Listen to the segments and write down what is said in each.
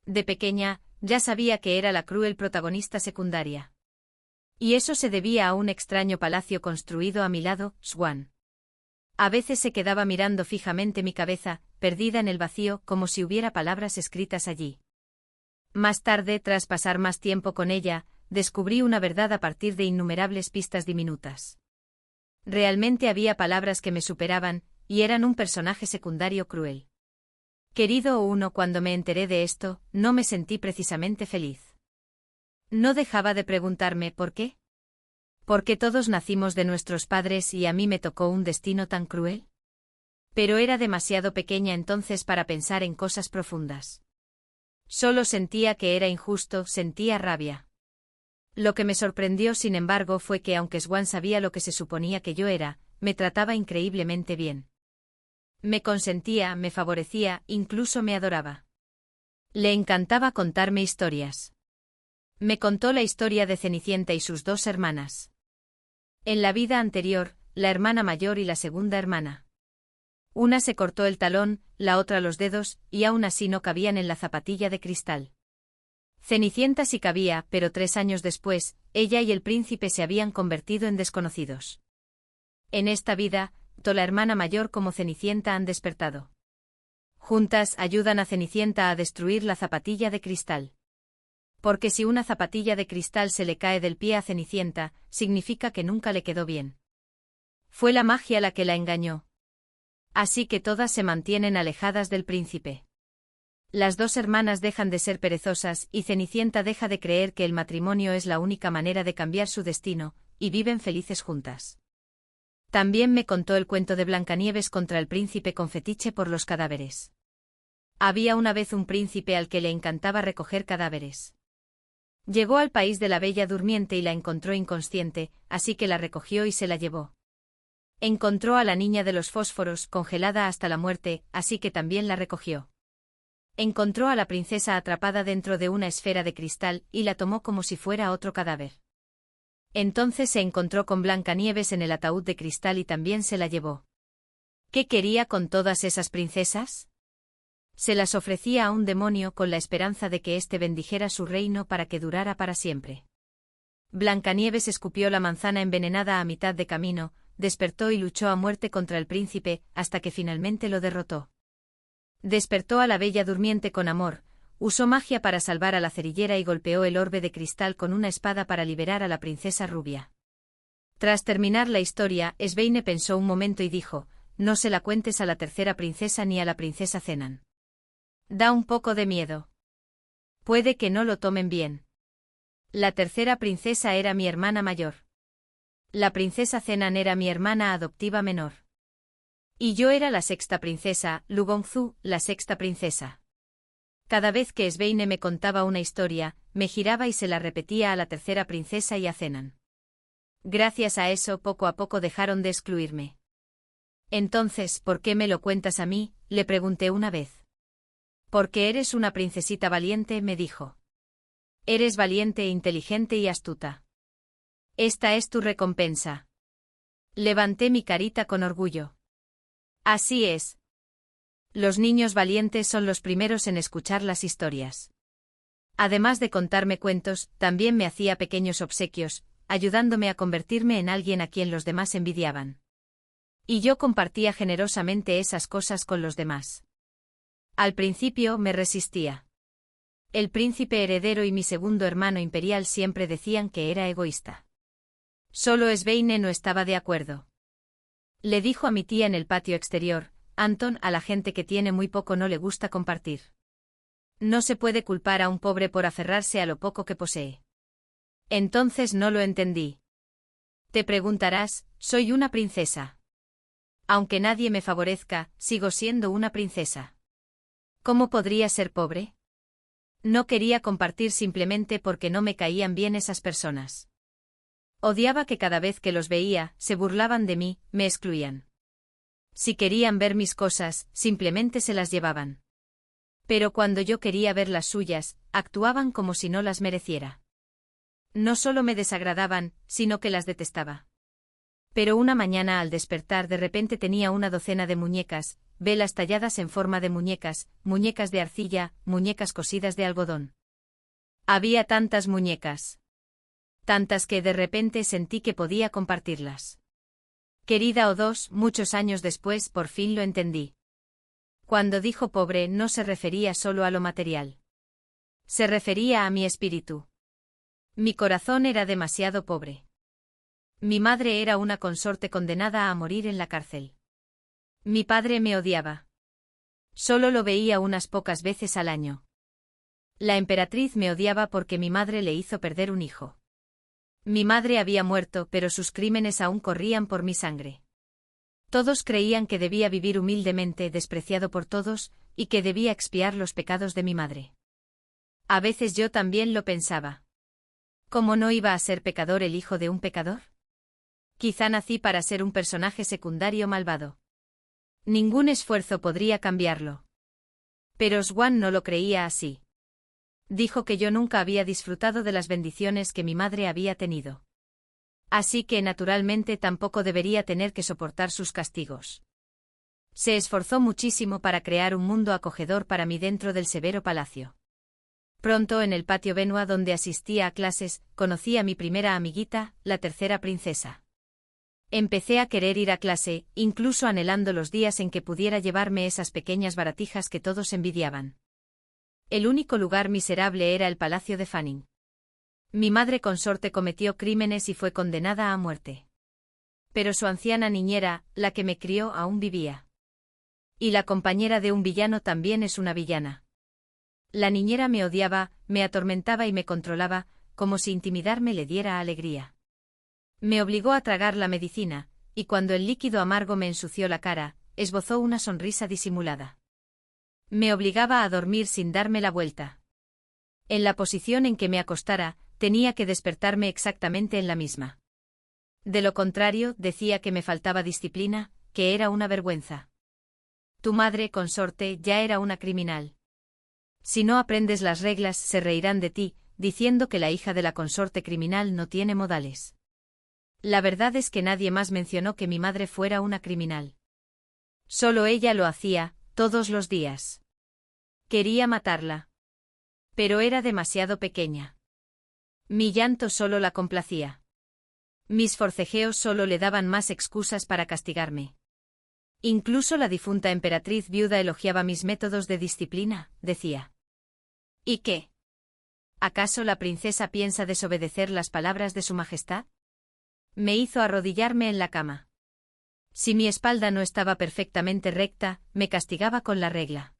De pequeña, ya sabía que era la cruel protagonista secundaria. Y eso se debía a un extraño palacio construido a mi lado, Swan. A veces se quedaba mirando fijamente mi cabeza, perdida en el vacío, como si hubiera palabras escritas allí. Más tarde, tras pasar más tiempo con ella, descubrí una verdad a partir de innumerables pistas diminutas. Realmente había palabras que me superaban, y eran un personaje secundario cruel. Querido uno, cuando me enteré de esto, no me sentí precisamente feliz. No dejaba de preguntarme ¿por qué? ¿Por qué todos nacimos de nuestros padres y a mí me tocó un destino tan cruel? Pero era demasiado pequeña entonces para pensar en cosas profundas. Solo sentía que era injusto, sentía rabia. Lo que me sorprendió, sin embargo, fue que aunque Swan sabía lo que se suponía que yo era, me trataba increíblemente bien. Me consentía, me favorecía, incluso me adoraba. Le encantaba contarme historias. Me contó la historia de Cenicienta y sus dos hermanas. En la vida anterior, la hermana mayor y la segunda hermana. Una se cortó el talón, la otra los dedos, y aún así no cabían en la zapatilla de cristal. Cenicienta sí cabía, pero 3 años después, ella y el príncipe se habían convertido en desconocidos. En esta vida, tanto la hermana mayor como Cenicienta han despertado. Juntas ayudan a Cenicienta a destruir la zapatilla de cristal. Porque si una zapatilla de cristal se le cae del pie a Cenicienta, significa que nunca le quedó bien. Fue la magia la que la engañó. Así que todas se mantienen alejadas del príncipe. Las dos hermanas dejan de ser perezosas y Cenicienta deja de creer que el matrimonio es la única manera de cambiar su destino, y viven felices juntas. También me contó el cuento de Blancanieves contra el príncipe con fetiche por los cadáveres. Había una vez un príncipe al que le encantaba recoger cadáveres. Llegó al país de la Bella Durmiente y la encontró inconsciente, así que la recogió y se la llevó. Encontró a la niña de los fósforos, congelada hasta la muerte, así que también la recogió. Encontró a la princesa atrapada dentro de una esfera de cristal y la tomó como si fuera otro cadáver. Entonces se encontró con Blancanieves en el ataúd de cristal y también se la llevó. ¿Qué quería con todas esas princesas? Se las ofrecía a un demonio con la esperanza de que éste bendijera su reino para que durara para siempre. Blancanieves escupió la manzana envenenada a mitad de camino, despertó y luchó a muerte contra el príncipe, hasta que finalmente lo derrotó. Despertó a la Bella Durmiente con amor, usó magia para salvar a la cerillera y golpeó el orbe de cristal con una espada para liberar a la princesa rubia. Tras terminar la historia, Sveine pensó un momento y dijo, no se la cuentes a la tercera princesa ni a la princesa Zenan. Da un poco de miedo. Puede que no lo tomen bien. La tercera princesa era mi hermana mayor. La princesa Zenan era mi hermana adoptiva menor. Y yo era la sexta princesa, Lu Gongzu, la sexta princesa. Cada vez que Sveine me contaba una historia, me giraba y se la repetía a la tercera princesa y a Zenan. Gracias a eso poco a poco dejaron de excluirme. Entonces, ¿por qué me lo cuentas a mí?, le pregunté una vez. Porque eres una princesita valiente, me dijo. Eres valiente, inteligente y astuta. Esta es tu recompensa. Levanté mi carita con orgullo. Así es. Los niños valientes son los primeros en escuchar las historias. Además de contarme cuentos, también me hacía pequeños obsequios, ayudándome a convertirme en alguien a quien los demás envidiaban. Y yo compartía generosamente esas cosas con los demás. Al principio me resistía. El príncipe heredero y mi segundo hermano imperial siempre decían que era egoísta. Solo Sveine no estaba de acuerdo. Le dijo a mi tía en el patio exterior, Anton, a la gente que tiene muy poco no le gusta compartir. No se puede culpar a un pobre por aferrarse a lo poco que posee. Entonces no lo entendí. Te preguntarás, soy una princesa. Aunque nadie me favorezca, sigo siendo una princesa. ¿Cómo podría ser pobre? No quería compartir simplemente porque no me caían bien esas personas. Odiaba que cada vez que los veía, se burlaban de mí, me excluían. Si querían ver mis cosas, simplemente se las llevaban. Pero cuando yo quería ver las suyas, actuaban como si no las mereciera. No solo me desagradaban, sino que las detestaba. Pero una mañana al despertar de repente tenía una docena de muñecas, velas talladas en forma de muñecas, muñecas de arcilla, muñecas cosidas de algodón. Había tantas muñecas. Tantas que de repente sentí que podía compartirlas. Querida O2, muchos años después por fin lo entendí. Cuando dijo pobre no se refería solo a lo material. Se refería a mi espíritu. Mi corazón era demasiado pobre. Mi madre era una consorte condenada a morir en la cárcel. Mi padre me odiaba. Solo lo veía unas pocas veces al año. La emperatriz me odiaba porque mi madre le hizo perder un hijo. Mi madre había muerto, pero sus crímenes aún corrían por mi sangre. Todos creían que debía vivir humildemente, despreciado por todos, y que debía expiar los pecados de mi madre. A veces yo también lo pensaba. ¿Cómo no iba a ser pecador el hijo de un pecador? Quizá nací para ser un personaje secundario malvado. Ningún esfuerzo podría cambiarlo. Pero Swan no lo creía así. Dijo que yo nunca había disfrutado de las bendiciones que mi madre había tenido. Así que naturalmente tampoco debería tener que soportar sus castigos. Se esforzó muchísimo para crear un mundo acogedor para mí dentro del severo palacio. Pronto en el patio Benoit donde asistía a clases, conocí a mi primera amiguita, la tercera princesa. Empecé a querer ir a clase, incluso anhelando los días en que pudiera llevarme esas pequeñas baratijas que todos envidiaban. El único lugar miserable era el palacio de Fanning. Mi madre consorte cometió crímenes y fue condenada a muerte. Pero su anciana niñera, la que me crió, aún vivía. Y la compañera de un villano también es una villana. La niñera me odiaba, me atormentaba y me controlaba, como si intimidarme le diera alegría. Me obligó a tragar la medicina, y cuando el líquido amargo me ensució la cara, esbozó una sonrisa disimulada. Me obligaba a dormir sin darme la vuelta. En la posición en que me acostara, tenía que despertarme exactamente en la misma. De lo contrario, decía que me faltaba disciplina, que era una vergüenza. Tu madre, consorte, ya era una criminal. Si no aprendes las reglas, se reirán de ti, diciendo que la hija de la consorte criminal no tiene modales. La verdad es que nadie más mencionó que mi madre fuera una criminal. Solo ella lo hacía, todos los días. Quería matarla. Pero era demasiado pequeña. Mi llanto solo la complacía. Mis forcejeos solo le daban más excusas para castigarme. Incluso la difunta emperatriz viuda elogiaba mis métodos de disciplina, decía. ¿Y qué? ¿Acaso la princesa piensa desobedecer las palabras de su majestad? Me hizo arrodillarme en la cama. Si mi espalda no estaba perfectamente recta, me castigaba con la regla.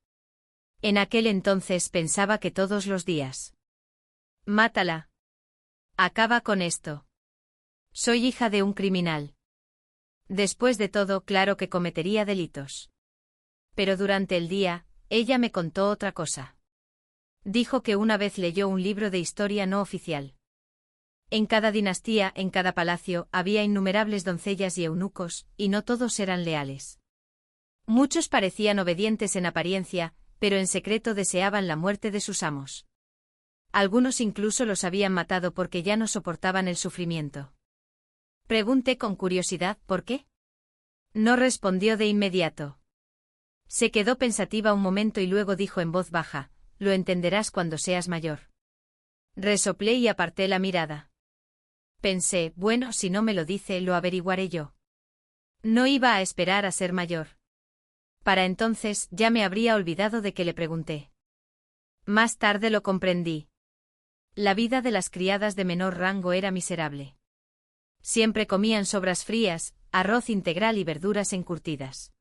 En aquel entonces pensaba que todos los días. Mátala. Acaba con esto. Soy hija de un criminal. Después de todo, claro que cometería delitos. Pero durante el día, ella me contó otra cosa. Dijo que una vez leyó un libro de historia no oficial. En cada dinastía, en cada palacio, había innumerables doncellas y eunucos, y no todos eran leales. Muchos parecían obedientes en apariencia, pero en secreto deseaban la muerte de sus amos. Algunos incluso los habían matado porque ya no soportaban el sufrimiento. Pregunté con curiosidad ¿por qué? No respondió de inmediato. Se quedó pensativa un momento y luego dijo en voz baja, lo entenderás cuando seas mayor. Resoplé y aparté la mirada. Pensé, bueno, si no me lo dice, lo averiguaré yo. No iba a esperar a ser mayor. Para entonces, ya me habría olvidado de que le pregunté. Más tarde lo comprendí. La vida de las criadas de menor rango era miserable. Siempre comían sobras frías, arroz integral y verduras encurtidas.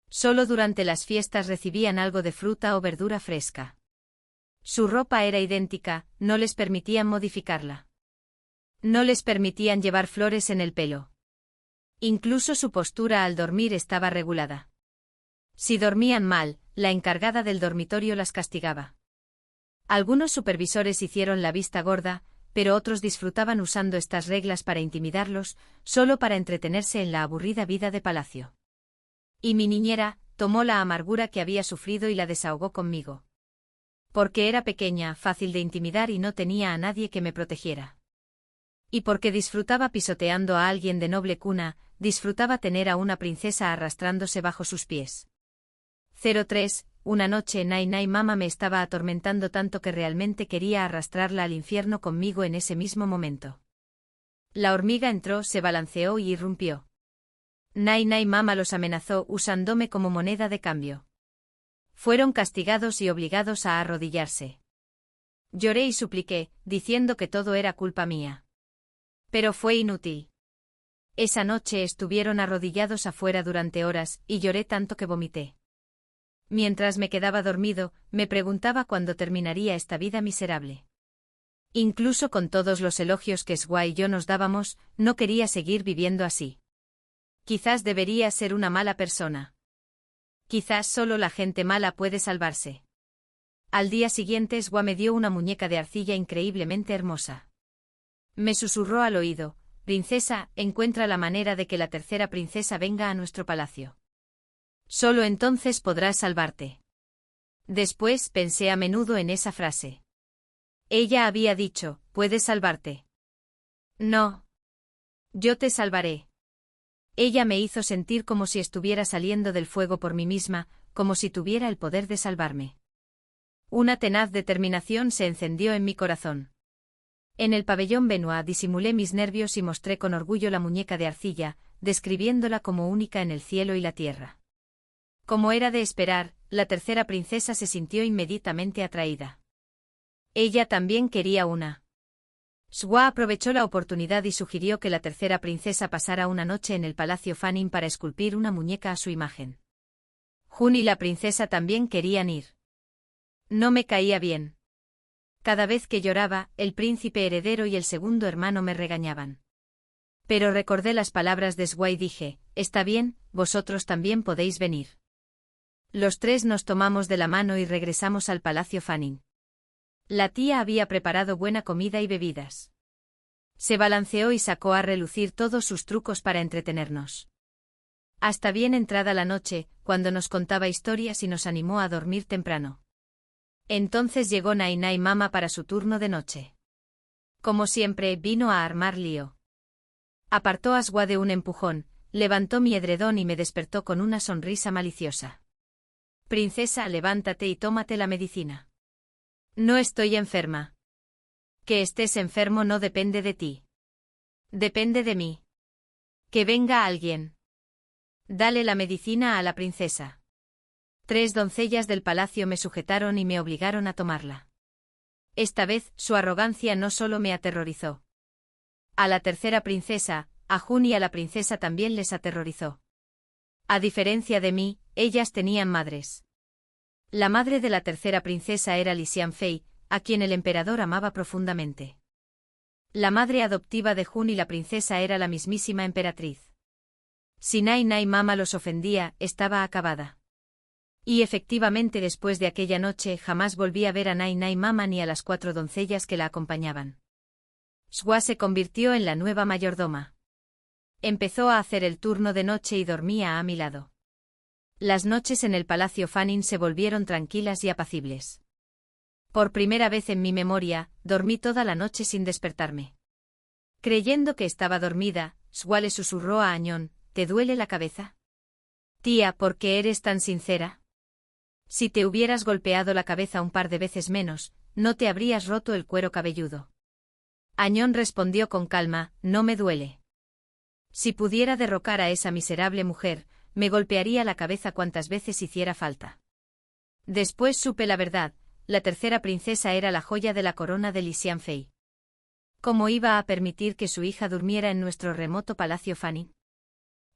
Solo durante las fiestas recibían algo de fruta o verdura fresca. Su ropa era idéntica, no les permitían modificarla. No les permitían llevar flores en el pelo. Incluso su postura al dormir estaba regulada. Si dormían mal, la encargada del dormitorio las castigaba. Algunos supervisores hicieron la vista gorda, pero otros disfrutaban usando estas reglas para intimidarlos, solo para entretenerse en la aburrida vida de palacio. Y mi niñera, tomó la amargura que había sufrido y la desahogó conmigo. Porque era pequeña, fácil de intimidar y no tenía a nadie que me protegiera. Y porque disfrutaba pisoteando a alguien de noble cuna, disfrutaba tener a una princesa arrastrándose bajo sus pies. 03. Una noche Nai Nai Mama me estaba atormentando tanto que realmente quería arrastrarla al infierno conmigo en ese mismo momento. La hormiga entró, se balanceó y irrumpió. Nai Nai Mama los amenazó usándome como moneda de cambio. Fueron castigados y obligados a arrodillarse. Lloré y supliqué, diciendo que todo era culpa mía. Pero fue inútil. Esa noche estuvieron arrodillados afuera durante horas, y lloré tanto que vomité. Mientras me quedaba dormido, me preguntaba cuándo terminaría esta vida miserable. Incluso con todos los elogios que Swa y yo nos dábamos, no quería seguir viviendo así. Quizás debería ser una mala persona. Quizás solo la gente mala puede salvarse. Al día siguiente Swa me dio una muñeca de arcilla increíblemente hermosa. Me susurró al oído: «Princesa, encuentra la manera de que la tercera princesa venga a nuestro palacio. Solo entonces podrás salvarte». Después pensé a menudo en esa frase. Ella había dicho: «Puedes salvarte». No. Yo te salvaré. Ella me hizo sentir como si estuviera saliendo del fuego por mí misma, como si tuviera el poder de salvarme. Una tenaz determinación se encendió en mi corazón. En el pabellón Benoit disimulé mis nervios y mostré con orgullo la muñeca de arcilla, describiéndola como única en el cielo y la tierra. Como era de esperar, la tercera princesa se sintió inmediatamente atraída. Ella también quería una. Swa aprovechó la oportunidad y sugirió que la tercera princesa pasara una noche en el Palacio Fanning para esculpir una muñeca a su imagen. Jun y la princesa también querían ir. No me caía bien. Cada vez que lloraba, el príncipe heredero y el segundo hermano me regañaban. Pero recordé las palabras de Swa y dije: «Está bien, vosotros también podéis venir». Los tres nos tomamos de la mano y regresamos al Palacio Fanning. La tía había preparado buena comida y bebidas. Se balanceó y sacó a relucir todos sus trucos para entretenernos. Hasta bien entrada la noche, cuando nos contaba historias y nos animó a dormir temprano. Entonces llegó Nai Nai Mama para su turno de noche. Como siempre, vino a armar lío. Apartó a Swa de un empujón, levantó mi edredón y me despertó con una sonrisa maliciosa. «Princesa, levántate y tómate la medicina». «No estoy enferma». «Que estés enfermo no depende de ti. Depende de mí». «Que venga alguien». «Dale la medicina a la princesa». 3 doncellas del palacio me sujetaron y me obligaron a tomarla. Esta vez, su arrogancia no solo me aterrorizó. A la tercera princesa, a Jun y a la princesa también les aterrorizó. A diferencia de mí, ellas tenían madres. La madre de la tercera princesa era Li Xianfei, a quien el emperador amaba profundamente. La madre adoptiva de Jun y la princesa era la mismísima emperatriz. Si Nai Nai Mama los ofendía, estaba acabada. Y efectivamente después de aquella noche jamás volví a ver a Nai Nai Mama ni a las 4 doncellas que la acompañaban. Swa se convirtió en la nueva mayordoma. Empezó a hacer el turno de noche y dormía a mi lado. Las noches en el Palacio Fanning se volvieron tranquilas y apacibles. Por primera vez en mi memoria, dormí toda la noche sin despertarme. Creyendo que estaba dormida, Swa le susurró a Añón: «¿Te duele la cabeza?» «Tía, ¿por qué eres tan sincera? Si te hubieras golpeado la cabeza un par de veces menos, no te habrías roto el cuero cabelludo». Añón respondió con calma: «No me duele. Si pudiera derrocar a esa miserable mujer, me golpearía la cabeza cuantas veces hiciera falta». Después supe la verdad: la tercera princesa era la joya de la corona de Li Xianfei. ¿Cómo iba a permitir que su hija durmiera en nuestro remoto Palacio Fanning?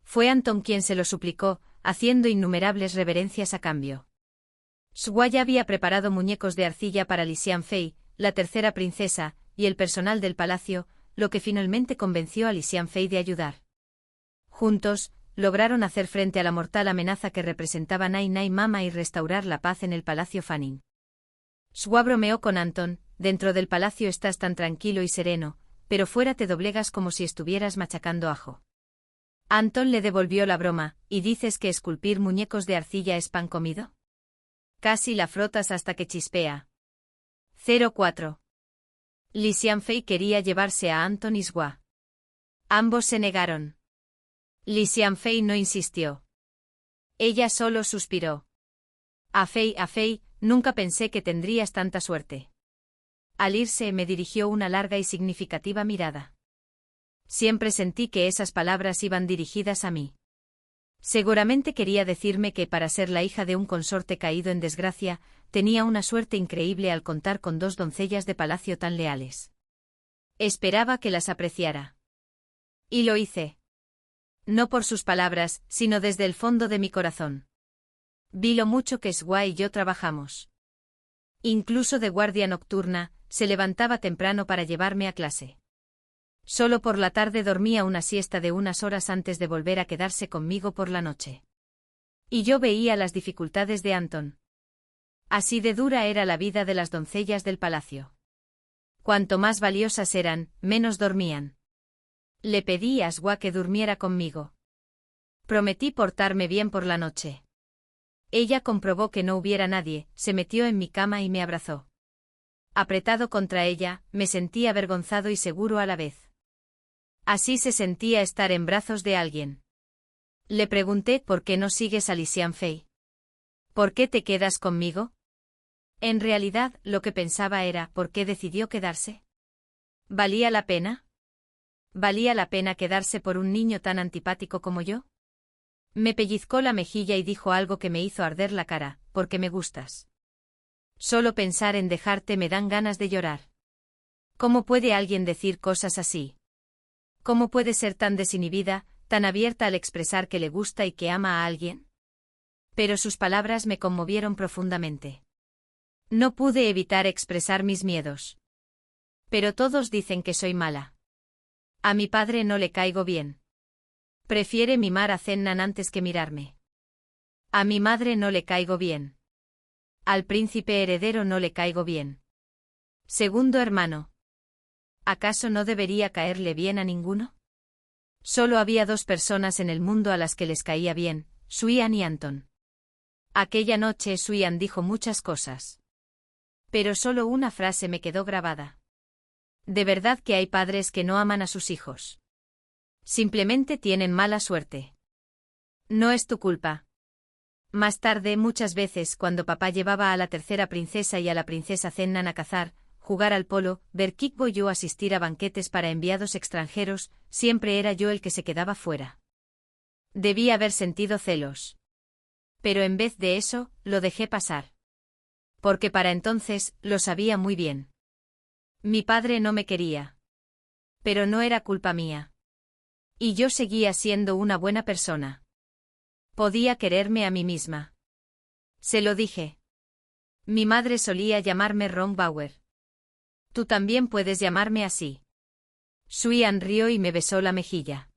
Fue Anton quien se lo suplicó, haciendo innumerables reverencias a cambio. Swa ya había preparado muñecos de arcilla para Li Xianfei, la tercera princesa, y el personal del palacio, lo que finalmente convenció a Li Xianfei de ayudar. Juntos, lograron hacer frente a la mortal amenaza que representaba Nai Nai Mama y restaurar la paz en el Palacio Fanning. Swa bromeó con Anton: «Dentro del palacio estás tan tranquilo y sereno, pero fuera te doblegas como si estuvieras machacando ajo». Anton le devolvió la broma: «¿Y dices que esculpir muñecos de arcilla es pan comido? Casi la frotas hasta que chispea». 04. Li Xianfei quería llevarse a Anton y Swa. Ambos se negaron. Li Xianfei no insistió. Ella solo suspiró. Afei, nunca pensé que tendrías tanta suerte. Al irse me dirigió una larga y significativa mirada. Siempre sentí que esas palabras iban dirigidas a mí. Seguramente quería decirme que para ser la hija de un consorte caído en desgracia, tenía una suerte increíble al contar con dos doncellas de palacio tan leales. Esperaba que las apreciara. Y lo hice. No por sus palabras, sino desde el fondo de mi corazón. Vi lo mucho que Swa y yo trabajamos. Incluso de guardia nocturna, se levantaba temprano para llevarme a clase. Solo por la tarde dormía una siesta de unas horas antes de volver a quedarse conmigo por la noche. Y yo veía las dificultades de Anton. Así de dura era la vida de las doncellas del palacio. Cuanto más valiosas eran, menos dormían. Le pedí a Swa que durmiera conmigo. Prometí portarme bien por la noche. Ella comprobó que no hubiera nadie, se metió en mi cama y me abrazó. Apretado contra ella, me sentí avergonzado y seguro a la vez. Así se sentía estar en brazos de alguien. Le pregunté por qué no sigues a Li Xianfei. ¿Por qué te quedas conmigo? En realidad, lo que pensaba era ¿por qué decidió quedarse? ¿Valía la pena? ¿Valía la pena quedarse por un niño tan antipático como yo? Me pellizcó la mejilla y dijo algo que me hizo arder la cara, porque me gustas. Solo pensar en dejarte me dan ganas de llorar. ¿Cómo puede alguien decir cosas así? ¿Cómo puede ser tan desinhibida, tan abierta al expresar que le gusta y que ama a alguien? Pero sus palabras me conmovieron profundamente. No pude evitar expresar mis miedos. Pero todos dicen que soy mala. A mi padre no le caigo bien. Prefiere mimar a Zennan antes que mirarme. A mi madre no le caigo bien. Al príncipe heredero no le caigo bien. Segundo hermano. ¿Acaso no debería caerle bien a ninguno? Solo había dos personas en el mundo a las que les caía bien, Suyan y Anton. Aquella noche Suyan dijo muchas cosas. Pero solo una frase me quedó grabada. De verdad que hay padres que no aman a sus hijos. Simplemente tienen mala suerte. No es tu culpa. Más tarde, muchas veces, cuando papá llevaba a la tercera princesa y a la princesa Zennan a cazar, jugar al polo, ver kickball o asistir a banquetes para enviados extranjeros, siempre era yo el que se quedaba fuera. Debí haber sentido celos. Pero en vez de eso, lo dejé pasar. Porque para entonces, lo sabía muy bien. Mi padre no me quería. Pero no era culpa mía. Y yo seguía siendo una buena persona. Podía quererme a mí misma. Se lo dije. Mi madre solía llamarme Ron Bauer. Tú también puedes llamarme así. Suyan rió y me besó la mejilla.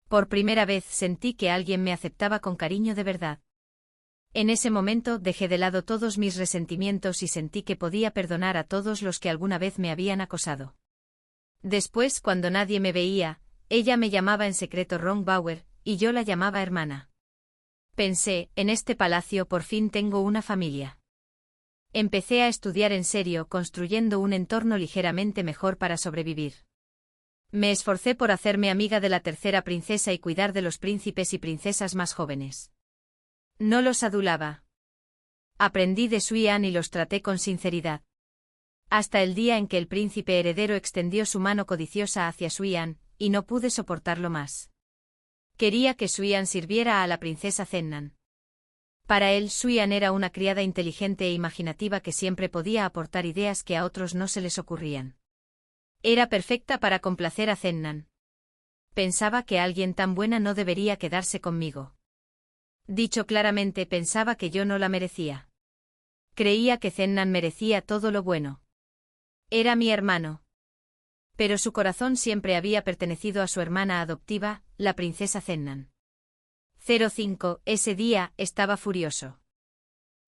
Por primera vez sentí que alguien me aceptaba con cariño de verdad. En ese momento dejé de lado todos mis resentimientos y sentí que podía perdonar a todos los que alguna vez me habían acosado. Después, cuando nadie me veía, ella me llamaba en secreto Ron Bauer, y yo la llamaba hermana. Pensé, en este palacio por fin tengo una familia. Empecé a estudiar en serio, construyendo un entorno ligeramente mejor para sobrevivir. Me esforcé por hacerme amiga de la tercera princesa y cuidar de los príncipes y princesas más jóvenes. No los adulaba. Aprendí de Suyan y los traté con sinceridad. Hasta el día en que el príncipe heredero extendió su mano codiciosa hacia Suyan, y no pude soportarlo más. Quería que Suyan sirviera a la princesa Zennan. Para él, Suyan era una criada inteligente e imaginativa que siempre podía aportar ideas que a otros no se les ocurrían. Era perfecta para complacer a Zennan. Pensaba que alguien tan buena no debería quedarse conmigo. Dicho claramente, pensaba que yo no la merecía. Creía que Zennan merecía todo lo bueno. Era mi hermano. Pero su corazón siempre había pertenecido a su hermana adoptiva, la princesa Zennan. 05. Ese día, estaba furioso.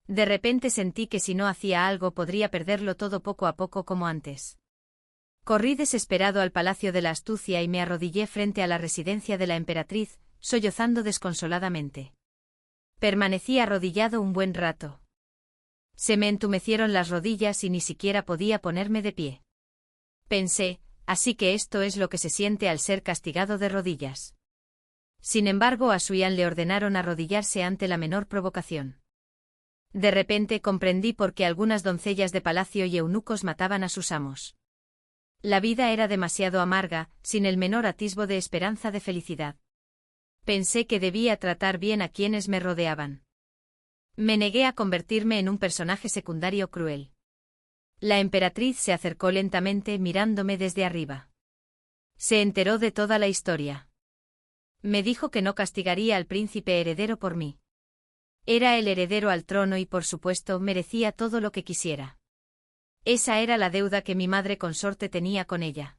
De repente sentí que si no hacía algo podría perderlo todo poco a poco como antes. Corrí desesperado al Palacio de la Astucia y me arrodillé frente a la residencia de la emperatriz, sollozando desconsoladamente. Permanecí arrodillado un buen rato. Se me entumecieron las rodillas y ni siquiera podía ponerme de pie. Pensé, así que esto es lo que se siente al ser castigado de rodillas. Sin embargo, a Suyan le ordenaron arrodillarse ante la menor provocación. De repente comprendí por qué algunas doncellas de palacio y eunucos mataban a sus amos. La vida era demasiado amarga, sin el menor atisbo de esperanza de felicidad. Pensé que debía tratar bien a quienes me rodeaban. Me negué a convertirme en un personaje secundario cruel. La emperatriz se acercó lentamente mirándome desde arriba. Se enteró de toda la historia. Me dijo que no castigaría al príncipe heredero por mí. Era el heredero al trono y por supuesto merecía todo lo que quisiera. Esa era la deuda que mi madre consorte tenía con ella.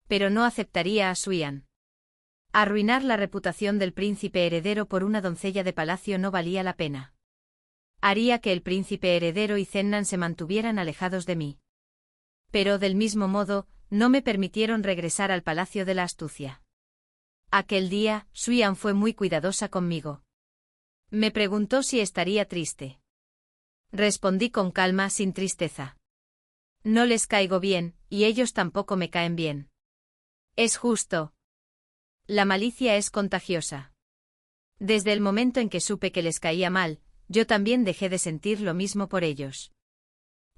Pero no aceptaría a Suyan. Arruinar la reputación del príncipe heredero por una doncella de palacio no valía la pena. Haría que el príncipe heredero y Zennan se mantuvieran alejados de mí. Pero del mismo modo, no me permitieron regresar al palacio de la astucia. Aquel día, Suyan fue muy cuidadosa conmigo. Me preguntó si estaría triste. Respondí con calma, sin tristeza. No les caigo bien, y ellos tampoco me caen bien. Es justo. La malicia es contagiosa. Desde el momento en que supe que les caía mal, yo también dejé de sentir lo mismo por ellos.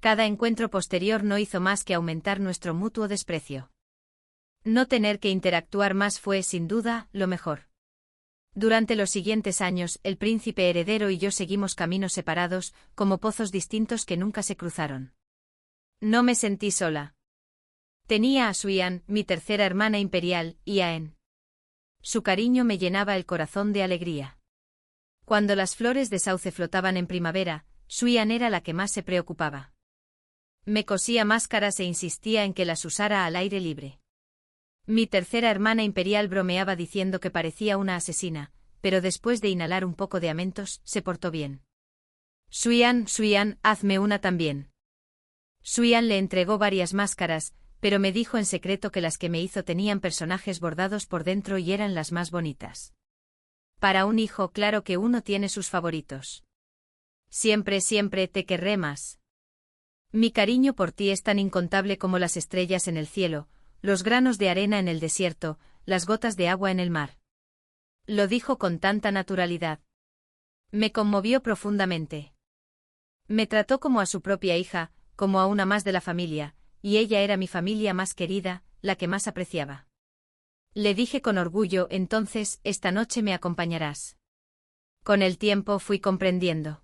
Cada encuentro posterior no hizo más que aumentar nuestro mutuo desprecio. No tener que interactuar más fue, sin duda, lo mejor. Durante los siguientes años, el príncipe heredero y yo seguimos caminos separados, como pozos distintos que nunca se cruzaron. No me sentí sola. Tenía a Suyan, mi tercera hermana imperial, y a En. Su cariño me llenaba el corazón de alegría. Cuando las flores de sauce flotaban en primavera, Suyan era la que más se preocupaba. Me cosía máscaras e insistía en que las usara al aire libre. Mi tercera hermana imperial bromeaba diciendo que parecía una asesina, pero después de inhalar un poco de amentos, se portó bien. Suyan, hazme una también. Suyan le entregó varias máscaras, pero me dijo en secreto que las que me hizo tenían personajes bordados por dentro y eran las más bonitas. Para un hijo, claro que uno tiene sus favoritos. Siempre te querré más. Mi cariño por ti es tan incontable como las estrellas en el cielo, los granos de arena en el desierto, las gotas de agua en el mar. Lo dijo con tanta naturalidad. Me conmovió profundamente. Me trató como a su propia hija, como a una más de la familia, y ella era mi familia más querida, la que más apreciaba. Le dije con orgullo, entonces, esta noche me acompañarás. Con el tiempo fui comprendiendo.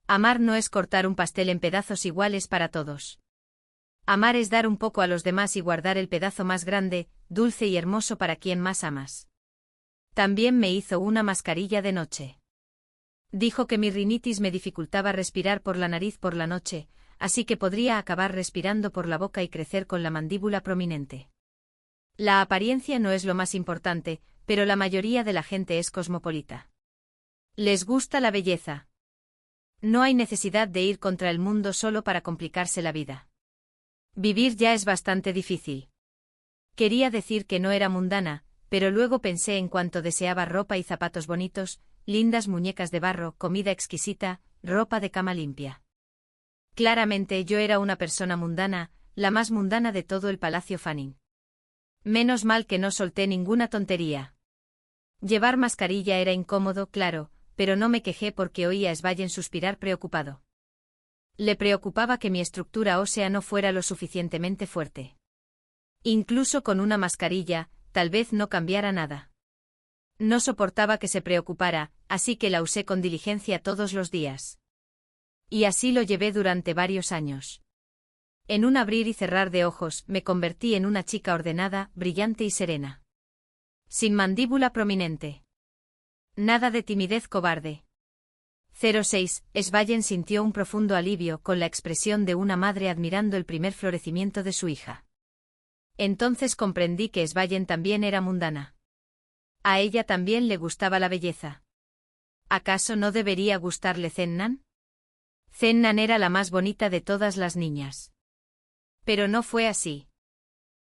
Amar no es cortar un pastel en pedazos iguales para todos. Amar es dar un poco a los demás y guardar el pedazo más grande, dulce y hermoso para quien más amas. También me hizo una mascarilla de noche. Dijo que mi rinitis me dificultaba respirar por la nariz por la noche, así que podría acabar respirando por la boca y crecer con la mandíbula prominente. La apariencia no es lo más importante, pero la mayoría de la gente es cosmopolita. Les gusta la belleza. No hay necesidad de ir contra el mundo solo para complicarse la vida. Vivir ya es bastante difícil. Quería decir que no era mundana, pero luego pensé en cuanto deseaba ropa y zapatos bonitos, lindas muñecas de barro, comida exquisita, ropa de cama limpia. Claramente yo era una persona mundana, la más mundana de todo el Palacio Fanning. Menos mal que no solté ninguna tontería. Llevar mascarilla era incómodo, claro, pero no me quejé porque oía a Svallen suspirar preocupado. Le preocupaba que mi estructura ósea no fuera lo suficientemente fuerte. Incluso con una mascarilla, tal vez no cambiara nada. No soportaba que se preocupara, así que la usé con diligencia todos los días. Y así lo llevé durante varios años. En un abrir y cerrar de ojos, me convertí en una chica ordenada, brillante y serena. Sin mandíbula prominente. Nada de timidez cobarde. 06. Svallen sintió un profundo alivio con la expresión de una madre admirando el primer florecimiento de su hija. Entonces comprendí que Svallen también era mundana. A ella también le gustaba la belleza. ¿Acaso no debería gustarle Zennan? Zennan era la más bonita de todas las niñas. Pero no fue así.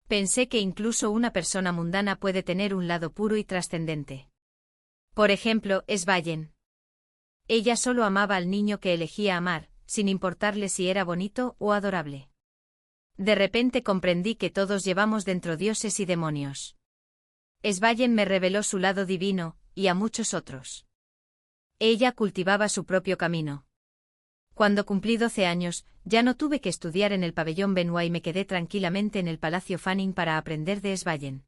Pensé que incluso una persona mundana puede tener un lado puro y trascendente. Por ejemplo, Svallen. Ella solo amaba al niño que elegía amar, sin importarle si era bonito o adorable. De repente comprendí que todos llevamos dentro dioses y demonios. Svallen me reveló su lado divino, y a muchos otros. Ella cultivaba su propio camino. Cuando cumplí 12 años, ya no tuve que estudiar en el pabellón Benoit y me quedé tranquilamente en el Palacio Fanning para aprender de Svallen.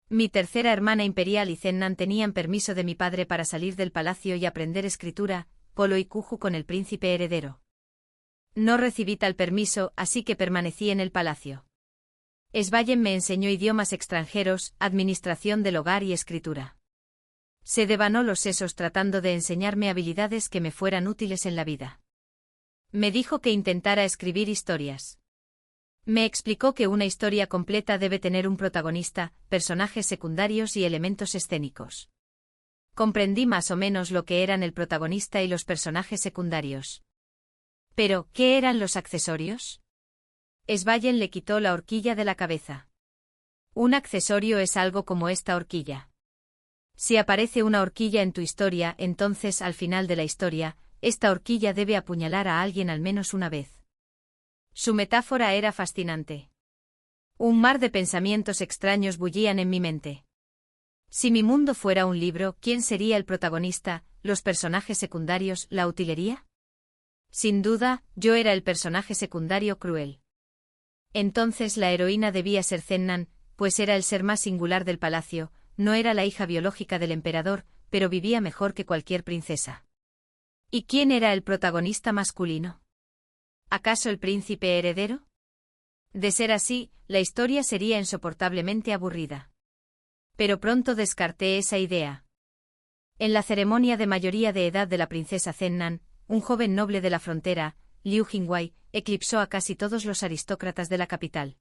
Mi tercera hermana imperial y Zennan tenían permiso de mi padre para salir del palacio y aprender escritura, polo y kuju con el príncipe heredero. No recibí tal permiso, así que permanecí en el palacio. Svallen me enseñó idiomas extranjeros, administración del hogar y escritura. Se devanó los sesos tratando de enseñarme habilidades que me fueran útiles en la vida. Me dijo que intentara escribir historias. Me explicó que una historia completa debe tener un protagonista, personajes secundarios y elementos escénicos. Comprendí más o menos lo que eran el protagonista y los personajes secundarios. Pero, ¿qué eran los accesorios? Svallen le quitó la horquilla de la cabeza. Un accesorio es algo como esta horquilla. Si aparece una horquilla en tu historia, entonces al final de la historia, esta horquilla debe apuñalar a alguien al menos una vez. Su metáfora era fascinante. Un mar de pensamientos extraños bullían en mi mente. Si mi mundo fuera un libro, ¿quién sería el protagonista, los personajes secundarios, la utilería? Sin duda, yo era el personaje secundario cruel. Entonces la heroína debía ser Zennan, pues era el ser más singular del palacio, no era la hija biológica del emperador, pero vivía mejor que cualquier princesa. ¿Y quién era el protagonista masculino? ¿Acaso el príncipe heredero? De ser así, la historia sería insoportablemente aburrida. Pero pronto descarté esa idea. En la ceremonia de mayoría de edad de la princesa Zennan, un joven noble de la frontera, Liu Jingwei, eclipsó a casi todos los aristócratas de la capital.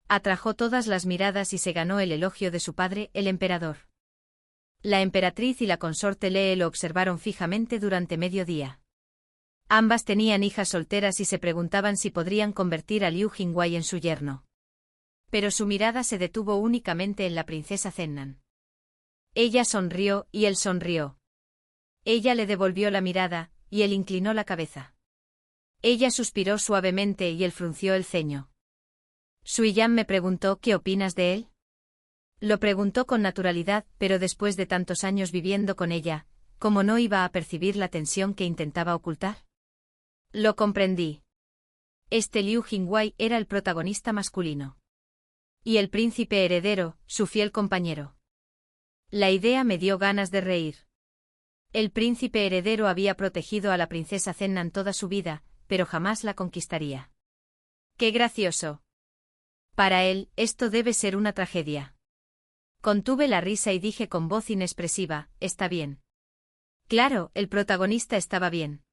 Atrajo todas las miradas y se ganó el elogio de su padre, el emperador. La emperatriz y la consorte Lee lo observaron fijamente durante medio día. Ambas tenían hijas solteras y se preguntaban si podrían convertir a Liu Jingwei en su yerno. Pero su mirada se detuvo únicamente en la princesa Zennan. Ella sonrió y él sonrió. Ella le devolvió la mirada, y él inclinó la cabeza. Ella suspiró suavemente y él frunció el ceño. Suiyan me preguntó ¿qué opinas de él? Lo preguntó con naturalidad, pero después de tantos años viviendo con ella, ¿cómo no iba a percibir la tensión que intentaba ocultar? Lo comprendí. Este Liu Jingwei era el protagonista masculino. Y el príncipe heredero, su fiel compañero. La idea me dio ganas de reír. El príncipe heredero había protegido a la princesa Zennan toda su vida, pero jamás la conquistaría. ¡Qué gracioso! Para él, esto debe ser una tragedia. Contuve la risa y dije con voz inexpresiva, está bien. Claro, el protagonista estaba bien.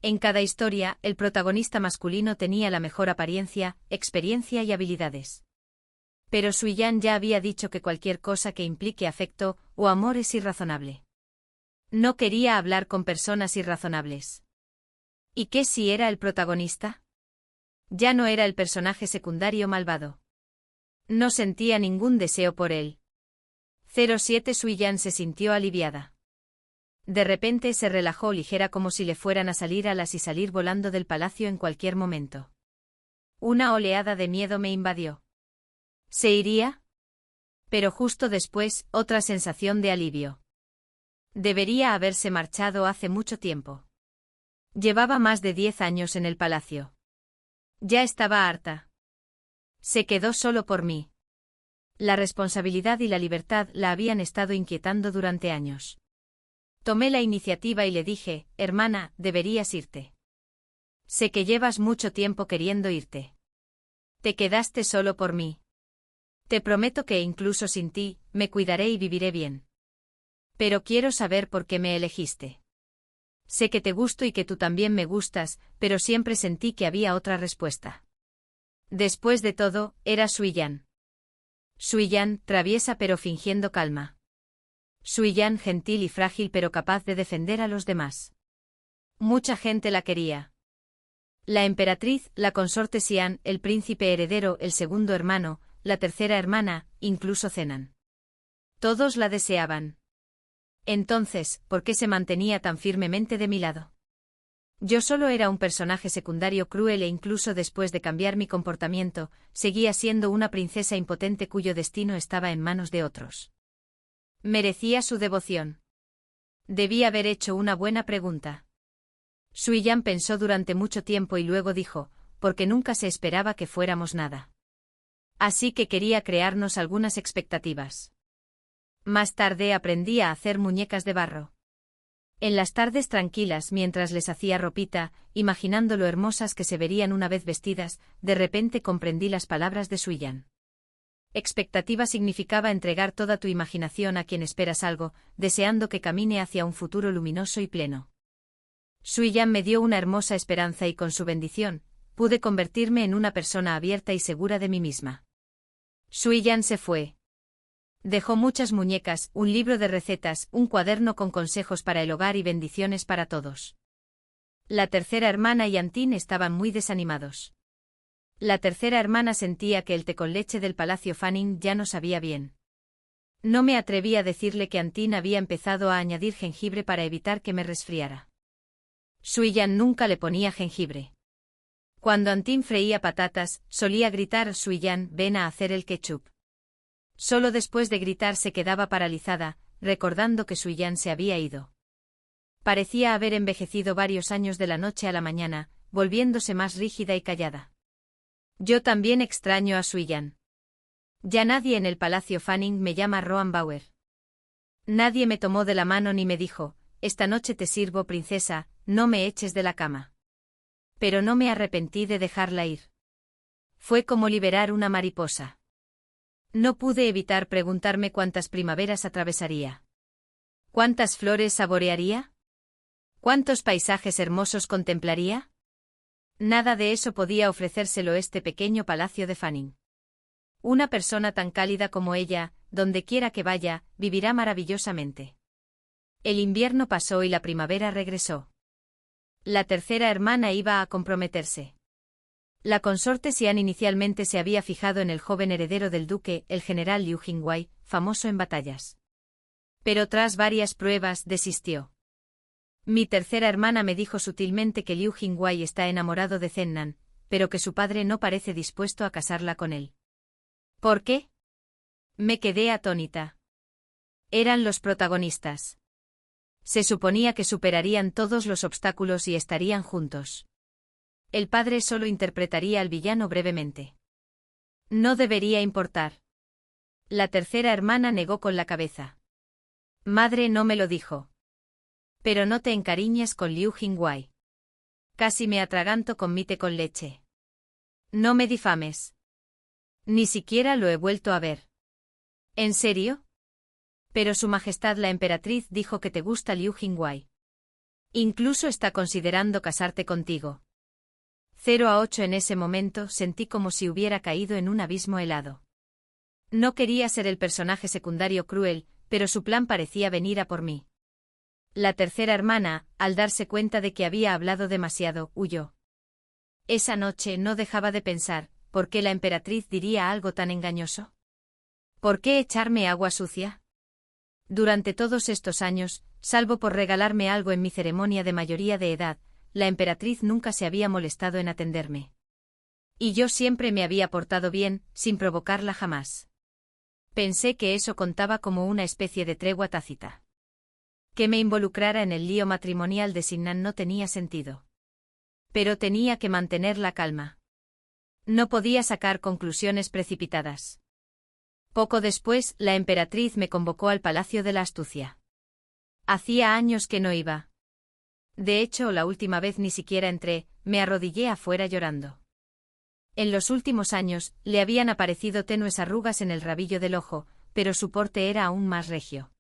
En cada historia, el protagonista masculino tenía la mejor apariencia, experiencia y habilidades. Pero Suiyan ya había dicho que cualquier cosa que implique afecto o amor es irrazonable. No quería hablar con personas irrazonables. ¿Y qué si era el protagonista? Ya no era el personaje secundario malvado. No sentía ningún deseo por él. 07 Suiyan se sintió aliviada. De repente se relajó ligera como si le fueran a salir alas y salir volando del palacio en cualquier momento. Una oleada de miedo me invadió. ¿Se iría? Pero justo después, otra sensación de alivio. Debería haberse marchado hace mucho tiempo. Llevaba más de 10 años en el palacio. Ya estaba harta. Se quedó solo por mí. La responsabilidad y la libertad la habían estado inquietando durante años. Tomé la iniciativa y le dije, hermana, deberías irte. Sé que llevas mucho tiempo queriendo irte. Te quedaste solo por mí. Te prometo que incluso sin ti, me cuidaré y viviré bien. Pero quiero saber por qué me elegiste. Sé que te gusto y que tú también me gustas, pero siempre sentí que había otra respuesta. Después de todo, era Suiyan. Suiyan, traviesa pero fingiendo calma. Suiyan, gentil y frágil pero capaz de defender a los demás. Mucha gente la quería. La emperatriz, la consorte Xian, el príncipe heredero, el segundo hermano, la tercera hermana, incluso Zennan. Todos la deseaban. Entonces, ¿por qué se mantenía tan firmemente de mi lado? Yo solo era un personaje secundario cruel e incluso después de cambiar mi comportamiento, seguía siendo una princesa impotente cuyo destino estaba en manos de otros. Merecía su devoción. Debí haber hecho una buena pregunta. Sui Yan pensó durante mucho tiempo y luego dijo, porque nunca se esperaba que fuéramos nada. Así que quería crearnos algunas expectativas. Más tarde aprendí a hacer muñecas de barro. En las tardes tranquilas mientras les hacía ropita, imaginando lo hermosas que se verían una vez vestidas, de repente comprendí las palabras de Sui Yan. Expectativa significaba entregar toda tu imaginación a quien esperas algo, deseando que camine hacia un futuro luminoso y pleno. Sui Yan me dio una hermosa esperanza y con su bendición, pude convertirme en una persona abierta y segura de mí misma. Sui Yan se fue. Dejó muchas muñecas, un libro de recetas, un cuaderno con consejos para el hogar y bendiciones para todos. La tercera hermana y Antin estaban muy desanimados. La tercera hermana sentía que el té con leche del Palacio Fanning ya no sabía bien. No me atreví a decirle que Antin había empezado a añadir jengibre para evitar que me resfriara. Sui Yan nunca le ponía jengibre. Cuando Antin freía patatas, solía gritar: Sui Yan, ven a hacer el ketchup. Solo después de gritar se quedaba paralizada, recordando que Sui Yan se había ido. Parecía haber envejecido varios años de la noche a la mañana, volviéndose más rígida y callada. Yo también extraño a Sui Yan. Ya nadie en el Palacio Fanning me llama Roan Bauer. Nadie me tomó de la mano ni me dijo: esta noche te sirvo, princesa, no me eches de la cama. Pero no me arrepentí de dejarla ir. Fue como liberar una mariposa. No pude evitar preguntarme cuántas primaveras atravesaría. ¿Cuántas flores saborearía? ¿Cuántos paisajes hermosos contemplaría? Nada de eso podía ofrecérselo este pequeño palacio de Fanning. Una persona tan cálida como ella, donde quiera que vaya, vivirá maravillosamente. El invierno pasó y la primavera regresó. La tercera hermana iba a comprometerse. La consorte Xian inicialmente se había fijado en el joven heredero del duque, el general Liu Jingwei, famoso en batallas. Pero tras varias pruebas desistió. Mi tercera hermana me dijo sutilmente que Liu Jingwei está enamorado de Zennan, pero que su padre no parece dispuesto a casarla con él. ¿Por qué? Me quedé atónita. Eran los protagonistas. Se suponía que superarían todos los obstáculos y estarían juntos. El padre solo interpretaría al villano brevemente. No debería importar. La tercera hermana negó con la cabeza. Madre no me lo dijo. Pero no te encariñes con Liu Jingwei. Casi me atraganto con mi té con leche. No me difames. Ni siquiera lo he vuelto a ver. ¿En serio? Pero Su Majestad la Emperatriz dijo que te gusta Liu Jingwei. Incluso está considerando casarte contigo. 0-8 en ese momento sentí como si hubiera caído en un abismo helado. No quería ser el personaje secundario cruel, pero su plan parecía venir a por mí. La tercera hermana, al darse cuenta de que había hablado demasiado, huyó. Esa noche no dejaba de pensar, ¿por qué la emperatriz diría algo tan engañoso? ¿Por qué echarme agua sucia? Durante todos estos años, salvo por regalarme algo en mi ceremonia de mayoría de edad, la emperatriz nunca se había molestado en atenderme. Y yo siempre me había portado bien, sin provocarla jamás. Pensé que eso contaba como una especie de tregua tácita. Que me involucrara en el lío matrimonial de Sinnan no tenía sentido. Pero tenía que mantener la calma. No podía sacar conclusiones precipitadas. Poco después, la emperatriz me convocó al Palacio de la Astucia. Hacía años que no iba. De hecho, la última vez ni siquiera entré, me arrodillé afuera llorando. En los últimos años, le habían aparecido tenues arrugas en el rabillo del ojo, pero su porte era aún más regio.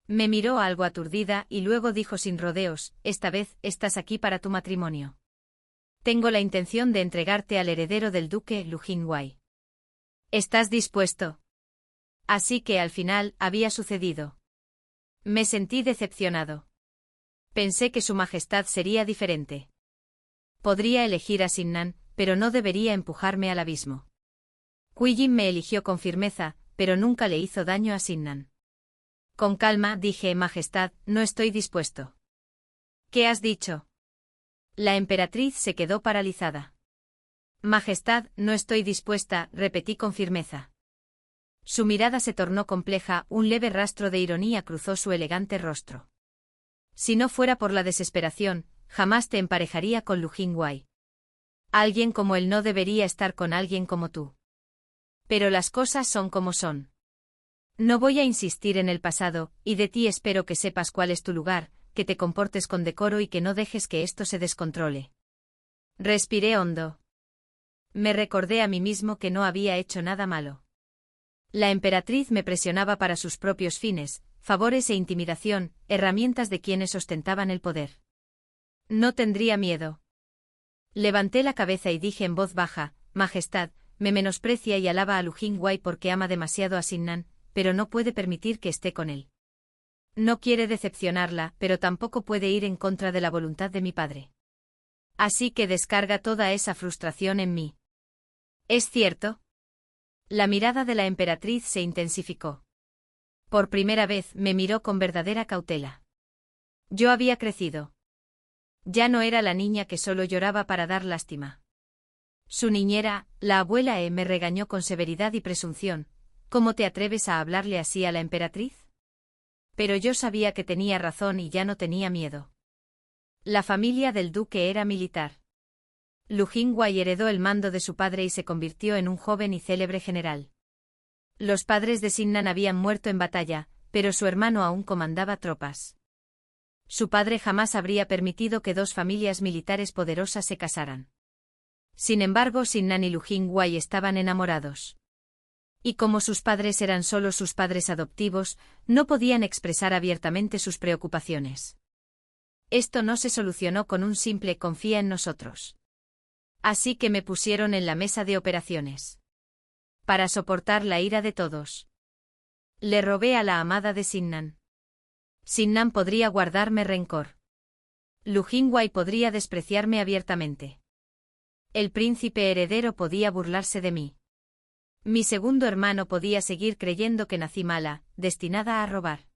Me miró algo aturdida y luego dijo sin rodeos: esta vez, estás aquí para tu matrimonio. Tengo la intención de entregarte al heredero del duque, Liu Jingwei. ¿Estás dispuesto? Así que al final, había sucedido. Me sentí decepcionado. Pensé que su majestad sería diferente. Podría elegir a Sinnan, pero no debería empujarme al abismo. Quijin me eligió con firmeza, pero nunca le hizo daño a Sinnan. Con calma dije: Majestad, no estoy dispuesto. ¿Qué has dicho? La emperatriz se quedó paralizada. Majestad, no estoy dispuesta, repetí con firmeza. Su mirada se tornó compleja, un leve rastro de ironía cruzó su elegante rostro. Si no fuera por la desesperación, jamás te emparejaría con Lu Jingwei. Alguien como él no debería estar con alguien como tú. Pero las cosas son como son. No voy a insistir en el pasado, y de ti espero que sepas cuál es tu lugar, que te comportes con decoro y que no dejes que esto se descontrole. Respiré hondo. Me recordé a mí mismo que no había hecho nada malo. La emperatriz me presionaba para sus propios fines, favores e intimidación, herramientas de quienes ostentaban el poder. No tendría miedo. Levanté la cabeza y dije en voz baja: Majestad, me menosprecia y alaba a Lu Jingwei porque ama demasiado a Xinnan, pero no puede permitir que esté con él. No quiere decepcionarla, pero tampoco puede ir en contra de la voluntad de mi padre. Así que descarga toda esa frustración en mí. ¿Es cierto? La mirada de la emperatriz se intensificó. Por primera vez me miró con verdadera cautela. Yo había crecido. Ya no era la niña que solo lloraba para dar lástima. Su niñera, la abuela me regañó con severidad y presunción. ¿Cómo te atreves a hablarle así a la emperatriz? Pero yo sabía que tenía razón y ya no tenía miedo. La familia del duque era militar. Lu Jingwei heredó el mando de su padre y se convirtió en un joven y célebre general. Los padres de Xinnan habían muerto en batalla, pero su hermano aún comandaba tropas. Su padre jamás habría permitido que dos familias militares poderosas se casaran. Sin embargo, Xinnan y Lu Jingwei estaban enamorados. Y como sus padres eran solo sus padres adoptivos, no podían expresar abiertamente sus preocupaciones. Esto no se solucionó con un simple confía en nosotros. Así que me pusieron en la mesa de operaciones. Para soportar la ira de todos. Le robé a la amada de Xinnan. Xinnan podría guardarme rencor. Lu Jingwei podría despreciarme abiertamente. El príncipe heredero podía burlarse de mí. Mi segundo hermano podía seguir creyendo que nací mala, destinada a robar.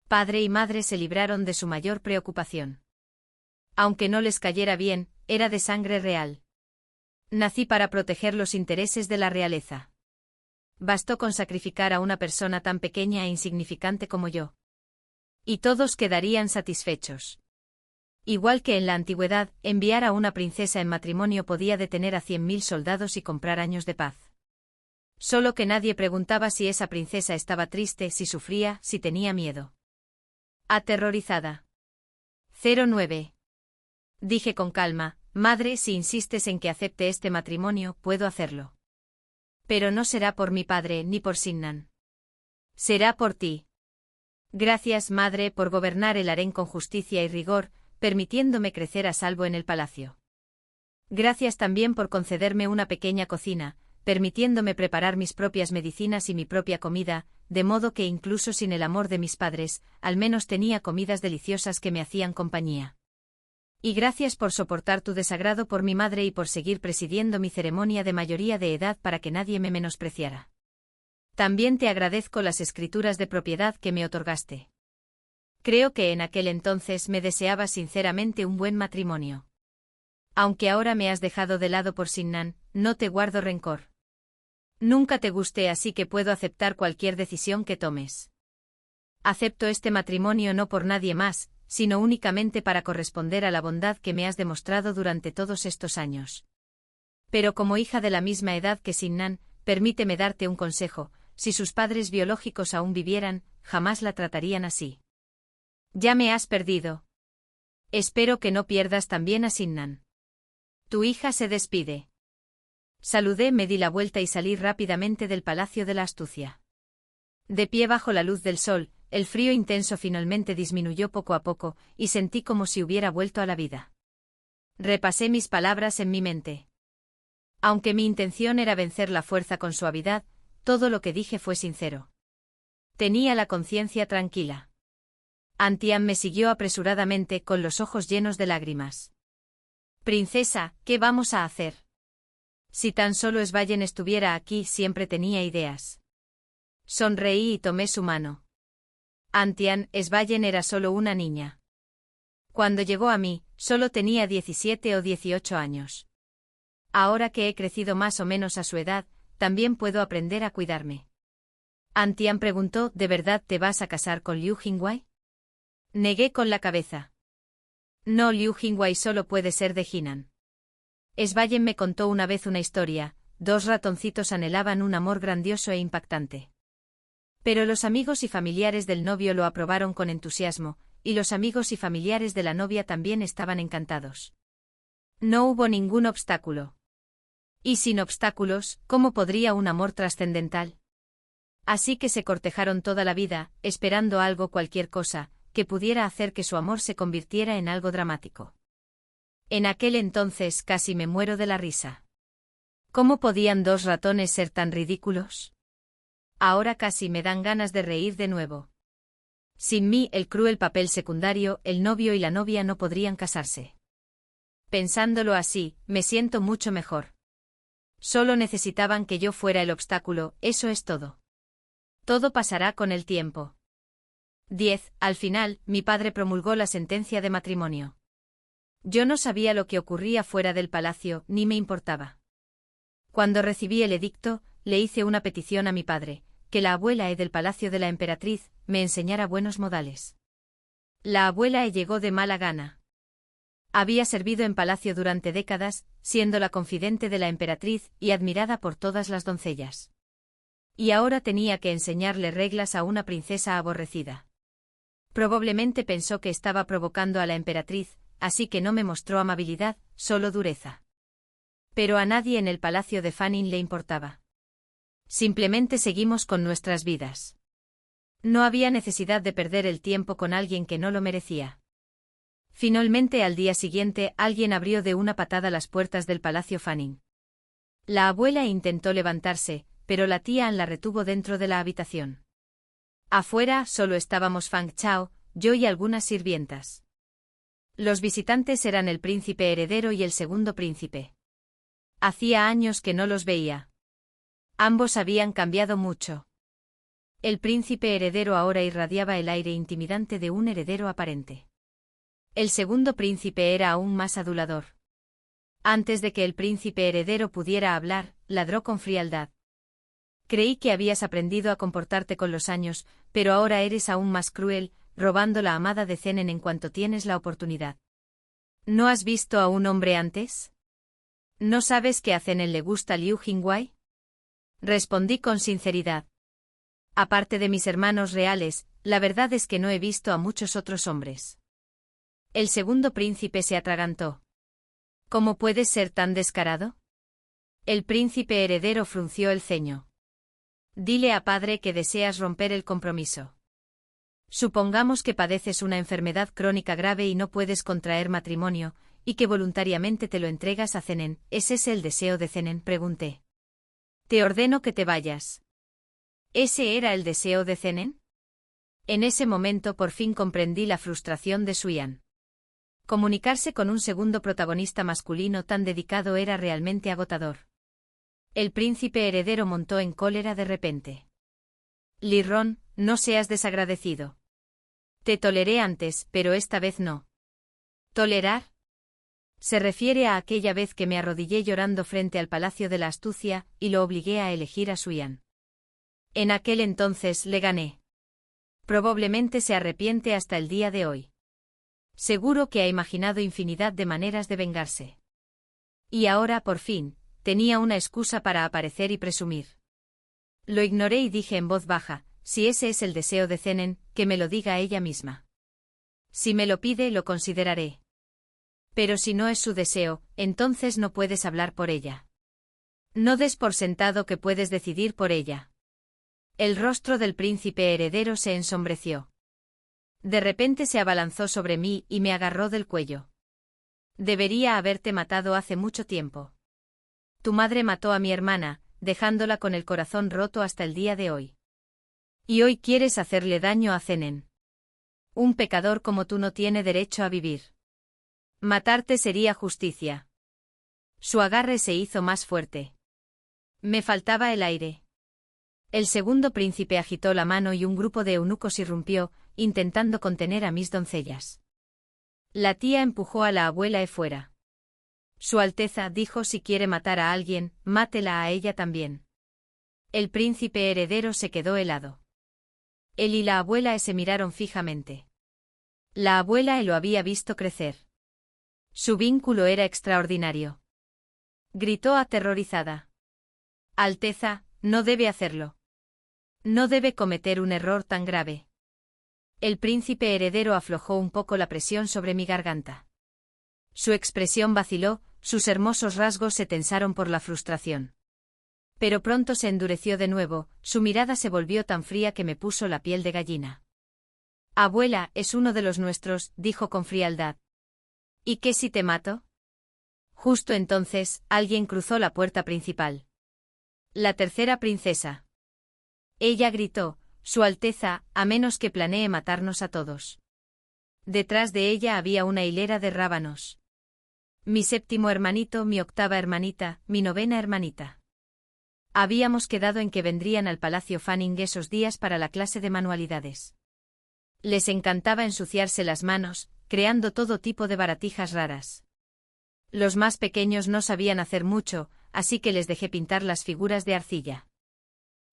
Padre y madre se libraron de su mayor preocupación. Aunque no les cayera bien, era de sangre real. Nací para proteger los intereses de la realeza. Bastó con sacrificar a una persona tan pequeña e insignificante como yo. Y todos quedarían satisfechos. Igual que en la antigüedad, enviar a una princesa en matrimonio podía detener a 100.000 soldados y comprar años de paz. Solo que nadie preguntaba si esa princesa estaba triste, si sufría, si tenía miedo. Aterrorizada. 09. Dije con calma: madre, si insistes en que acepte este matrimonio, puedo hacerlo. Pero no será por mi padre ni por Xinnan. Será por ti. Gracias, madre, por gobernar el harén con justicia y rigor, permitiéndome crecer a salvo en el palacio. Gracias también por concederme una pequeña cocina, permitiéndome preparar mis propias medicinas y mi propia comida, de modo que incluso sin el amor de mis padres, al menos tenía comidas deliciosas que me hacían compañía. Y gracias por soportar tu desagrado por mi madre y por seguir presidiendo mi ceremonia de mayoría de edad para que nadie me menospreciara. También te agradezco las escrituras de propiedad que me otorgaste. Creo que en aquel entonces me deseabas sinceramente un buen matrimonio. Aunque ahora me has dejado de lado por Xinnan, no te guardo rencor. Nunca te gusté, así que puedo aceptar cualquier decisión que tomes. Acepto este matrimonio no por nadie más, sino únicamente para corresponder a la bondad que me has demostrado durante todos estos años. Pero como hija de la misma edad que Xinnan, permíteme darte un consejo: si sus padres biológicos aún vivieran, jamás la tratarían así. Ya me has perdido. Espero que no pierdas también a Xinnan. Tu hija se despide. Saludé, me di la vuelta y salí rápidamente del Palacio de la Astucia. De pie bajo la luz del sol, el frío intenso finalmente disminuyó poco a poco, y sentí como si hubiera vuelto a la vida. Repasé mis palabras en mi mente. Aunque mi intención era vencer la fuerza con suavidad, todo lo que dije fue sincero. Tenía la conciencia tranquila. Antian me siguió apresuradamente con los ojos llenos de lágrimas. Princesa, ¿qué vamos a hacer? Si tan solo Svallen estuviera aquí, siempre tenía ideas. Sonreí y tomé su mano. Antian, Svallen era solo una niña. Cuando llegó a mí, solo tenía 17 o 18 años. Ahora que he crecido más o menos a su edad, también puedo aprender a cuidarme. Antian preguntó: ¿de verdad te vas a casar con Liu Jingwei? Negué con la cabeza. No, Liu Jingwei solo puede ser de Jinan. Svallen me contó una vez una historia, 2 ratoncitos anhelaban un amor grandioso e impactante. Pero los amigos y familiares del novio lo aprobaron con entusiasmo, y los amigos y familiares de la novia también estaban encantados. No hubo ningún obstáculo. Y sin obstáculos, ¿cómo podría un amor trascendental? Así que se cortejaron toda la vida, esperando algo, cualquier cosa, que pudiera hacer que su amor se convirtiera en algo dramático. En aquel entonces casi me muero de la risa. ¿Cómo podían 2 ratones ser tan ridículos? Ahora casi me dan ganas de reír de nuevo. Sin mí, el cruel papel secundario, el novio y la novia no podrían casarse. Pensándolo así, me siento mucho mejor. Solo necesitaban que yo fuera el obstáculo, eso es todo. Todo pasará con el tiempo. 10. Al final, mi padre promulgó la sentencia de matrimonio. Yo no sabía lo que ocurría fuera del palacio, ni me importaba. Cuando recibí el edicto, le hice una petición a mi padre, que la abuela del palacio de la emperatriz me enseñara buenos modales. La abuela llegó de mala gana. Había servido en palacio durante décadas, siendo la confidente de la emperatriz y admirada por todas las doncellas. Y ahora tenía que enseñarle reglas a una princesa aborrecida. Probablemente pensó que estaba provocando a la emperatriz, así que no me mostró amabilidad, solo dureza. Pero a nadie en el palacio de Fanning le importaba. Simplemente seguimos con nuestras vidas. No había necesidad de perder el tiempo con alguien que no lo merecía. Finalmente, al día siguiente, alguien abrió de una patada las puertas del palacio Fanning. La abuela intentó levantarse, pero la tía Ann la retuvo dentro de la habitación. Afuera solo estábamos Fang Chao, yo y algunas sirvientas. Los visitantes eran el príncipe heredero y el segundo príncipe. Hacía años que no los veía. Ambos habían cambiado mucho. El príncipe heredero ahora irradiaba el aire intimidante de un heredero aparente. El segundo príncipe era aún más adulador. Antes de que el príncipe heredero pudiera hablar, ladró con frialdad. Creí que habías aprendido a comportarte con los años, pero ahora eres aún más cruel, robando la amada de Zenen en cuanto tienes la oportunidad. ¿No has visto a un hombre antes? ¿No sabes que a Zenen le gusta Liu Jingwei? Respondí con sinceridad. Aparte de mis hermanos reales, la verdad es que no he visto a muchos otros hombres. El segundo príncipe se atragantó. ¿Cómo puedes ser tan descarado? El príncipe heredero frunció el ceño. Dile a padre que deseas romper el compromiso. Supongamos que padeces una enfermedad crónica grave y no puedes contraer matrimonio, y que voluntariamente te lo entregas a Zenen. ¿Es ese el deseo de Zenen?, pregunté. Te ordeno que te vayas. ¿Ese era el deseo de Zenen? En ese momento por fin comprendí la frustración de Suyan. Comunicarse con un segundo protagonista masculino tan dedicado era realmente agotador. El príncipe heredero montó en cólera de repente. Li Ron, no seas desagradecido. Te toleré antes, pero esta vez no. ¿Tolerar? Se refiere a aquella vez que me arrodillé llorando frente al Palacio de la Astucia y lo obligué a elegir a Suyan. En aquel entonces le gané. Probablemente se arrepiente hasta el día de hoy. Seguro que ha imaginado infinidad de maneras de vengarse. Y ahora, por fin, tenía una excusa para aparecer y presumir. Lo ignoré y dije en voz baja, si ese es el deseo de Zenen, que me lo diga ella misma. Si me lo pide, lo consideraré. Pero si no es su deseo, entonces no puedes hablar por ella. No des por sentado que puedes decidir por ella. El rostro del príncipe heredero se ensombreció. De repente se abalanzó sobre mí y me agarró del cuello. Debería haberte matado hace mucho tiempo. Tu madre mató a mi hermana, dejándola con el corazón roto hasta el día de hoy. Y hoy quieres hacerle daño a Zenen. Un pecador como tú no tiene derecho a vivir. Matarte sería justicia. Su agarre se hizo más fuerte. Me faltaba el aire. El segundo príncipe agitó la mano y un grupo de eunucos irrumpió, intentando contener a mis doncellas. La tía empujó a la abuela fuera. Su Alteza dijo: si quiere matar a alguien, mátela a ella también. El príncipe heredero se quedó helado. Él y la abuela se miraron fijamente. La abuela lo había visto crecer. Su vínculo era extraordinario. Gritó aterrorizada. Alteza, no debe hacerlo. No debe cometer un error tan grave. El príncipe heredero aflojó un poco la presión sobre mi garganta. Su expresión vaciló, sus hermosos rasgos se tensaron por la frustración. Pero pronto se endureció de nuevo, su mirada se volvió tan fría que me puso la piel de gallina. Abuela, es uno de los nuestros, dijo con frialdad. ¿Y qué si te mato? Justo entonces, alguien cruzó la puerta principal. La tercera princesa. Ella gritó, Su Alteza, a menos que planee matarnos a todos. Detrás de ella había una hilera de rábanos. Mi séptimo hermanito, mi octava hermanita, mi novena hermanita. Habíamos quedado en que vendrían al Palacio Fanning esos días para la clase de manualidades. Les encantaba ensuciarse las manos, creando todo tipo de baratijas raras. Los más pequeños no sabían hacer mucho, así que les dejé pintar las figuras de arcilla.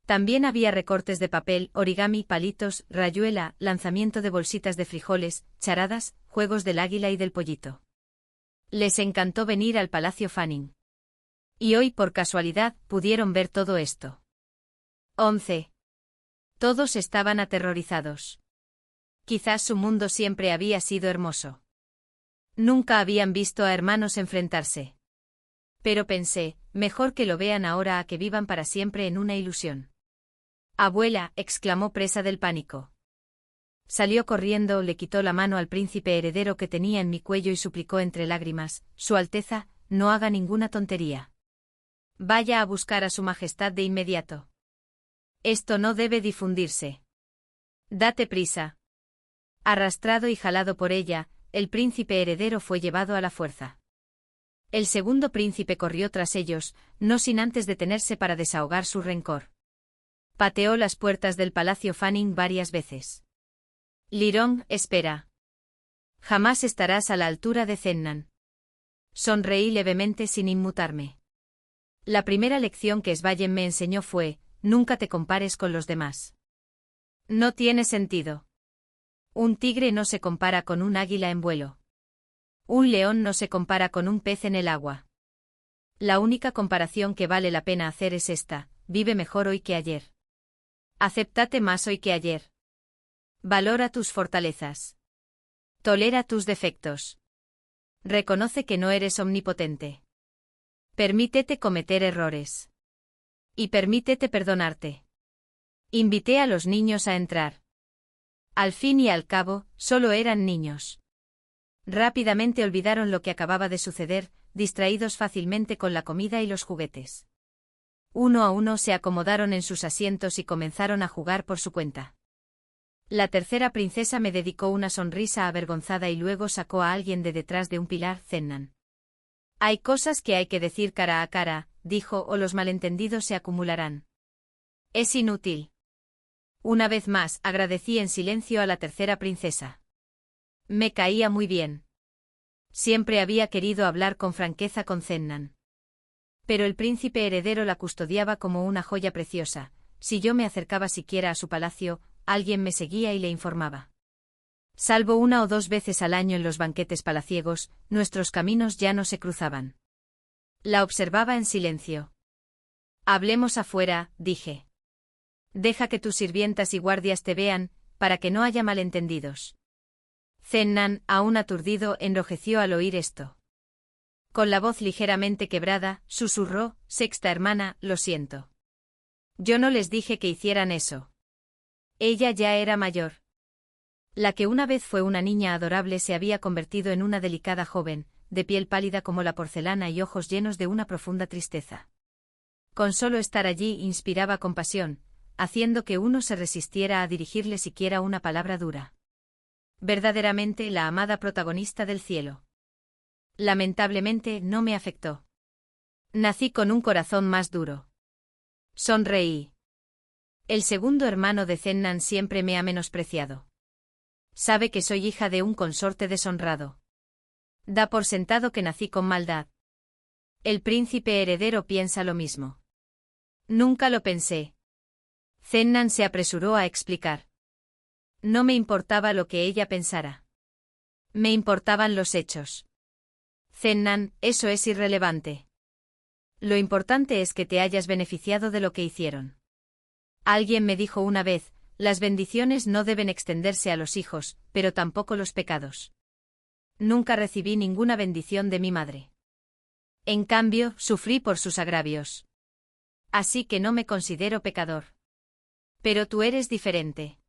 También había recortes de papel, origami, palitos, rayuela, lanzamiento de bolsitas de frijoles, charadas, juegos del águila y del pollito. Les encantó venir al Palacio Fanning. Y hoy, por casualidad, pudieron ver todo esto. 11. Todos estaban aterrorizados. Quizás su mundo siempre había sido hermoso. Nunca habían visto a hermanos enfrentarse. Pero pensé, mejor que lo vean ahora a que vivan para siempre en una ilusión. Abuela, exclamó presa del pánico. Salió corriendo, le quitó la mano al príncipe heredero que tenía en mi cuello y suplicó entre lágrimas, Su Alteza, no haga ninguna tontería. Vaya a buscar a su majestad de inmediato. Esto no debe difundirse. Date prisa. Arrastrado y jalado por ella, el príncipe heredero fue llevado a la fuerza. El segundo príncipe corrió tras ellos, no sin antes detenerse para desahogar su rencor. Pateó las puertas del Palacio Fanning varias veces. Lirón, espera. Jamás estarás a la altura de Cennan. Sonreí levemente sin inmutarme. La primera lección que Svallen me enseñó fue, nunca te compares con los demás. No tiene sentido. Un tigre no se compara con un águila en vuelo. Un león no se compara con un pez en el agua. La única comparación que vale la pena hacer es esta, vive mejor hoy que ayer. Acéptate más hoy que ayer. Valora tus fortalezas. Tolera tus defectos. Reconoce que no eres omnipotente. Permítete cometer errores. Y permítete perdonarte. Invité a los niños a entrar. Al fin y al cabo, solo eran niños. Rápidamente olvidaron lo que acababa de suceder, distraídos fácilmente con la comida y los juguetes. Uno a uno se acomodaron en sus asientos y comenzaron a jugar por su cuenta. La tercera princesa me dedicó una sonrisa avergonzada y luego sacó a alguien de detrás de un pilar, Cennan. Hay cosas que hay que decir cara a cara, dijo, o los malentendidos se acumularán. Es inútil. Una vez más, agradecí en silencio a la tercera princesa. Me caía muy bien. Siempre había querido hablar con franqueza con Cennan. Pero el príncipe heredero la custodiaba como una joya preciosa. Si yo me acercaba siquiera a su palacio, alguien me seguía y le informaba. Salvo una o dos veces al año en los banquetes palaciegos, nuestros caminos ya no se cruzaban. La observaba en silencio. Hablemos afuera, dije. Deja que tus sirvientas y guardias te vean, para que no haya malentendidos. Cennan, aún aturdido, enrojeció al oír esto. Con la voz ligeramente quebrada, susurró, sexta hermana, lo siento. Yo no les dije que hicieran eso. Ella ya era mayor. La que una vez fue una niña adorable se había convertido en una delicada joven, de piel pálida como la porcelana y ojos llenos de una profunda tristeza. Con solo estar allí inspiraba compasión, haciendo que uno se resistiera a dirigirle siquiera una palabra dura. Verdaderamente la amada protagonista del cielo. Lamentablemente no me afectó. Nací con un corazón más duro. Sonreí. El segundo hermano de Cennan siempre me ha menospreciado. Sabe que soy hija de un consorte deshonrado. Da por sentado que nací con maldad. El príncipe heredero piensa lo mismo. Nunca lo pensé. Cennan se apresuró a explicar. No me importaba lo que ella pensara. Me importaban los hechos. Zennan, eso es irrelevante. Lo importante es que te hayas beneficiado de lo que hicieron. Alguien me dijo una vez, las bendiciones no deben extenderse a los hijos, pero tampoco los pecados. Nunca recibí ninguna bendición de mi madre. En cambio, sufrí por sus agravios. Así que no me considero pecador. Pero tú eres diferente.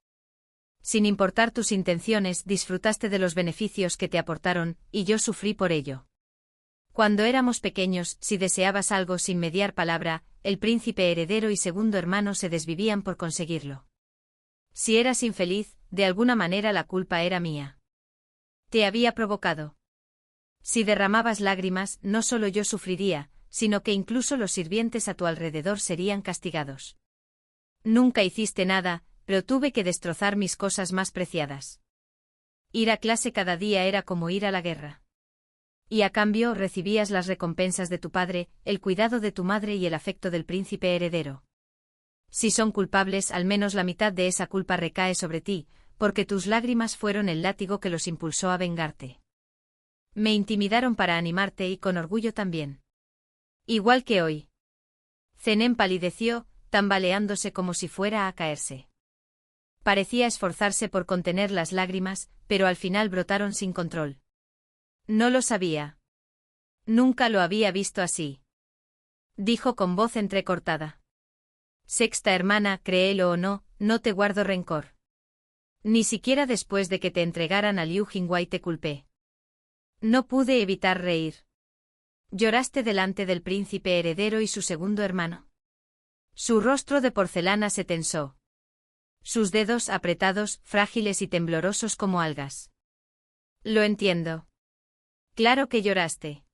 Sin importar tus intenciones, disfrutaste de los beneficios que te aportaron, y yo sufrí por ello. Cuando éramos pequeños, si deseabas algo sin mediar palabra, el príncipe heredero y segundo hermano se desvivían por conseguirlo. Si eras infeliz, de alguna manera la culpa era mía. Te había provocado. Si derramabas lágrimas, no solo yo sufriría, sino que incluso los sirvientes a tu alrededor serían castigados. Nunca hiciste nada, pero tuve que destrozar mis cosas más preciadas. Ir a clase cada día era como ir a la guerra. Y a cambio recibías las recompensas de tu padre, el cuidado de tu madre y el afecto del príncipe heredero. Si son culpables, al menos la mitad de esa culpa recae sobre ti, porque tus lágrimas fueron el látigo que los impulsó a vengarte. Me intimidaron para animarte y con orgullo también. Igual que hoy. Zenén palideció, tambaleándose como si fuera a caerse. Parecía esforzarse por contener las lágrimas, pero al final brotaron sin control. No lo sabía. Nunca lo había visto así. Dijo con voz entrecortada. Sexta hermana, créelo o no, no te guardo rencor. Ni siquiera después de que te entregaran a Liu Jingwei te culpé. No pude evitar reír. ¿Lloraste delante del príncipe heredero y su segundo hermano? Su rostro de porcelana se tensó. Sus dedos apretados, frágiles y temblorosos como algas. Lo entiendo. Claro que lloraste.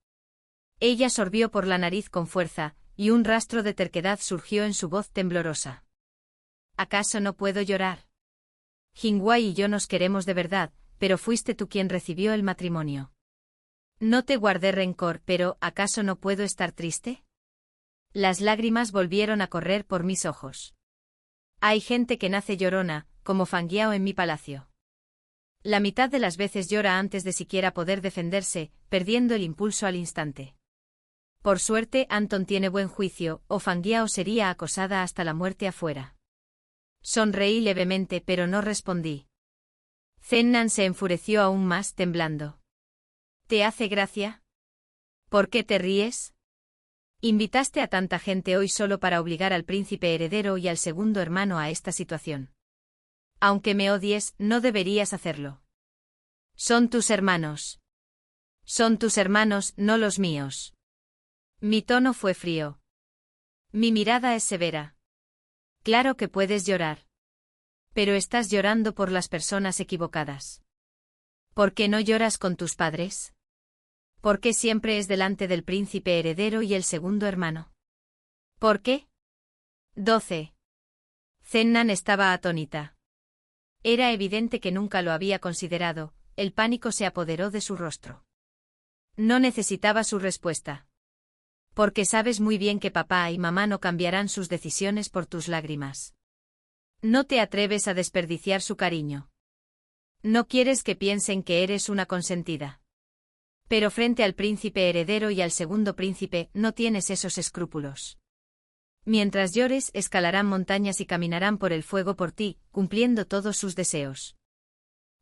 Ella sorbió por la nariz con fuerza, y un rastro de terquedad surgió en su voz temblorosa. ¿Acaso no puedo llorar? Jingwei y yo nos queremos de verdad, pero fuiste tú quien recibió el matrimonio. No te guardé rencor, pero ¿acaso no puedo estar triste? Las lágrimas volvieron a correr por mis ojos. Hay gente que nace llorona, como Fangiao en mi palacio. La mitad de las veces llora antes de siquiera poder defenderse, perdiendo el impulso al instante. Por suerte, Anton tiene buen juicio, o Fangiao sería acosada hasta la muerte afuera. Sonreí levemente, pero no respondí. Zennan se enfureció aún más, temblando. ¿Te hace gracia? ¿Por qué te ríes? Invitaste a tanta gente hoy solo para obligar al príncipe heredero y al segundo hermano a esta situación. Aunque me odies, no deberías hacerlo. Son tus hermanos. Son tus hermanos, no los míos. Mi tono fue frío. Mi mirada es severa. Claro que puedes llorar. Pero estás llorando por las personas equivocadas. ¿Por qué no lloras con tus padres? ¿Por qué siempre es delante del príncipe heredero y el segundo hermano? ¿Por qué? 12. Zennan estaba atónita. Era evidente que nunca lo había considerado, el pánico se apoderó de su rostro. No necesitaba su respuesta. Porque sabes muy bien que papá y mamá no cambiarán sus decisiones por tus lágrimas. No te atreves a desperdiciar su cariño. No quieres que piensen que eres una consentida. Pero frente al príncipe heredero y al segundo príncipe, no tienes esos escrúpulos. Mientras llores, escalarán montañas y caminarán por el fuego por ti, cumpliendo todos sus deseos.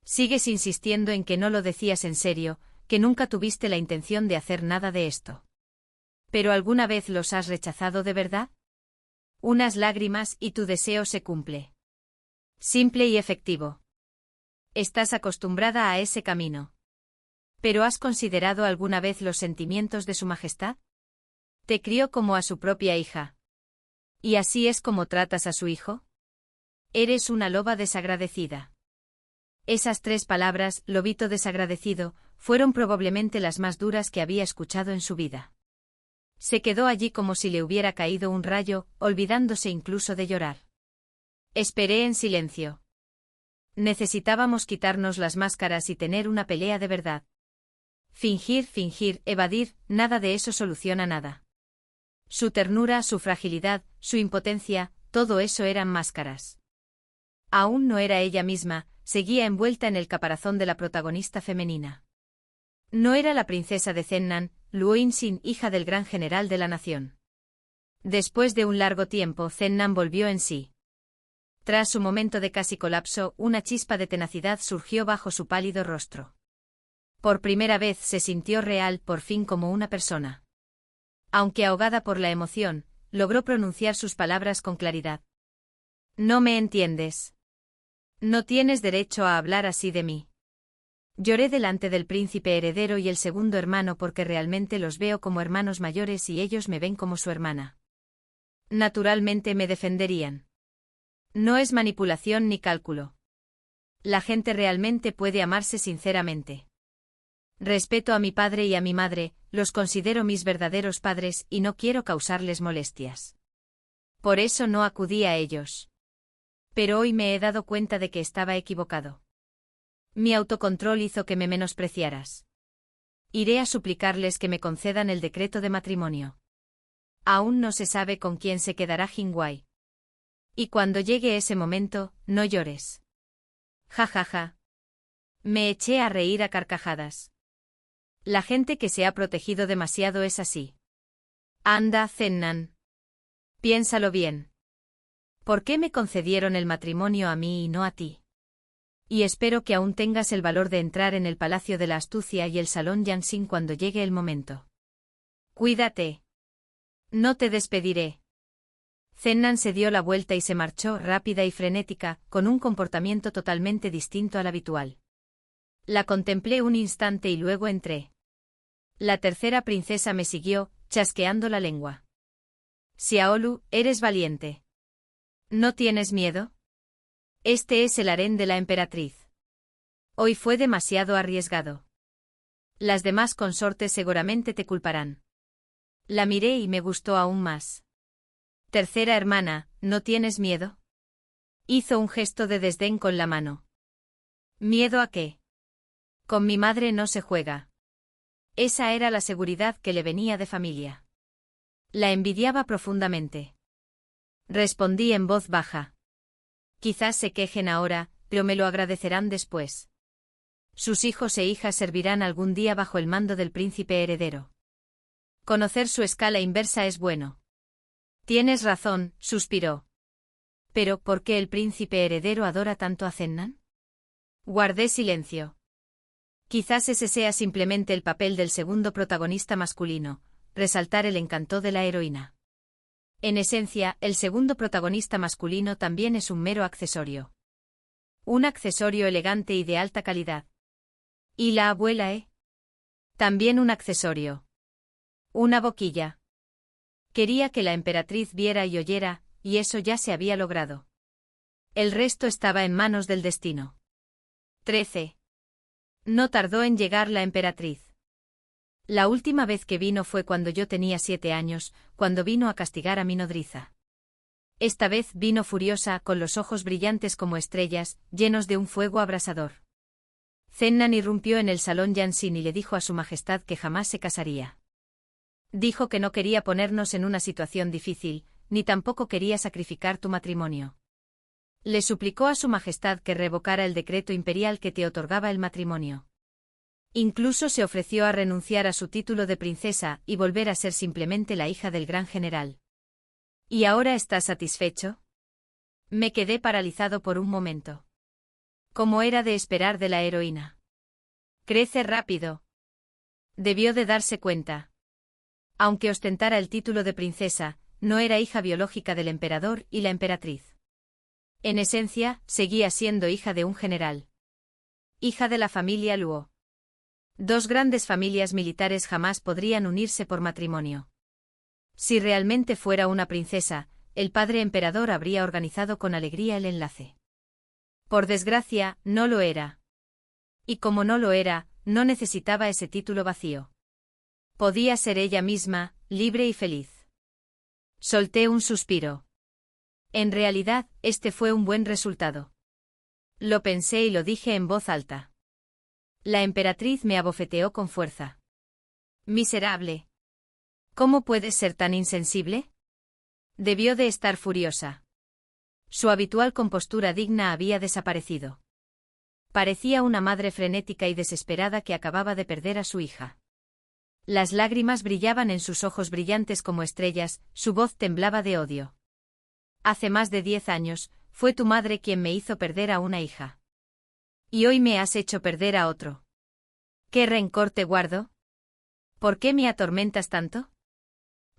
Sigues insistiendo en que no lo decías en serio, que nunca tuviste la intención de hacer nada de esto. ¿Pero alguna vez los has rechazado de verdad? Unas lágrimas y tu deseo se cumple. Simple y efectivo. Estás acostumbrada a ese camino. ¿Pero has considerado alguna vez los sentimientos de su majestad? Te crió como a su propia hija. ¿Y así es como tratas a su hijo? Eres una loba desagradecida. Esas 3 palabras, lobito desagradecido, fueron probablemente las más duras que había escuchado en su vida. Se quedó allí como si le hubiera caído un rayo, olvidándose incluso de llorar. Esperé en silencio. Necesitábamos quitarnos las máscaras y tener una pelea de verdad. Fingir, evadir, nada de eso soluciona nada. Su ternura, su fragilidad, su impotencia, todo eso eran máscaras. Aún no era ella misma, seguía envuelta en el caparazón de la protagonista femenina. No era la princesa de Zennan, Luoinsin, hija del gran general de la nación. Después de un largo tiempo, Zennan volvió en sí. Tras su momento de casi colapso, una chispa de tenacidad surgió bajo su pálido rostro. Por primera vez se sintió real, por fin como una persona. Aunque ahogada por la emoción, logró pronunciar sus palabras con claridad. No me entiendes. No tienes derecho a hablar así de mí. Lloré delante del príncipe heredero y el segundo hermano porque realmente los veo como hermanos mayores y ellos me ven como su hermana. Naturalmente me defenderían. No es manipulación ni cálculo. La gente realmente puede amarse sinceramente. Respeto a mi padre y a mi madre, los considero mis verdaderos padres y no quiero causarles molestias. Por eso no acudí a ellos. Pero hoy me he dado cuenta de que estaba equivocado. Mi autocontrol hizo que me menospreciaras. Iré a suplicarles que me concedan el decreto de matrimonio. Aún no se sabe con quién se quedará Jingwei. Y cuando llegue ese momento, no llores. Ja ja ja. Me eché a reír a carcajadas. La gente que se ha protegido demasiado es así. Anda, Zennan. Piénsalo bien. ¿Por qué me concedieron el matrimonio a mí y no a ti? Y espero que aún tengas el valor de entrar en el Palacio de la Astucia y el Salón Yanxin cuando llegue el momento. Cuídate. No te despediré. Zennan se dio la vuelta y se marchó, rápida y frenética, con un comportamiento totalmente distinto al habitual. La contemplé un instante y luego entré. La tercera princesa me siguió, chasqueando la lengua. Xiaolu, eres valiente. ¿No tienes miedo? Este es el harén de la emperatriz. Hoy fue demasiado arriesgado. Las demás consortes seguramente te culparán. La miré y me gustó aún más. Tercera hermana, ¿no tienes miedo? Hizo un gesto de desdén con la mano. ¿Miedo a qué? Con mi madre no se juega. Esa era la seguridad que le venía de familia. La envidiaba profundamente. Respondí en voz baja. Quizás se quejen ahora, pero me lo agradecerán después. Sus hijos e hijas servirán algún día bajo el mando del príncipe heredero. Conocer su escala inversa es bueno. Tienes razón, suspiró. Pero, ¿por qué el príncipe heredero adora tanto a Zennan? Guardé silencio. Quizás ese sea simplemente el papel del segundo protagonista masculino, resaltar el encanto de la heroína. En esencia, el segundo protagonista masculino también es un mero accesorio. Un accesorio elegante y de alta calidad. ¿Y la abuela, También un accesorio. Una boquilla. Quería que la emperatriz viera y oyera, y eso ya se había logrado. El resto estaba en manos del destino. 13. No tardó en llegar la emperatriz. La última vez que vino fue cuando yo tenía 7 años, cuando vino a castigar a mi nodriza. Esta vez vino furiosa, con los ojos brillantes como estrellas, llenos de un fuego abrasador. Zennan irrumpió en el salón Yanxin y le dijo a su majestad que jamás se casaría. Dijo que no quería ponernos en una situación difícil, ni tampoco quería sacrificar tu matrimonio. Le suplicó a su majestad que revocara el decreto imperial que te otorgaba el matrimonio. Incluso se ofreció a renunciar a su título de princesa y volver a ser simplemente la hija del gran general. ¿Y ahora estás satisfecho? Me quedé paralizado por un momento. Como era de esperar de la heroína. Crece rápido. Debió de darse cuenta. Aunque ostentara el título de princesa, no era hija biológica del emperador y la emperatriz. En esencia, seguía siendo hija de un general. Hija de la familia Luo. Dos grandes familias militares jamás podrían unirse por matrimonio. Si realmente fuera una princesa, el padre emperador habría organizado con alegría el enlace. Por desgracia, no lo era. Y como no lo era, no necesitaba ese título vacío. Podía ser ella misma, libre y feliz. Solté un suspiro. En realidad, este fue un buen resultado. Lo pensé y lo dije en voz alta. La emperatriz me abofeteó con fuerza. Miserable. ¿Cómo puedes ser tan insensible? Debió de estar furiosa. Su habitual compostura digna había desaparecido. Parecía una madre frenética y desesperada que acababa de perder a su hija. Las lágrimas brillaban en sus ojos brillantes como estrellas, su voz temblaba de odio. Hace más de 10 años, fue tu madre quien me hizo perder a una hija. Y hoy me has hecho perder a otro. ¿Qué rencor te guardo? ¿Por qué me atormentas tanto?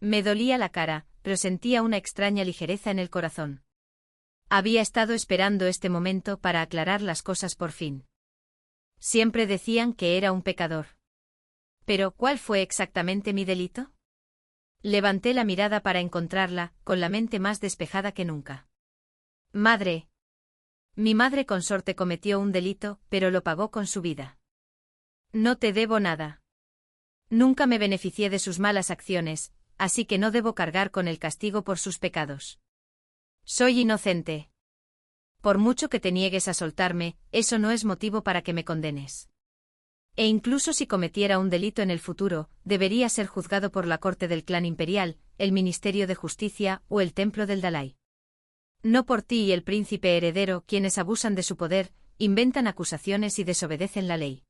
Me dolía la cara, pero sentía una extraña ligereza en el corazón. Había estado esperando este momento para aclarar las cosas por fin. Siempre decían que era un pecador. Pero, ¿cuál fue exactamente mi delito? Levanté la mirada para encontrarla, con la mente más despejada que nunca. Madre. Mi madre consorte cometió un delito, pero lo pagó con su vida. No te debo nada. Nunca me beneficié de sus malas acciones, así que no debo cargar con el castigo por sus pecados. Soy inocente. Por mucho que te niegues a soltarme, eso no es motivo para que me condenes. E incluso si cometiera un delito en el futuro, debería ser juzgado por la corte del clan imperial, el Ministerio de Justicia o el Templo del Dalai. No por ti y el príncipe heredero, quienes abusan de su poder, inventan acusaciones y desobedecen la ley.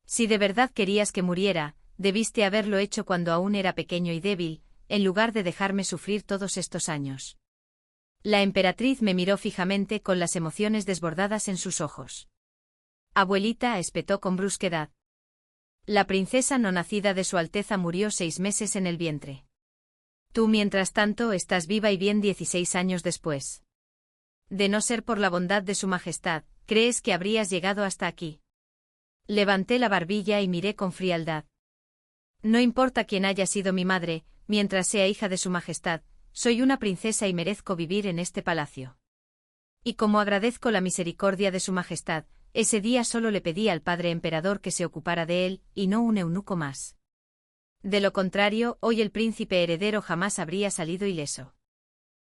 Si de verdad querías que muriera, debiste haberlo hecho cuando aún era pequeño y débil, en lugar de dejarme sufrir todos estos años. La emperatriz me miró fijamente con las emociones desbordadas en sus ojos. Abuelita, espetó con brusquedad. La princesa no nacida de su Alteza murió 6 meses en el vientre. Tú, mientras tanto, estás viva y bien 16 años después. De no ser por la bondad de su majestad, ¿crees que habrías llegado hasta aquí? Levanté la barbilla y miré con frialdad. No importa quién haya sido mi madre, mientras sea hija de su majestad, soy una princesa y merezco vivir en este palacio. Y como agradezco la misericordia de su majestad, ese día solo le pedí al padre emperador que se ocupara de él, y no un eunuco más. De lo contrario, hoy el príncipe heredero jamás habría salido ileso.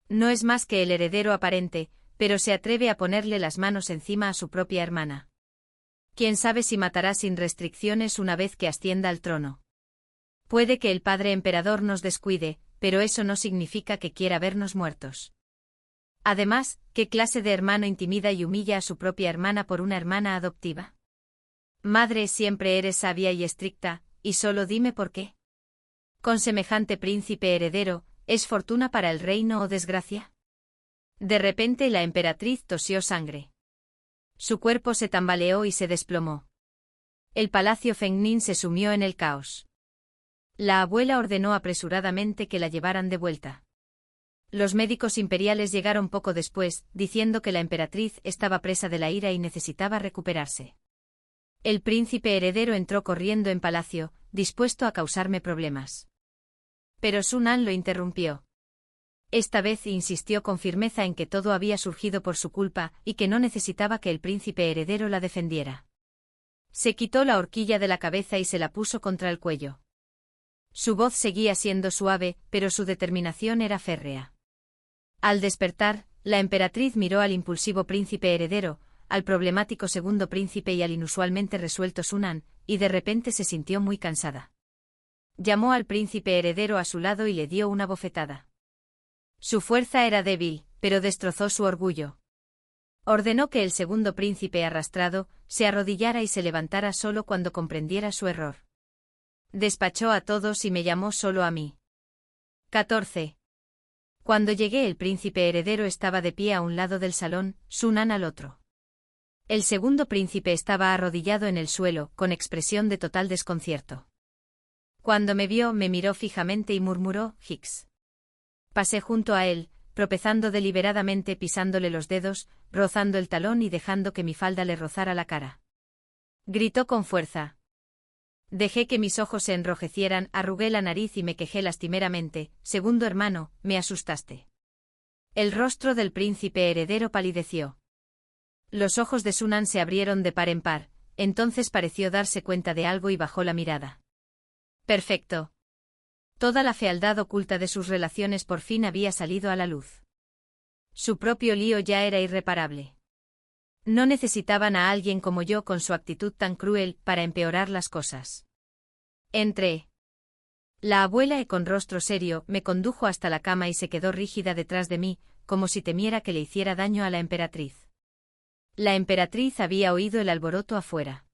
No es más que el heredero aparente, pero se atreve a ponerle las manos encima a su propia hermana. Quién sabe si matará sin restricciones una vez que ascienda al trono. Puede que el padre emperador nos descuide, pero eso no significa que quiera vernos muertos. Además, ¿qué clase de hermano intimida y humilla a su propia hermana por una hermana adoptiva? Madre, siempre eres sabia y estricta, y solo dime por qué. Con semejante príncipe heredero, ¿es fortuna para el reino o desgracia? De repente la emperatriz tosió sangre. Su cuerpo se tambaleó y se desplomó. El palacio Fengnin se sumió en el caos. La abuela ordenó apresuradamente que la llevaran de vuelta. Los médicos imperiales llegaron poco después, diciendo que la emperatriz estaba presa de la ira y necesitaba recuperarse. El príncipe heredero entró corriendo en palacio, dispuesto a causarme problemas. Pero Sun An lo interrumpió. Esta vez insistió con firmeza en que todo había surgido por su culpa y que no necesitaba que el príncipe heredero la defendiera. Se quitó la horquilla de la cabeza y se la puso contra el cuello. Su voz seguía siendo suave, pero su determinación era férrea. Al despertar, la emperatriz miró al impulsivo príncipe heredero, al problemático segundo príncipe y al inusualmente resuelto Sun An, y de repente se sintió muy cansada. Llamó al príncipe heredero a su lado y le dio una bofetada. Su fuerza era débil, pero destrozó su orgullo. Ordenó que el segundo príncipe arrastrado se arrodillara y se levantara solo cuando comprendiera su error. Despachó a todos y me llamó solo a mí. 14. Cuando llegué, el príncipe heredero estaba de pie a un lado del salón, Sun An al otro. El segundo príncipe estaba arrodillado en el suelo, con expresión de total desconcierto. Cuando me vio, me miró fijamente y murmuró, Hicks. Pasé junto a él, tropezando deliberadamente, pisándole los dedos, rozando el talón y dejando que mi falda le rozara la cara. Gritó con fuerza. Dejé que mis ojos se enrojecieran, arrugué la nariz y me quejé lastimeramente, segundo hermano, me asustaste. El rostro del príncipe heredero palideció. Los ojos de Sun An se abrieron de par en par, entonces pareció darse cuenta de algo y bajó la mirada. Perfecto. Toda la fealdad oculta de sus relaciones por fin había salido a la luz. Su propio lío ya era irreparable. No necesitaban a alguien como yo con su actitud tan cruel para empeorar las cosas. Entré. La abuela, con rostro serio, me condujo hasta la cama y se quedó rígida detrás de mí, como si temiera que le hiciera daño a la emperatriz. La emperatriz había oído el alboroto afuera.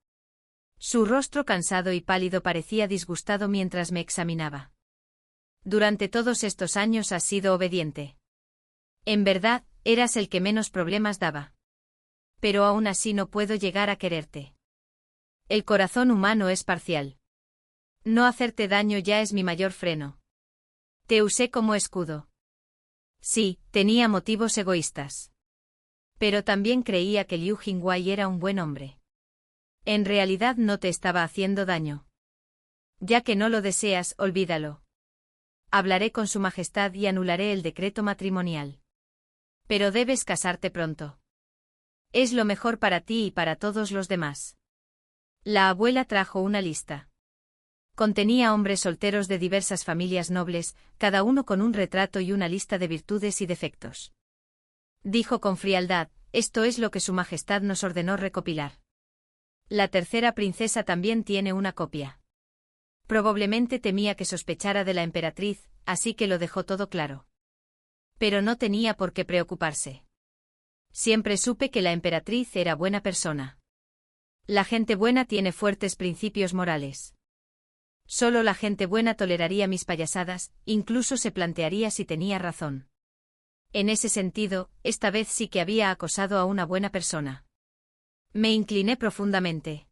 Su rostro cansado y pálido parecía disgustado mientras me examinaba. Durante todos estos años has sido obediente. En verdad, eras el que menos problemas daba. Pero aún así no puedo llegar a quererte. El corazón humano es parcial. No hacerte daño ya es mi mayor freno. Te usé como escudo. Sí, tenía motivos egoístas. Pero también creía que Liu Jingwei era un buen hombre. En realidad no te estaba haciendo daño. Ya que no lo deseas, olvídalo. Hablaré con su majestad y anularé el decreto matrimonial. Pero debes casarte pronto. Es lo mejor para ti y para todos los demás. La abuela trajo una lista. Contenía hombres solteros de diversas familias nobles, cada uno con un retrato y una lista de virtudes y defectos. Dijo con frialdad, esto es lo que su majestad nos ordenó recopilar. La tercera princesa también tiene una copia. Probablemente temía que sospechara de la emperatriz, así que lo dejó todo claro. Pero no tenía por qué preocuparse. Siempre supe que la emperatriz era buena persona. La gente buena tiene fuertes principios morales. Solo la gente buena toleraría mis payasadas, incluso se plantearía si tenía razón. En ese sentido, esta vez sí que había acosado a una buena persona. Me incliné profundamente.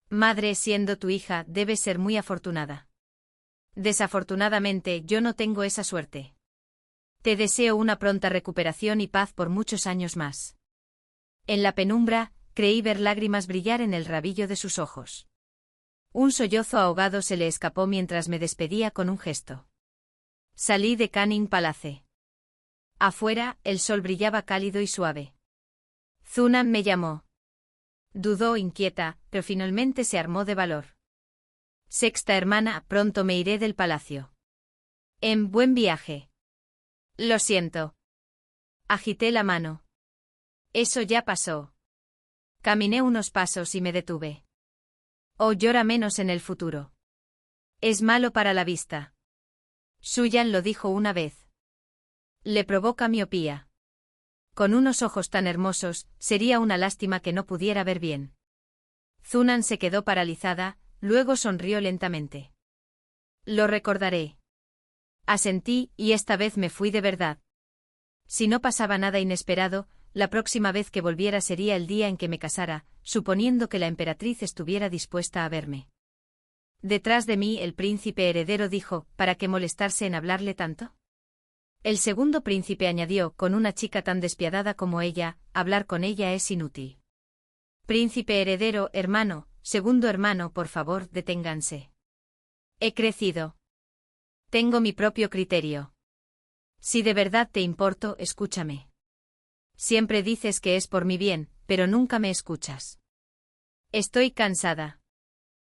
Madre, siendo tu hija, debes ser muy afortunada. Desafortunadamente, yo no tengo esa suerte. Te deseo una pronta recuperación y paz por muchos años más. En la penumbra, creí ver lágrimas brillar en el rabillo de sus ojos. Un sollozo ahogado se le escapó mientras me despedía con un gesto. Salí de Canning Palace. Afuera, el sol brillaba cálido y suave. Zunan me llamó. Dudó inquieta, pero finalmente se armó de valor. Sexta hermana, pronto me iré del palacio. En buen viaje. Lo siento. Agité la mano. Eso ya pasó. Caminé unos pasos y me detuve. Oh, llora menos en el futuro. Es malo para la vista. Suyan lo dijo una vez. Le provoca miopía. Con unos ojos tan hermosos, sería una lástima que no pudiera ver bien. Zunan se quedó paralizada, luego sonrió lentamente. Lo recordaré. Asentí, y esta vez me fui de verdad. Si no pasaba nada inesperado, la próxima vez que volviera sería el día en que me casara, suponiendo que la emperatriz estuviera dispuesta a verme. Detrás de mí el príncipe heredero dijo, ¿para qué molestarse en hablarle tanto? El segundo príncipe añadió, con una chica tan despiadada como ella, hablar con ella es inútil. Príncipe heredero, hermano, segundo hermano, por favor, deténganse. He crecido. Tengo mi propio criterio. Si de verdad te importo, escúchame. Siempre dices que es por mi bien, pero nunca me escuchas. Estoy cansada.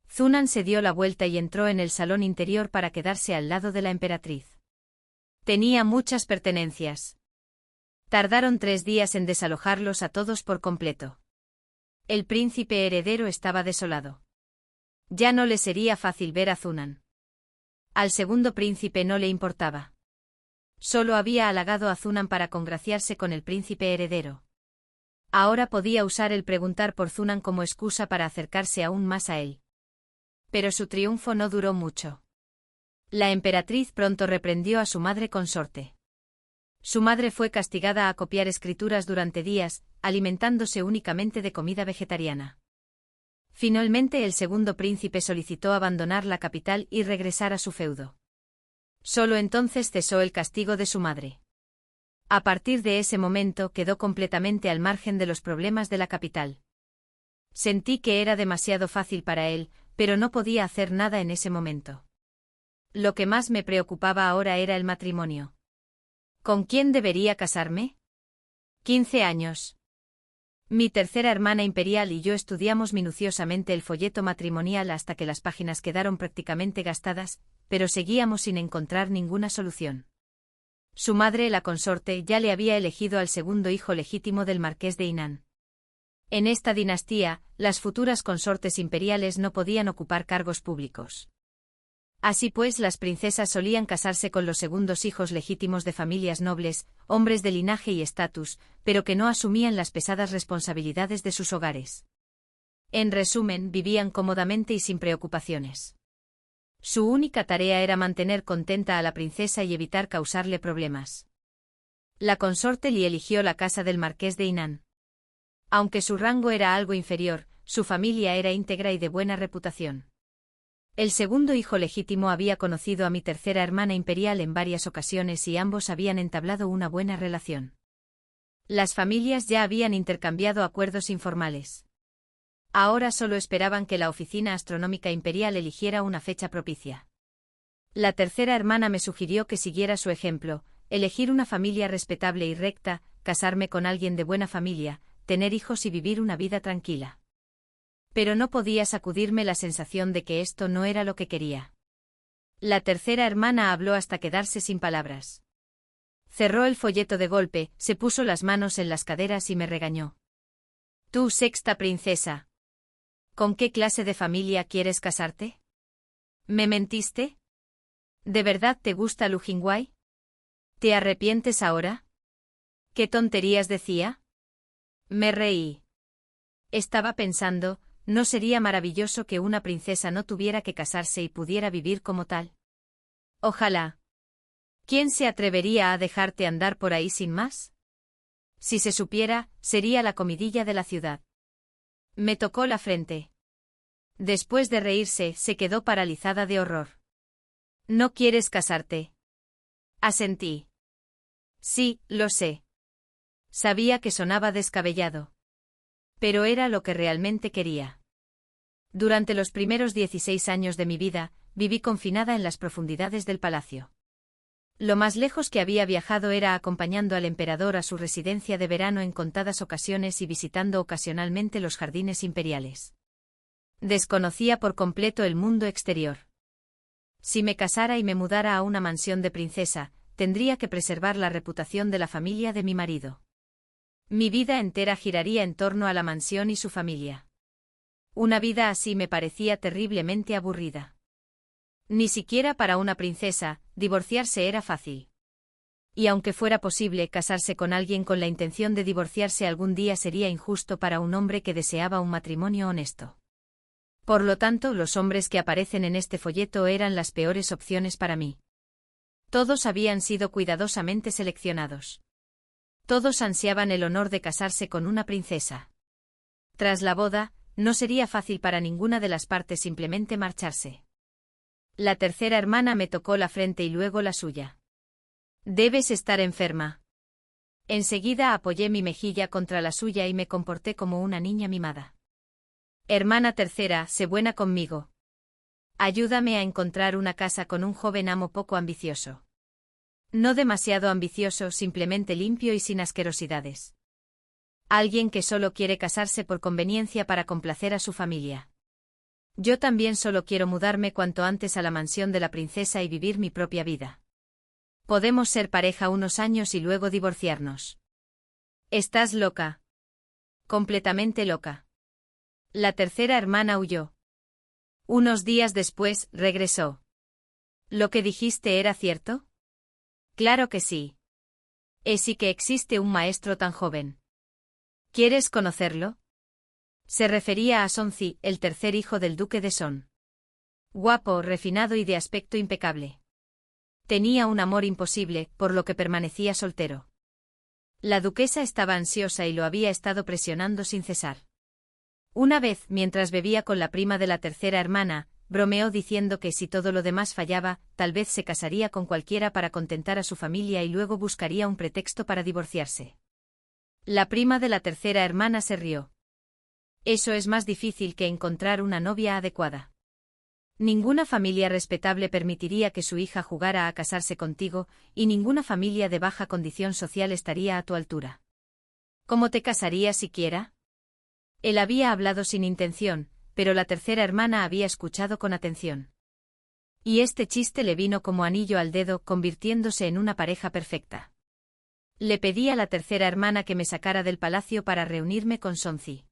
Zunan se dio la vuelta y entró en el salón interior para quedarse al lado de la emperatriz. Tenía muchas pertenencias. Tardaron 3 días en desalojarlos a todos por completo. El príncipe heredero estaba desolado. Ya no le sería fácil ver a Zunan. Al segundo príncipe no le importaba. Solo había halagado a Zunan para congraciarse con el príncipe heredero. Ahora podía usar el preguntar por Zunan como excusa para acercarse aún más a él. Pero su triunfo no duró mucho. La emperatriz pronto reprendió a su madre consorte. Su madre fue castigada a copiar escrituras durante días, alimentándose únicamente de comida vegetariana. Finalmente el segundo príncipe solicitó abandonar la capital y regresar a su feudo. Solo entonces cesó el castigo de su madre. A partir de ese momento quedó completamente al margen de los problemas de la capital. Sentí que era demasiado fácil para él, pero no podía hacer nada en ese momento. Lo que más me preocupaba ahora era el matrimonio. ¿Con quién debería casarme? 15 años. Mi tercera hermana imperial y yo estudiamos minuciosamente el folleto matrimonial hasta que las páginas quedaron prácticamente gastadas, pero seguíamos sin encontrar ninguna solución. Su madre, la consorte, ya le había elegido al segundo hijo legítimo del marqués de Inan. En esta dinastía, las futuras consortes imperiales no podían ocupar cargos públicos. Así pues, las princesas solían casarse con los segundos hijos legítimos de familias nobles, hombres de linaje y estatus, pero que no asumían las pesadas responsabilidades de sus hogares. En resumen, vivían cómodamente y sin preocupaciones. Su única tarea era mantener contenta a la princesa y evitar causarle problemas. La consorte Li eligió la casa del marqués de Inan. Aunque su rango era algo inferior, su familia era íntegra y de buena reputación. El segundo hijo legítimo había conocido a mi tercera hermana imperial en varias ocasiones y ambos habían entablado una buena relación. Las familias ya habían intercambiado acuerdos informales. Ahora solo esperaban que la Oficina Astronómica Imperial eligiera una fecha propicia. La tercera hermana me sugirió que siguiera su ejemplo, elegir una familia respetable y recta, casarme con alguien de buena familia, tener hijos y vivir una vida tranquila. Pero no podía sacudirme la sensación de que esto no era lo que quería. La tercera hermana habló hasta quedarse sin palabras. Cerró el folleto de golpe, se puso las manos en las caderas y me regañó. Tú, sexta princesa. ¿Con qué clase de familia quieres casarte? ¿Me mentiste? ¿De verdad te gusta Lu Jingwei? ¿Te arrepientes ahora? ¿Qué tonterías decía? Me reí. Estaba pensando, ¿no sería maravilloso que una princesa no tuviera que casarse y pudiera vivir como tal? Ojalá. ¿Quién se atrevería a dejarte andar por ahí sin más? Si se supiera, sería la comidilla de la ciudad. Me tocó la frente. Después de reírse, se quedó paralizada de horror. ¿No quieres casarte? Asentí. Sí, lo sé. Sabía que sonaba descabellado. Pero era lo que realmente quería. Durante los primeros 16 años de mi vida, viví confinada en las profundidades del palacio. Lo más lejos que había viajado era acompañando al emperador a su residencia de verano en contadas ocasiones y visitando ocasionalmente los jardines imperiales. Desconocía por completo el mundo exterior. Si me casara y me mudara a una mansión de princesa, tendría que preservar la reputación de la familia de mi marido. Mi vida entera giraría en torno a la mansión y su familia. Una vida así me parecía terriblemente aburrida. Ni siquiera para una princesa, divorciarse era fácil. Y aunque fuera posible casarse con alguien con la intención de divorciarse algún día sería injusto para un hombre que deseaba un matrimonio honesto. Por lo tanto, los hombres que aparecen en este folleto eran las peores opciones para mí. Todos habían sido cuidadosamente seleccionados. Todos ansiaban el honor de casarse con una princesa. Tras la boda, no sería fácil para ninguna de las partes simplemente marcharse. La tercera hermana me tocó la frente y luego la suya. Debes estar enferma. Enseguida apoyé mi mejilla contra la suya y me comporté como una niña mimada. Hermana tercera, sé buena conmigo. Ayúdame a encontrar una casa con un joven amo poco ambicioso. No demasiado ambicioso, simplemente limpio y sin asquerosidades. Alguien que solo quiere casarse por conveniencia para complacer a su familia. Yo también solo quiero mudarme cuanto antes a la mansión de la princesa y vivir mi propia vida. Podemos ser pareja unos años y luego divorciarnos. ¿Estás loca? Completamente loca. La tercera hermana huyó. Unos días después, regresó. ¿Lo que dijiste era cierto? Claro que sí. Sí que existe un maestro tan joven. ¿Quieres conocerlo? Se refería a Sonzi, el tercer hijo del duque de Son. Guapo, refinado y de aspecto impecable. Tenía un amor imposible, por lo que permanecía soltero. La duquesa estaba ansiosa y lo había estado presionando sin cesar. Una vez, mientras bebía con la prima de la tercera hermana, bromeó diciendo que si todo lo demás fallaba, tal vez se casaría con cualquiera para contentar a su familia y luego buscaría un pretexto para divorciarse. La prima de la tercera hermana se rió. Eso es más difícil que encontrar una novia adecuada. Ninguna familia respetable permitiría que su hija jugara a casarse contigo, y ninguna familia de baja condición social estaría a tu altura. ¿Cómo te casarías siquiera? Él había hablado sin intención, pero la tercera hermana había escuchado con atención. Y este chiste le vino como anillo al dedo, convirtiéndose en una pareja perfecta. Le pedí a la tercera hermana que me sacara del palacio para reunirme con Sonzi.